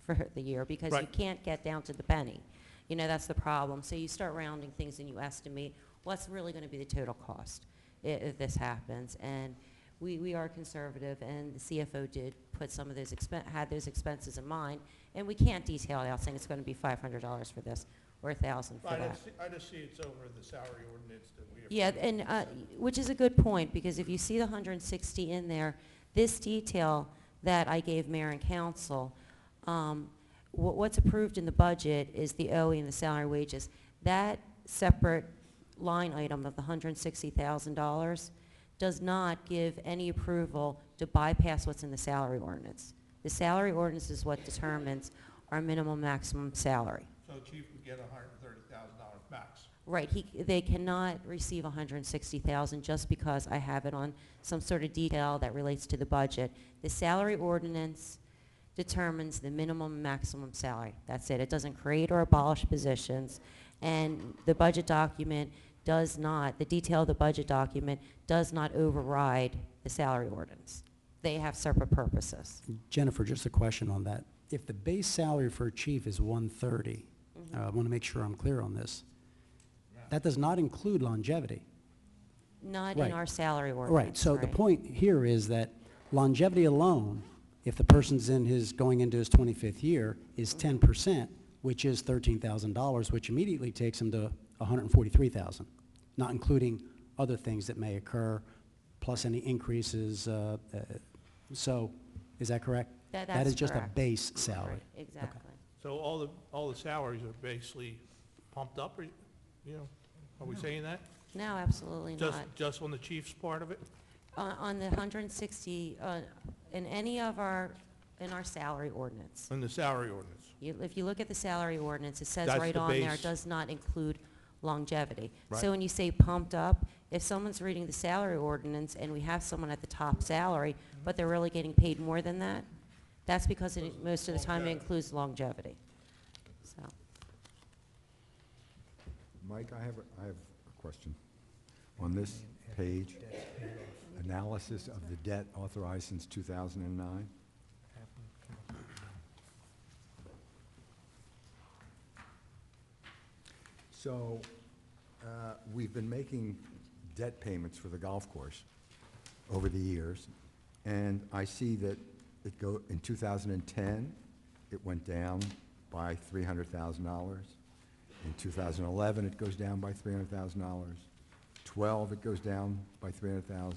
for the year, because you Right. can't get down to the penny. That's the problem. So you start rounding things and you estimate what's really going to be the total cost if this happens. And we are conservative, and the CFO did put some of those had those expenses in mind, and we can't detail it out saying it's going to be $500 for this or $1,000 for Right, that. I just see it's over the salary ordinance that we have. Yeah, and which is a good point, because if you see the 160 in there, this detail that I gave mayor and council, what's approved in the budget is the OE and the salary wages. That separate line item of the $160,000 does not give any approval to bypass what's in the salary ordinance. The salary ordinance is what determines our minimum maximum salary. So chief would get $130,000 max. Right, they cannot receive $160,000 just because I have it on some sort of detail that relates to the budget. The salary ordinance determines the minimum and maximum salary. That's it. It doesn't create or abolish positions, and the budget document does not, the detail of the budget document does not override the salary ordinance. They have separate purposes. Jennifer, just a question on that. If the base salary for a chief is 130, I want to make sure I'm clear on this. That does not include longevity. Not Right. in our salary ordinance. Right, so the point here is that longevity alone, if the person's going into his 25th year, is 10%, which is $13,000, which immediately takes him to $143,000, not including other things that may occur, plus any increases. So, is that correct? That That's is just a correct. base salary. Right, exactly. So all the salaries are basically pumped up, or, are we saying that? No, absolutely not. Just on the chief's part of it? On the 160, in any of our salary ordinance. In the salary ordinance? If you look at the salary ordinance, it says That's right the on there, base. it does not include longevity. Right. So when you say pumped up, if someone's reading the salary ordinance and we have someone at the top salary, but they're really getting paid more than that, that's because most of the time it includes longevity. So, Mike, I have a question. On this page, analysis of the debt authorized since 2009. So, we've been making debt payments for the golf course over the years, and I see that in 2010, it went down by $300,000. In 2011, it goes down by $300,000. 12, it goes down by $300,000.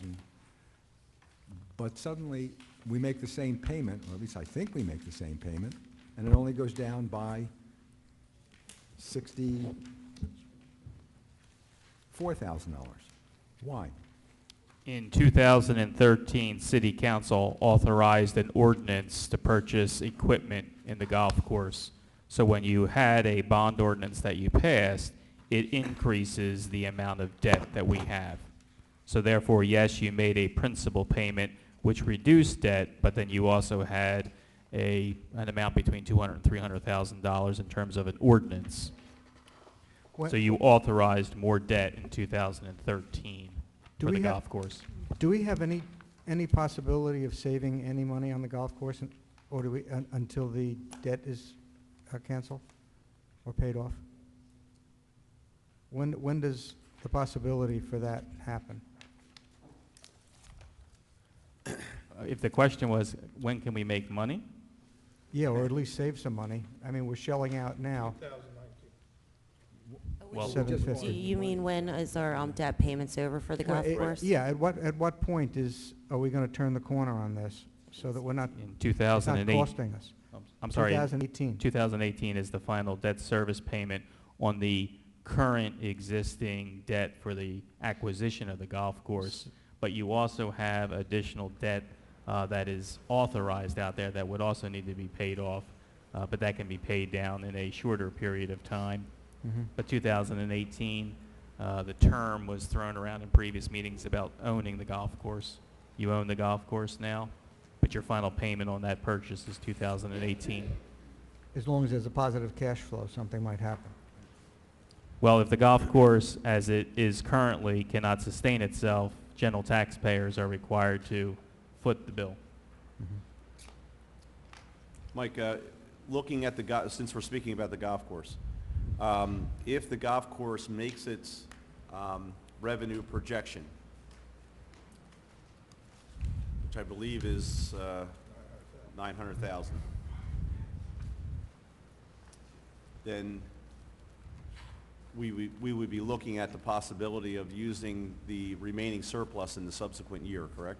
But suddenly, we make the same payment, or at least I think we make the same payment, and it only goes down by $64,000. Why? In 2013, City Council authorized an ordinance to purchase equipment in the golf course. So when you had a bond ordinance that you passed, it increases the amount of debt that we have. So therefore, yes, you made a principal payment which reduced debt, but then you also had an amount between $200,000 and $300,000 in terms of an ordinance. So you authorized more debt in 2013 for the golf course. Do we have any possibility of saving any money on the golf course, or do we, until the debt is canceled or paid off? When does the possibility for that happen? If the question was, when can we make money? Yeah, or at least save some money. I mean, we're shelling out now. Well, Do you mean when is our debt payments over for the golf course? Yeah, at what point are we going to turn the corner on this so that we're not, in it's 2008, not costing us? I'm sorry, 2018. 2018 is the final debt service payment on the current existing debt for the acquisition of the golf course. But you also have additional debt that is authorized out there that would also need to be paid off, but that can be paid down in a shorter period of time. But 2018, the term was thrown around in previous meetings about owning the golf course. You own the golf course now, but your final payment on that purchase is 2018. As long as there's a positive cash flow, something might happen. Well, if the golf course, as it is currently, cannot sustain itself, general taxpayers are required to foot the bill. Mike, looking at since we're speaking about the golf course, if the golf course makes its revenue projection, which I believe is $900,000, then we would be looking at the possibility of using the remaining surplus in the subsequent year, correct?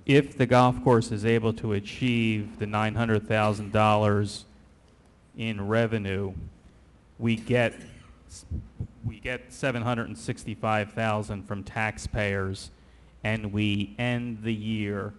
If the golf course is able to achieve the $900,000 in revenue, we get $765,000 from taxpayers, and we end the year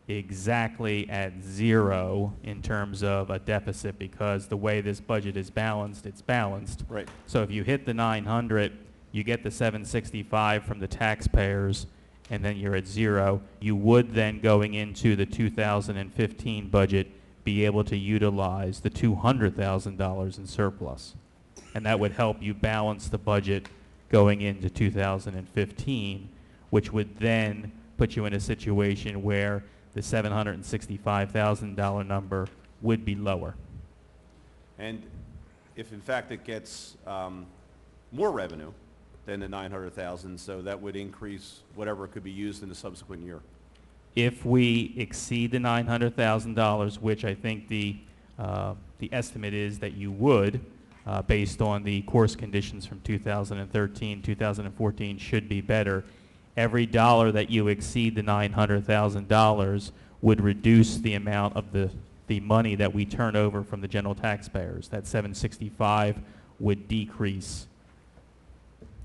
exactly at zero in terms of a deficit, because the way this budget is balanced, it's balanced. Right. So if you hit the 900, you get the 765 from the taxpayers, and then you're at zero. You would then, going into the 2015 budget, be able to utilize the $200,000 in surplus. And that would help you balance the budget going into 2015, which would then put you in a situation where the $765,000 number would be lower. And if in fact it gets more revenue than the $900,000, so that would increase whatever could be used in the subsequent year. If we exceed the $900,000, which I think the estimate is that you would, based on the course conditions from 2013, 2014 should be better. Every dollar that you exceed the $900,000 would reduce the amount of the money that we turn over from the general taxpayers. That 765 would decrease.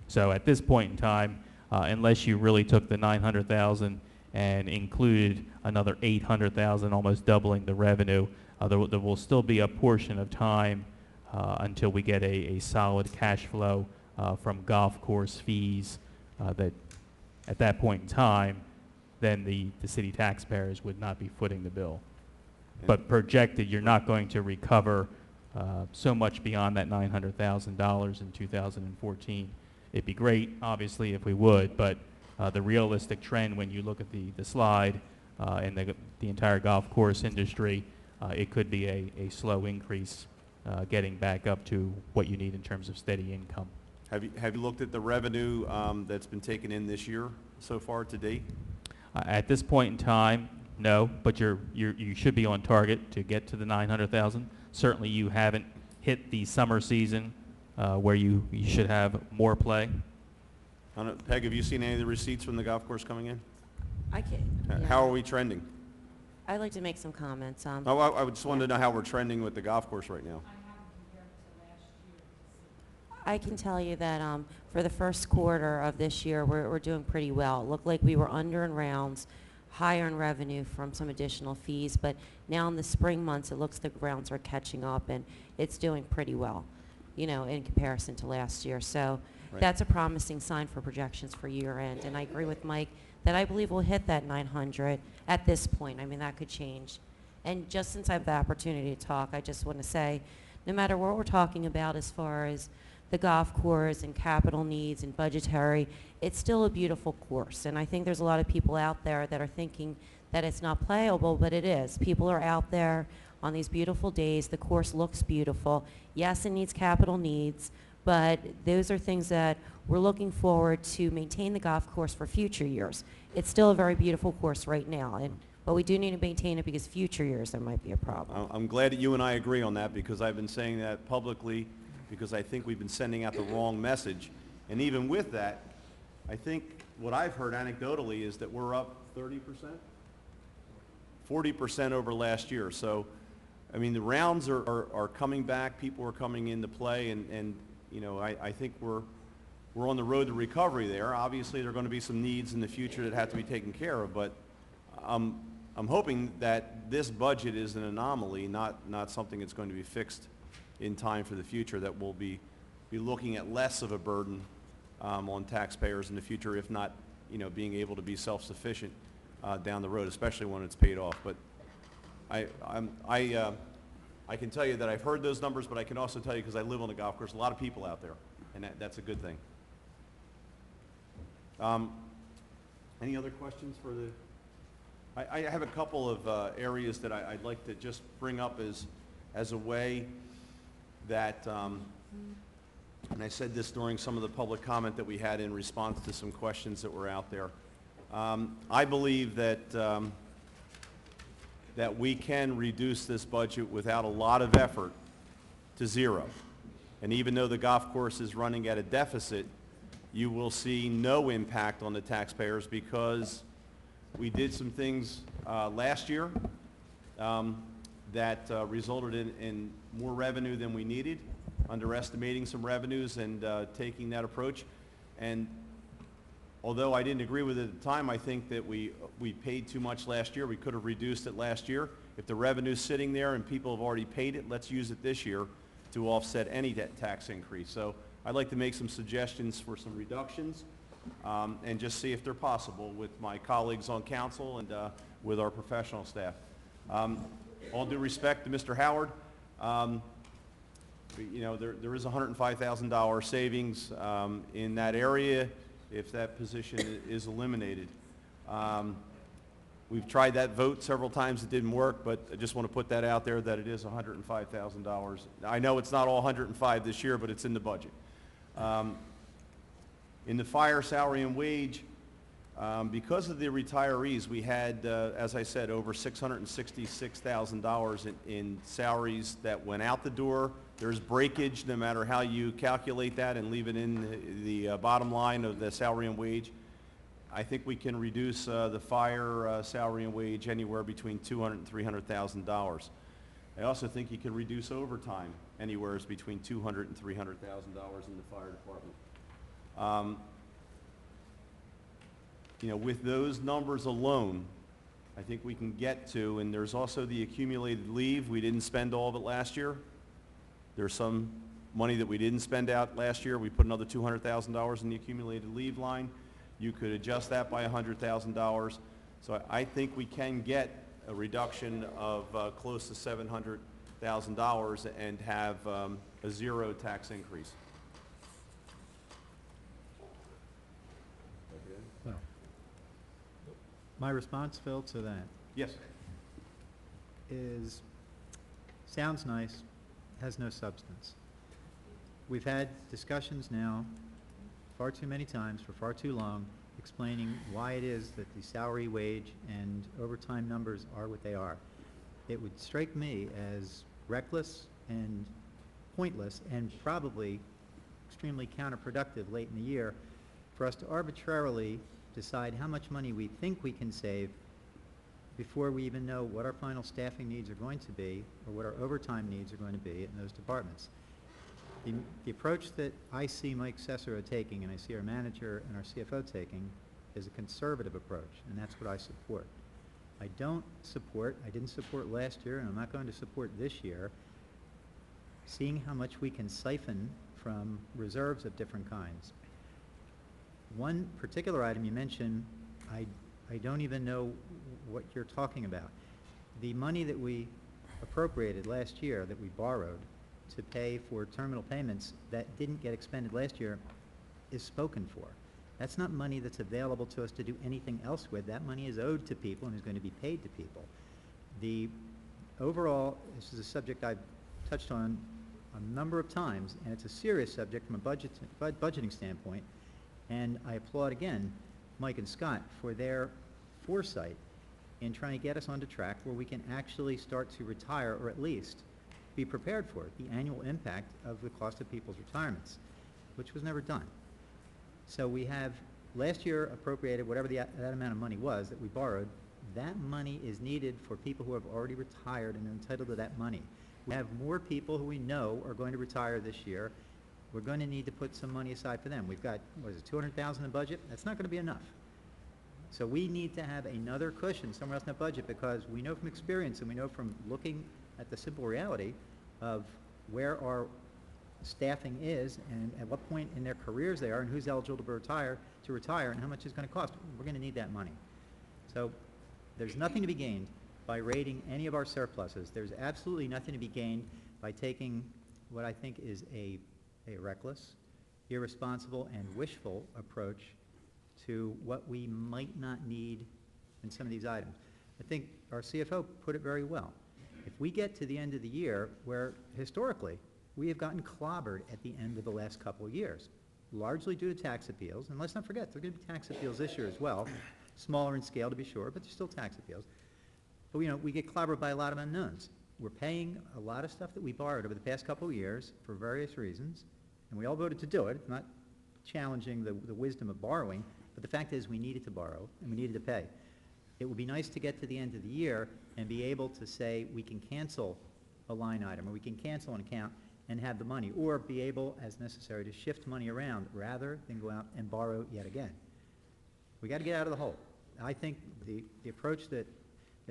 So at this point in time, unless you really took the $900,000 and included another $800,000, almost doubling the revenue, there will still be a portion of time until we get a solid cash flow from golf course fees that at that point in time, then the city taxpayers would not be footing the bill. But projected, you're not going to recover so much beyond that $900,000 in 2014. It'd be great, obviously, if we would, but the realistic trend when you look at the slide and the entire golf course industry, it could be a slow increase getting back up to what you need in terms of steady income. Have you looked at the revenue that's been taken in this year so far to date? At this point in time, no, but you should be on target to get to the 900,000. Certainly you haven't hit the summer season where you should have more play. I don't know, Peg, have you seen any of the receipts from the golf course coming in? I can. How are we trending? I'd like to make some comments. Oh, I just wanted to know how we're trending with the golf course right now. I can tell you that for the first quarter of this year, we're doing pretty well. It looked like we were under in rounds, higher in revenue from some additional fees, but now in the spring months, it looks like rounds are catching up, and it's doing pretty well, you know, in comparison to last year. So Right. that's a promising sign for projections for year end. And I agree with Mike that I believe we'll hit that 900 at this point. I mean, that could change. And just since I have the opportunity to talk, I just want to say, no matter what we're talking about as far as the golf course and capital needs and budgetary, it's still a beautiful course. And I think there's a lot of people out there that are thinking that it's not playable, but it is. People are out there on these beautiful days. The course looks beautiful. Yes, it needs capital needs, but those are things that we're looking forward to maintain the golf course for future years. It's still a very beautiful course right now, but we do need to maintain it because future years there might be a problem. I'm glad that you and I agree on that, because I've been saying that publicly, because I think we've been sending out the wrong message. And even with that, I think what I've heard anecdotally is that we're up 30%? 40% over last year. So, I mean, the rounds are coming back, people are coming into play, and you know, I think we're on the road to recovery there. Obviously, there are going to be some needs in the future that have to be taken care of, but I'm hoping that this budget is an anomaly, not something that's going to be fixed in time for the future, that we'll be looking at less of a burden on taxpayers in the future, if not, you know, being able to be self-sufficient down the road, especially when it's paid off. But I can tell you that I've heard those numbers, but I can also tell you, because I live on the golf course, a lot of people out there, and that's a good thing. Any other questions for the... I have a couple of areas that I'd like to just bring up as a way that, and I said this during some of the public comment that we had in response to some questions that were out there. I believe that we can reduce this budget without a lot of effort to zero. And even though the golf course is running at a deficit, you will see no impact on the taxpayers, because we did some things last year that resulted in more revenue than we needed, underestimating some revenues and taking that approach. And although I didn't agree with it at the time, I think that we paid too much last year. We could have reduced it last year. If the revenue's sitting there and people have already paid it, let's use it this year to offset any tax increase. So I'd like to make some suggestions for some reductions and just see if they're possible with my colleagues on council and with our professional staff. All due respect to Mr. Howard, you know, there is $105,000 savings in that area if that position is eliminated. We've tried that vote several times. It didn't work, but I just want to put that out there, that it is $105,000. I know it's not all 105 this year, but it's in the budget. In the fire salary and wage, because of the retirees, we had, as I said, over $666,000 in salaries that went out the door. There's breakage no matter how you calculate that and leave it in the bottom line of the salary and wage. I think we can reduce the fire salary and wage anywhere between $200,000 and $300,000. I also think you can reduce overtime anywhere between $200,000 and $300,000 in the fire department. You know, with those numbers alone, I think we can get to, and there's also the accumulated leave. We didn't spend all of it last year. There's some money that we didn't spend out last year. We put another $200,000 in the accumulated leave line. You could adjust that by $100,000. So I think we can get a reduction of close to $700,000 and have a zero tax increase. Well, my response, Phil, to that Yes. is, sounds nice, has no substance. we've had discussions now far too many times for far too long explaining why it is that the salary, wage, and overtime numbers are what they are. It would strike me as reckless and pointless and probably extremely counterproductive late in the year for us to arbitrarily decide how much money we think we can save before we even know what our final staffing needs are going to be or what our overtime needs are going to be in those departments. The approach that I see Mike Cesaro taking and I see our manager and our CFO taking is a conservative approach, and that's what I support. I didn't support last year, and I'm not going to support this year, seeing how much we can siphon from reserves of different kinds. One particular item you mentioned, I don't even know what you're talking about. The money that we appropriated last year, that we borrowed to pay for terminal payments that didn't get expended last year, is spoken for. That's not money that's available to us to do anything else with. That money is owed to people and is going to be paid to people. The overall, this is a subject I've touched on a number of times, and it's a serious subject from a budgeting standpoint, and I applaud again Mike and Scott for their foresight in trying to get us onto track where we can actually start to retire, or at least be prepared for it, the annual impact of the cost of people's retirements, which was never done. So we have last year appropriated whatever that amount of money was that we borrowed. That money is needed for people who have already retired and are entitled to that money. We have more people who we know are going to retire this year. We're going to need to put some money aside for them. We've got, what is it, $200,000 in the budget? That's not going to be enough. So we need to have another cushion somewhere else in that budget, because we know from experience and we know from looking at the simple reality of where our staffing is and at what point in their careers they are and who's eligible to retire and how much it's going to cost. We're going to need that money. So there's nothing to be gained by raiding any of our surpluses. There's absolutely nothing to be gained by taking what I think is a reckless, irresponsible, and wishful approach to what we might not need in some of these items. I think our CFO put it very well. If we get to the end of the year where historically we have gotten clobbered at the end of the last couple of years, largely due to tax appeals, and let's not forget, there are going to be tax appeals this year as well, smaller in scale to be sure, but there's still tax appeals. But we get clobbered by a lot of unknowns. We're paying a lot of stuff that we borrowed over the past couple of years for various reasons, and we all voted to do it. I'm not challenging the wisdom of borrowing, but the fact is we needed to borrow and we needed to pay. It would be nice to get to the end of the year and be able to say we can cancel a line item or we can cancel an account and have the money, or be able, as necessary, to shift money around rather than go out and borrow yet again. We got to get out of the hole. I think the approach that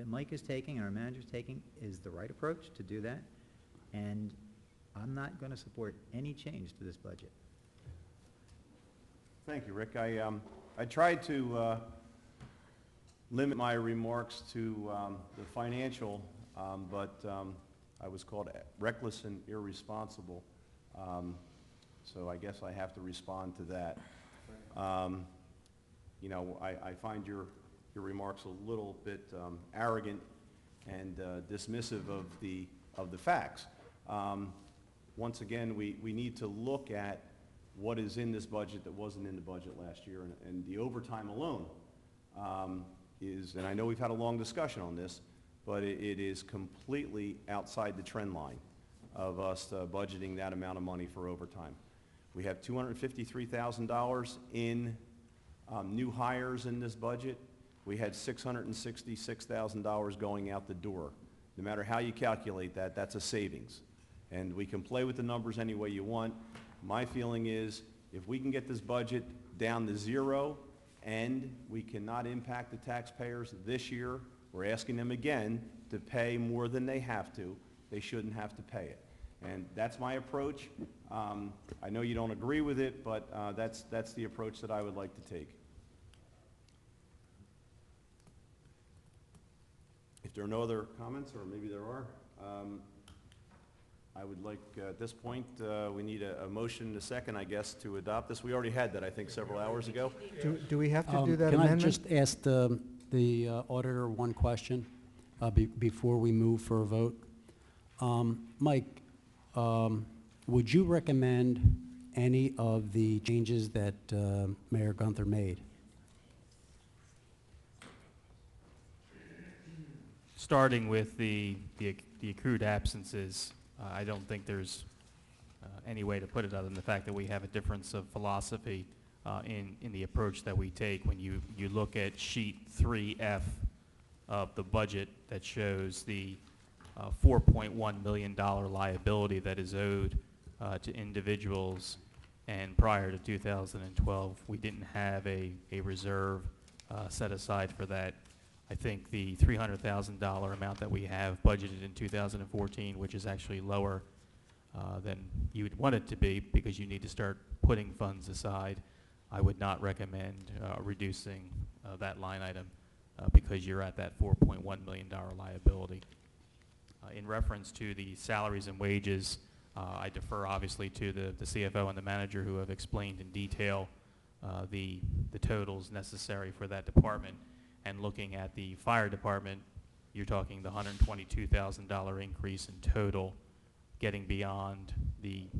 Mike is taking and our manager is taking is the right approach to do that, and I'm not going to support any change to this budget. Thank you, Rick. I tried to limit my remarks to the financial, but I was called reckless and irresponsible, so I guess I have to respond to that. You know, I find your remarks a little bit arrogant and dismissive of the facts. Once again, we need to look at what is in this budget that wasn't in the budget last year, and the overtime alone is, and I know we've had a long discussion on this, but it is completely outside the trend line of us budgeting that amount of money for overtime. We have $253,000 in new hires in this budget. We had $666,000 going out the door. No matter how you calculate that, that's a savings. And we can play with the numbers any way you want. My feeling is if we can get this budget down to zero and we cannot impact the taxpayers this year, we're asking them again to pay more than they have to. They shouldn't have to pay it. And that's my approach. I know you don't agree with it, but that's the approach that I would like to take. If there are no other comments, or maybe there are, I would like, at this point, we need a motion and a second, I guess, to adopt this. We already had that, I think, several hours ago. Do we have to do that Can amendment? I just ask the auditor one question before we move for a vote? Mike, Would you recommend any of the changes that Mayor Gunther made? Starting with the accrued absences, I don't think there's any way to put it other than the fact that we have a difference of philosophy in the approach that we take. When you look at sheet 3F of the budget that shows the $4.1 million liability that is owed to individuals, and prior to 2012, we didn't have a reserve set aside for that. I think the $300,000 amount that we have budgeted in 2014, which is actually lower than you would want it to be because you need to start putting funds aside, I would not recommend reducing that line item because you're at that $4.1 million liability. In reference to the salaries and wages, I defer obviously to the CFO and the manager who have explained in detail the totals necessary for that department. And looking at the fire department, you're talking the $122,000 increase in total, getting beyond the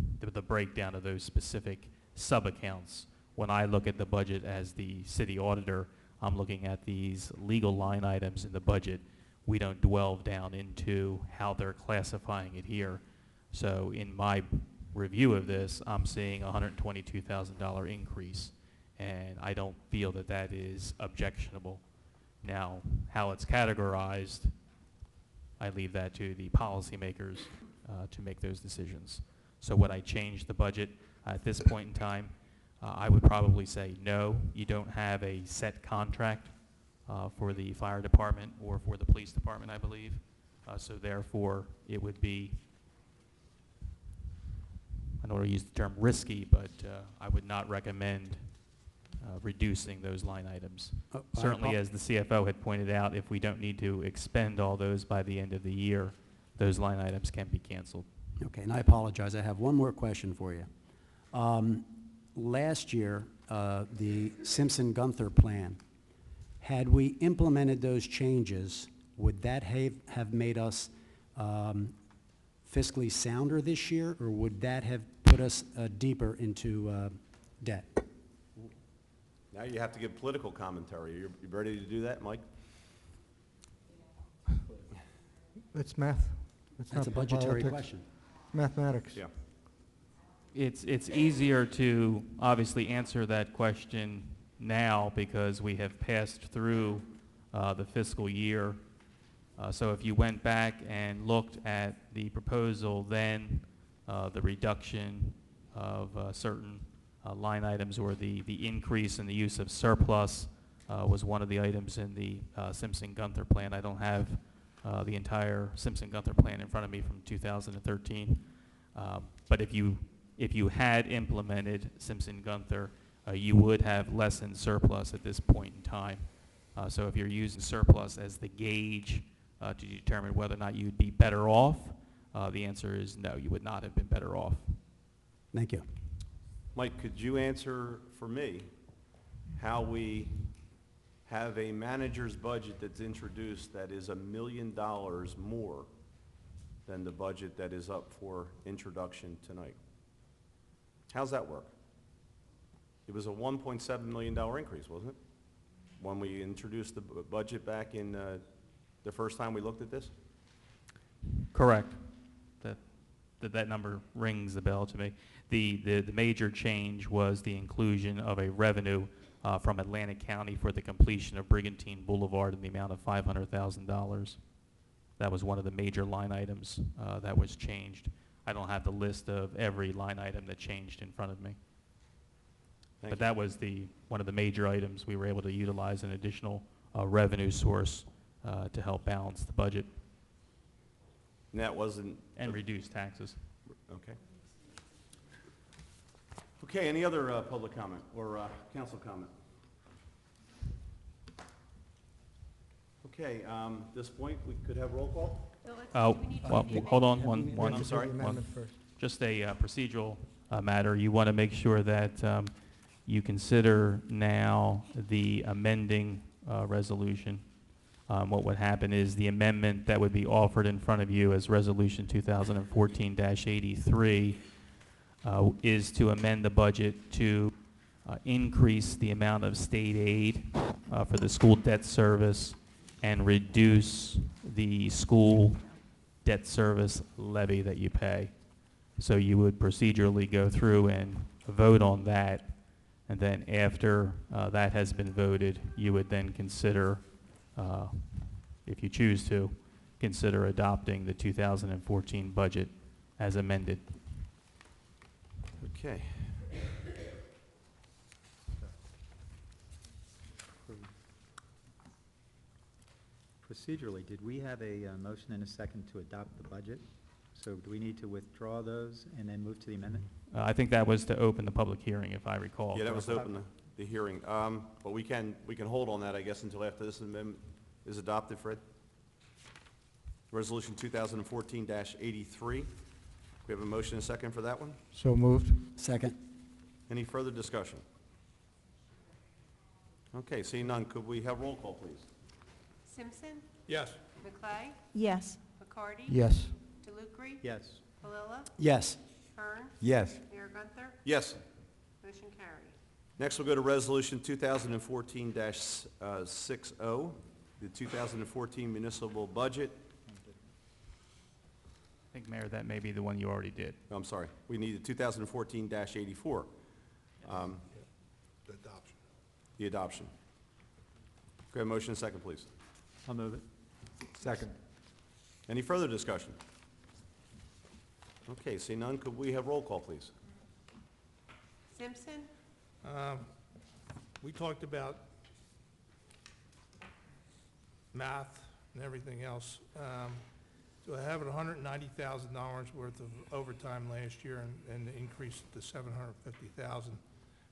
breakdown of those specific sub-accounts. When I look at the budget as the city auditor, I'm looking at these legal line items in the budget. We don't delve down into how they're classifying it here. So in my review of this, I'm seeing a $122,000 increase, and I don't feel that that is objectionable. Now, how it's categorized, I leave that to the policymakers to make those decisions. So would I change the budget at this point in time? I would probably say no. You don't have a set contract for the fire department or for the police department, I believe. So therefore, it would be, I don't want to use the term risky, but I would not recommend reducing those line items. Certainly, as the CFO had pointed out, if we don't need to expend all those by the end of the year, those line items can be canceled. Okay, and I apologize. I have one more question for you. Last year, the Simpson-Gunther plan, had we implemented those changes, would that have made us fiscally sounder this year, or would that have put us deeper into debt? Now you have to give political commentary. You ready to do that, Mike? It's math. It's That's a not budgetary politics. question. Mathematics. Yeah. It's easier to obviously answer that question now because we have passed through the fiscal year. So if you went back and looked at the proposal then, the reduction of certain line items or the increase in the use of surplus was one of the items in the Simpson-Gunther plan. I don't have the entire Simpson-Gunther plan in front of me from 2013. But if you had implemented Simpson-Gunther, you would have lessened surplus at this point in time. So if you're using surplus as the gauge to determine whether or not you'd be better off, the answer is no, you would not have been better off. Thank you. Mike, could you answer for me how we have a manager's budget that's introduced that is $1 million more than the budget that is up for introduction tonight? How's that work? It was a $1.7 million increase, wasn't it? When we introduced the budget back in the first time we looked at this? Correct. That number rings the bell to me. The major change was the inclusion of a revenue from Atlantic County for the completion of Brigantine Boulevard in the amount of $500,000. That was one of the major line items that was changed. I don't have the list of every line item that changed in front of me. But that was one of the major items. We were able to utilize an additional revenue source to help balance the budget. And that wasn't... And reduce taxes. Okay. Okay, any other public comment or council comment? Okay, at this point, we could have roll call? Well, hold on, one. I'm sorry? Just a procedural matter. You want to make sure that you consider now the amending resolution. What would happen is the amendment that would be offered in front of you as Resolution 2014-83 is to amend the budget to increase the amount of state aid for the school debt service and reduce the school debt service levy that you pay. So you would procedurally go through and vote on that, and then after that has been voted, you would then consider, if you choose to, consider adopting the 2014 budget as amended. Okay. Procedurally, did we have a motion and a second to adopt the budget? So do we need to withdraw those and then move to the amendment? I think that was to open the public hearing, if I recall. Yeah, that was to open the hearing. But we can hold on that, I guess, until after this amendment is adopted, Fred. Resolution 2014-83. We have a motion and a second for that one. So moved. Second. Any further discussion? Okay, seeing none, could we have roll call, please? Simpson? Yes. McClay? Yes. McCarty? Yes. DeLucre? Yes. Palilla? Yes. Kern? Yes. Mayor Gunther? Yes. Motion carried. Next, we'll go to Resolution 2014-60, the 2014 municipal budget. I think, Mayor, that may be the one you already did. Oh, I'm sorry. We need the 2014-84. The adoption. The adoption. Could I have a motion and a second, please? I'll move it. Second. Any further discussion? Okay, seeing none, could we have roll call, please? Simpson? We talked about math and everything else. So I have it $190,000 worth of overtime last year and increased it to $750,000.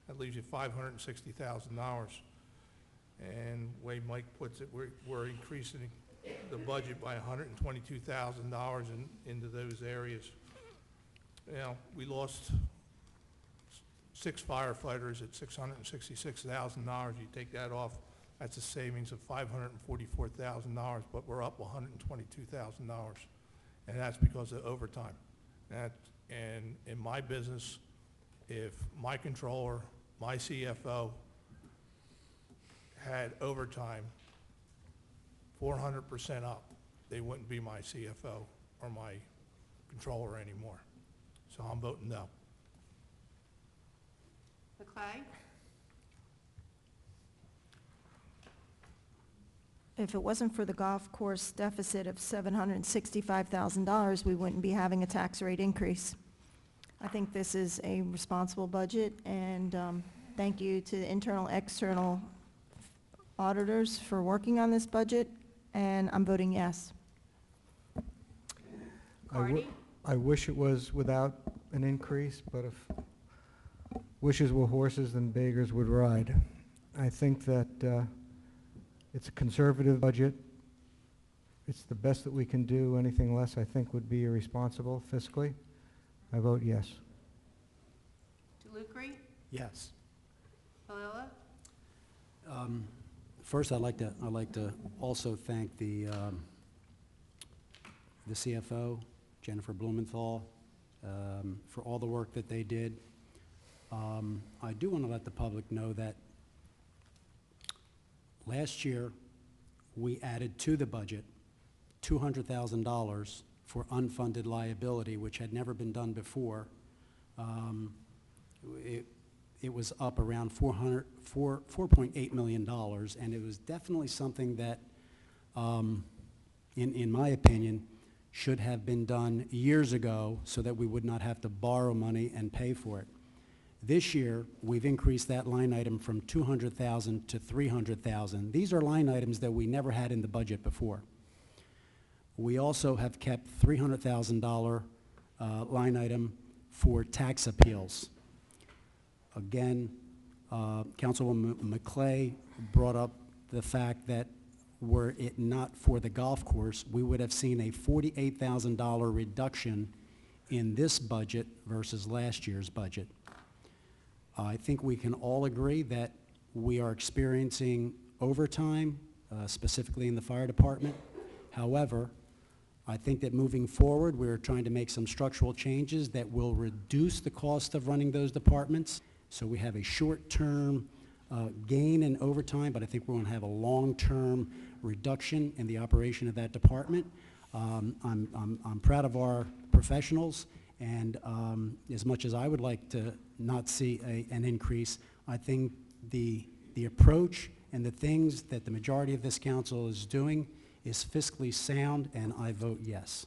That leaves you $560,000. And the way Mike puts it, we're increasing the budget by $122,000 into those areas. You know, we lost 6 firefighters at $666,000. You take that off, that's a savings of $544,000, but we're up $122,000. And that's because of overtime. And in my business, if my controller, my CFO had overtime 400% up, they wouldn't be my CFO or my controller anymore. So I'm voting no. McClay? If it wasn't for the golf course deficit of $765,000, we wouldn't be having a tax rate increase. I think this is a responsible budget, and thank you to the internal, external auditors for working on this budget, and I'm voting yes. I wish it was without an increase, but if wishes were horses, then beggars would ride. I think that it's a conservative budget. It's the best that we can do. Anything less, I think, would be irresponsible fiscally. I vote yes. DeLucre? Yes. Palilla? First, I'd like to also thank the CFO, Jennifer Blumenthal, for all the work that they did. I do want to let the public know that last year we added to the budget $200,000 for unfunded liability, which had never been done before. It was up around $4.8 million, and it was definitely something that, in my opinion, should have been done years ago so that we would not have to borrow money and pay for it. This year, we've increased that line item from $200,000 to $300,000. These are line items that we never had in the budget before. We also have kept $300,000 line item for tax appeals. Again, Councilwoman McClay brought up the fact that were it not for the golf course, we would have seen a $48,000 reduction in this budget versus last year's budget. I think we can all agree that we are experiencing overtime, specifically in the fire department. However, I think that moving forward, we're trying to make some structural changes that will reduce the cost of running those departments. So we have a short-term gain in overtime, but I think we're going to have a long-term reduction in the operation of that department. I'm proud of our professionals, and as much as I would like to not see an increase, I think the approach and the things that the majority of this council is doing is fiscally sound, and I vote yes.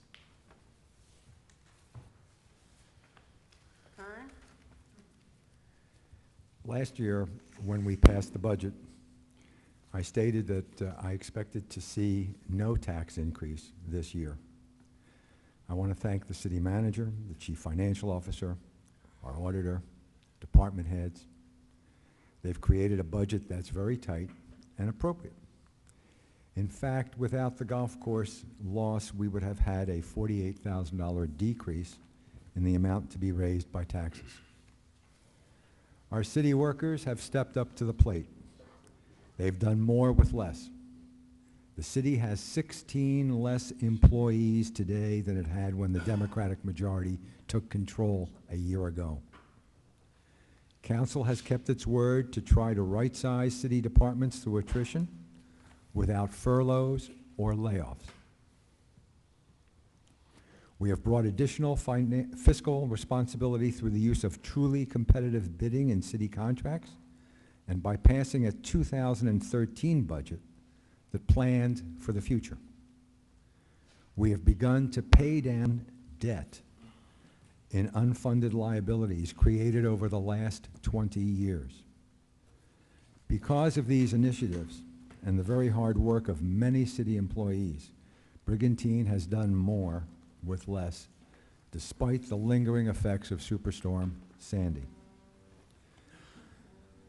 Kern? Last year, when we passed the budget, I stated that I expected to see no tax increase this year. I want to thank the city manager, the chief financial officer, our auditor, department heads. They've created a budget that's very tight and appropriate. In fact, without the golf course loss, we would have had a $48,000 decrease in the amount to be raised by taxes. Our city workers have stepped up to the plate. They've done more with less. The city has 16 less employees today than it had when the Democratic majority took control a year ago. Council has kept its word to try to right-size city departments through attrition without furloughs or layoffs. We have brought additional fiscal responsibility through the use of truly competitive bidding in city contracts and by passing a 2013 budget that planned for the future. We have begun to pay down debt in unfunded liabilities created over the last 20 years. Because of these initiatives and the very hard work of many city employees, Brigantine has done more with less, despite the lingering effects of Superstorm Sandy.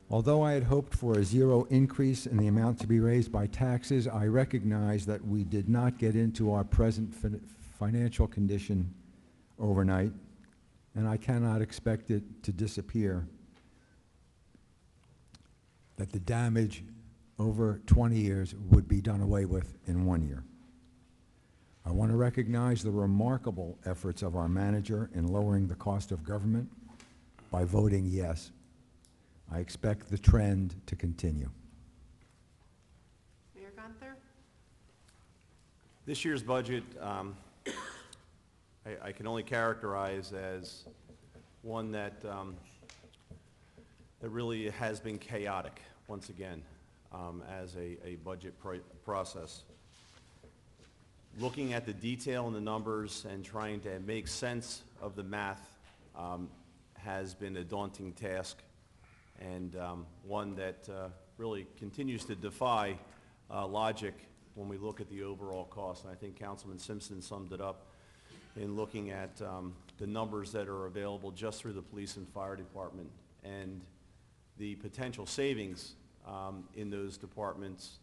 Although I had hoped for a zero increase in the amount to be raised by taxes, I recognize that we did not get into our present financial condition overnight, and I cannot expect it to disappear. That the damage over 20 years would be done away with in 1 year. I want to recognize the remarkable efforts of our manager in lowering the cost of government by voting yes. I expect the trend to continue. Mayor Gunther? This year's budget, I can only characterize as one that really has been chaotic, once again, as a budget process. Looking at the detail and the numbers and trying to make sense of the math has been a daunting task, and one that really continues to defy logic when we look at the overall cost. And I think Councilman Simpson summed it up in looking at the numbers that are available just through the police and fire department and the potential savings in those departments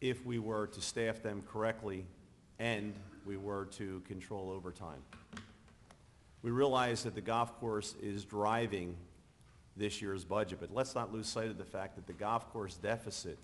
if we were to staff them correctly and we were to control overtime. We realize that the golf course is driving this year's budget, but let's not lose sight of the fact that the golf course deficit